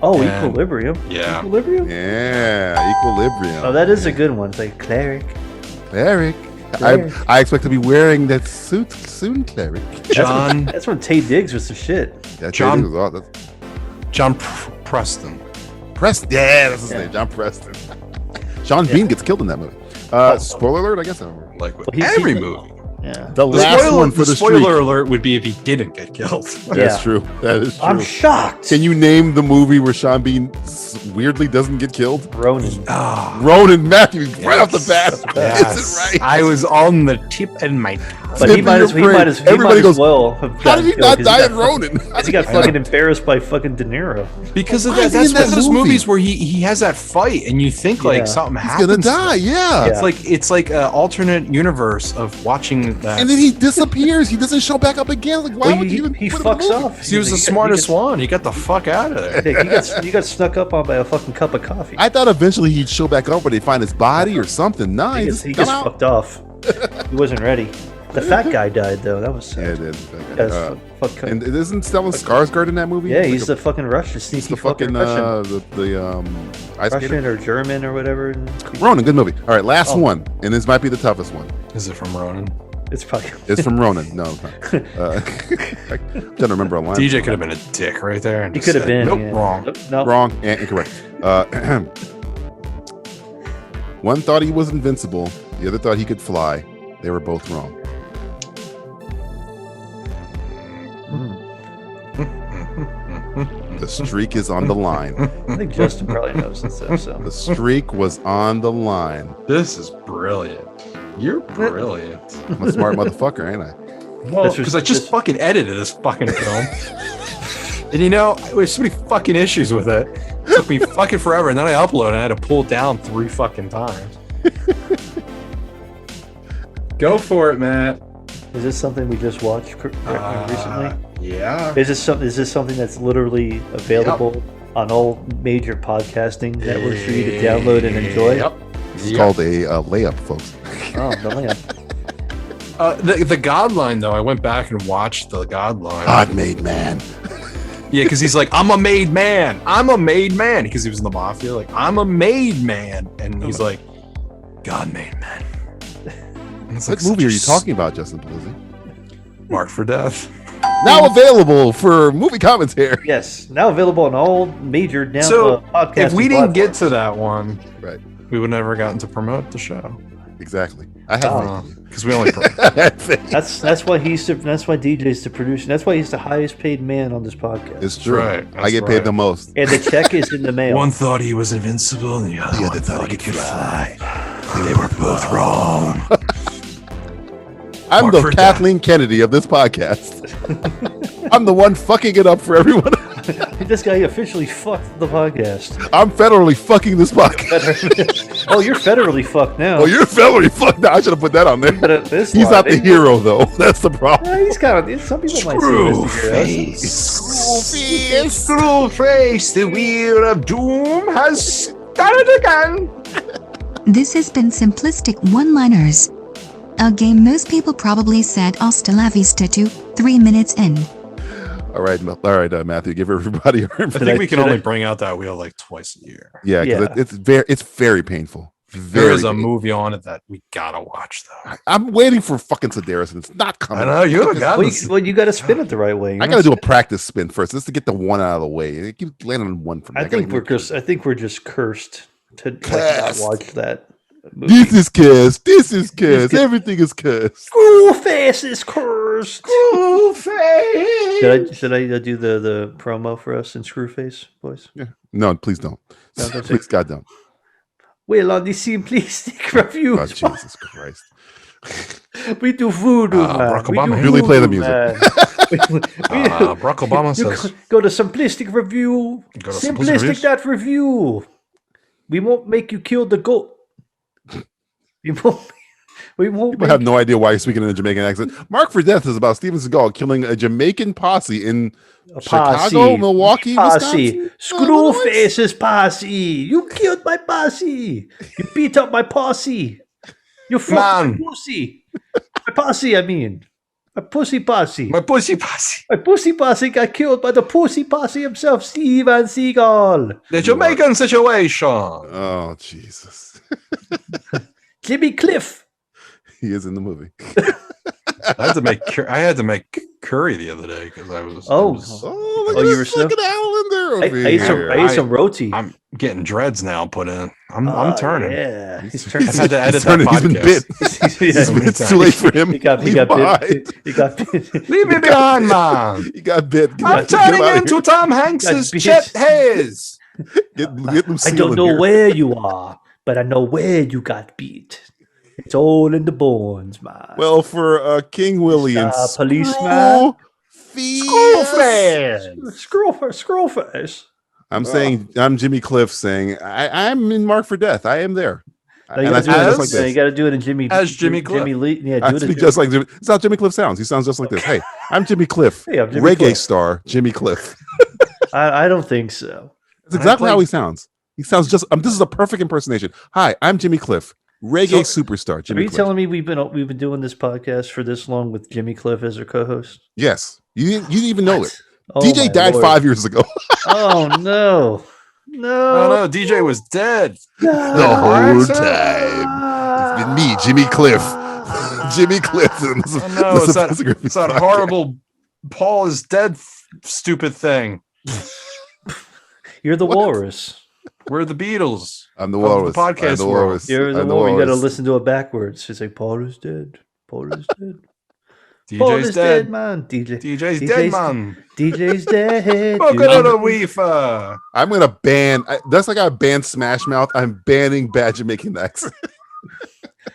Oh, And- Equilibrium. Yeah. Equilibrium? Yeah, Equilibrium. Oh, that is a good one. It's like Cleric. Cleric. I expect to be wearing that suit soon, Cleric. John. That's when Tay Diggs was the shit. Yeah, John Preston. Yeah, that's his name. John Preston. Sean Bean gets killed in that movie. Spoiler alert, I guess. Like with every movie. Yeah. The last one for the spoiler alert would be if he didn't get killed. That's true. That is true. I'm shocked. Can you name the movie where Sean Bean weirdly doesn't get killed? Ronin. Ronin, Matthew, right off the bat. Yes. Is it right? I was on the tip of my tongue. But he might as well have how did he not die in Ronin? Because he got fucking embarrassed by fucking De Niro. Because of Why is that, he that's in one that of those movie? movies where he has that fight and you think like something He's happens. gonna die, yeah. It's like an alternate universe of watching that. And then he disappears. He doesn't show back up again. Like, why would you even he put him in the fucks movie? off. He was the smartest one. He got the fuck out of there. He got snuck up on by a fucking cup of coffee. I thought eventually he'd show back up, but they find his body or something. Nah, He just gets come out. fucked off. He wasn't ready. The fat guy died though. That was sad. Yeah, it did. Fuck. And isn't Stellan Skarsgård in that movie? Yeah, Like he's the fucking Russian, sneaky the fucking Russian. ice Russian skater. or German or whatever. Ronin, good movie. All right, last one, and this might be the toughest one. Is it from Ronin? It's probably. It's from Ronin. No, it's not. I'm trying to remember a line. DJ could have been a dick right there. And He just could have said, been. Nope, yeah. wrong. Nope. Wrong and incorrect. One thought he was invincible. The other thought he could fly. They were both wrong. The streak is on the line. I think Justin probably knows this stuff. So The streak was on the line. This is brilliant. You're brilliant. I'm a smart motherfucker, ain't I? Well, because I just fucking edited this fucking film. And you know, there's so many fucking issues with it. It took me fucking forever, and then I uploaded and I had to pull it down 3 fucking times. Go for it, Matt. is this something we just watched recently? Yeah. Is this something that's literally available on all major podcasting networks for you to download and enjoy? Yep. It's called a layup, folks. Oh, the lamp. The God line, though, I went back and watched the God line. God-made man. Yeah, because he's like, I'm a made man. I'm a made man. Because he was in the mafia. Like, I'm a made man. And he's like, God made man. What movie are you talking about, Justin Paluzzi? Marked for Death. Now available for movie commentary. Yes, now available on all major podcasting if we didn't get platforms. to that one, right, we would never gotten to promote the show. Exactly. I have because we only. That's why DJ's the producer. That's why he's the highest paid man on this podcast. It's true. Right. I get paid the most. And the check is in the mail. One thought he was invincible, and the other thought he could fly. They were both wrong. I'm Mark the for Kathleen Kennedy of this podcast. I'm the one fucking it up for everyone. This guy officially fucked the podcast. I'm federally fucking this podcast. Oh, you're federally fucked now. Oh, you're federally fucked now. I should have put that on there. He's not the hero, though. That's the problem. He's kind of. Some people might see him as the hero. Screwface, the wheel of doom has started again. This has been Simplistic One-Liners, a game most people probably said hasta la vista to 3 minutes in. All right, Matthew, give everybody our I think we can only bring out that wheel like twice a year. Yeah, because it's very painful There is a movie on it that we gotta watch though. I'm waiting for fucking Sedaris, and it's not coming. I know you got you got to spin it the right way. I got to do a practice spin first, just to get the one out of the way. It keeps landing on one for me. I think we're just cursed to not watch that movie. This is cursed. This is cursed. Everything is cursed. Screwface is cursed. Screwface. Should I do the promo for us in Screwface, boys? Yeah. No, please don't. No, please, God, don't. Well, on the Simplistic Reviews. Oh, Jesus Christ. We do voodoo, man. Barack Obama. Really play the music. Barack Obama says. Go to Simplistic Review. Simplistic.review. We won't make you kill the goat. We won't People have no idea why he's speaking in a Jamaican accent. Mark for Death is about Steven Seagal killing a Jamaican posse in Chicago, Milwaukee, Wisconsin. Screwface's posse. You killed my posse. You beat up my posse. You fucked my pussy. My posse, I mean. My pussy posse. My pussy posse. My pussy posse got killed by the pussy posse himself, Steven Seagal. The Jamaican situation. Oh, Jesus. Jimmy Cliff. He is in the movie. I had to make curry the other day because I was. You were fucking Allender over here. I ate some roti. I'm getting dreads now put in. I'm turning. Yeah, I've had to edit that podcast. He's been bit. It's too late for him. He got bit. He got bit. Leave me behind, man. He got bit. I'm turning into Tom Hanks's Chet Hayes. I don't know where you are, but I know where you got beat. It's all in the bones, man. Well, for King Willy and policeman, Screwface. I'm saying I'm Jimmy Cliff saying I'm in Mark for Death. I am there. You got to do it in Jimmy Cliff. Jimmy Lee. Yeah, I speak just like Jimmy. It's how Jimmy Cliff sounds. He sounds just like this. Hey, I'm Jimmy Cliff. Hey, I'm Jimmy reggae Cliff. star Jimmy Cliff. I don't think so. That's exactly how he sounds. He sounds just. This is a perfect impersonation. Hi, I'm Jimmy Cliff. Reggae superstar Jimmy Cliff. Are you telling me we've been doing this podcast for this long with Jimmy Cliff as our co-host? Yes. You didn't even know it. Oh, DJ died 5 years ago. Oh no. No, DJ was dead. The whole time. It's been me, Jimmy Cliff. Jimmy Cliff. It's that horrible Paul is dead stupid thing. You're the walrus. We're the Beatles. I'm the walrus. The podcast world. You're the walrus. You got to listen to it backwards. It's like Paul is dead. Paul is dead. DJ's dead, man. DJ's dead, man. DJ's dead. I'm gonna ban. That's like I banned Smash Mouth. I'm banning bad Jamaican accent.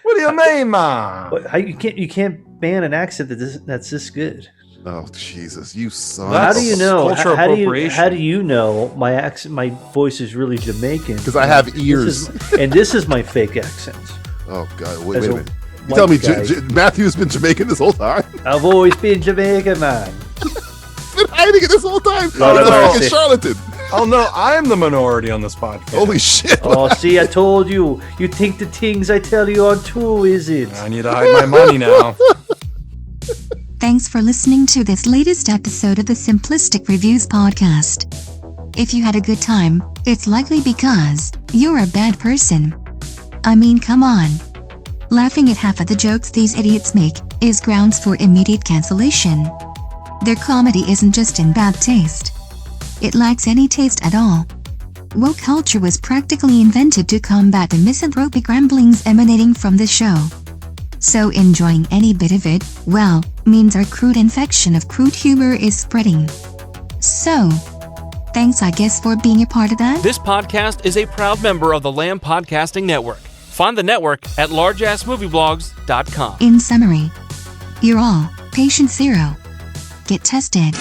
What do you mean, man? You can't ban an accent that's this good. Oh Jesus, you son! How do you know? Cultural appropriation. How do you know my accent? My voice is really Jamaican because I have ears, and this is my fake accent. Oh God! Wait a minute. You tell me Matthew's been Jamaican this whole time? I've always been Jamaican, man. Been hiding it this whole time. Fucking charlatan. Oh no, I'm the minority on this podcast. Holy shit! Oh, see, I told you. You think the things I tell you are true, is it? I need to hide my money now. Thanks for listening to this latest episode of the Simplistic Reviews Podcast. If you had a good time, it's likely because you're a bad person. I mean, come on. Laughing at half of the jokes these idiots make is grounds for immediate cancellation. Their comedy isn't just in bad taste. It lacks any taste at all. Woke culture was practically invented to combat the misanthropic ramblings emanating from the show. So enjoying any bit of it, well, means our crude infection of crude humor is spreading. So, thanks I guess for being a part of that. This podcast is a proud member of the Lamb Podcasting Network. Find the network at largeassmovieblogs.com. In summary, you're all patient zero. Get tested.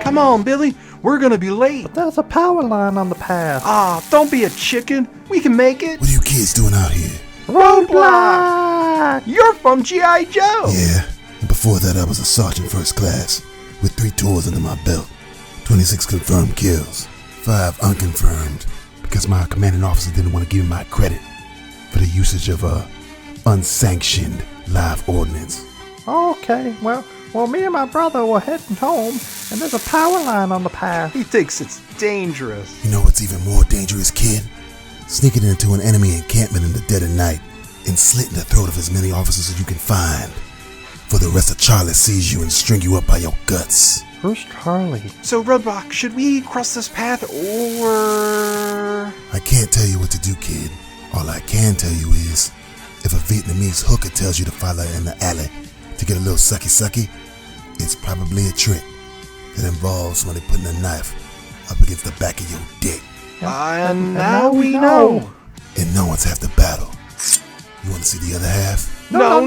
Come on, Billy. We're gonna be late. But there's a power line on the path. Don't be a chicken. We can make it. What are you kids doing out here? Roadblock! You're from G.I. Joe! Yeah, and before that I was a sergeant first class, with 3 tours under my belt, 26 confirmed kills, 5 unconfirmed, because my commanding officer didn't want to give me my credit for the usage of unsanctioned live ordnance. Okay, well, me and my brother were heading home, and there's a power line on the path. He thinks it's dangerous. You know what's even more dangerous, kid? Sneak it into an enemy encampment in the dead of night and slit in the throat of as many officers as you can find. For the rest of Charlie sees you and string you up by your guts. Where's Charlie? So, Roadblock, should we cross this path or... I can't tell you what to do, kid. All I can tell you is, if a Vietnamese hooker tells you to follow her in the alley to get a little sucky-sucky, it's probably a trick that involves somebody putting a knife up against the back of your dick. And now we know. And no one's half the battle. You want to see the other half? No.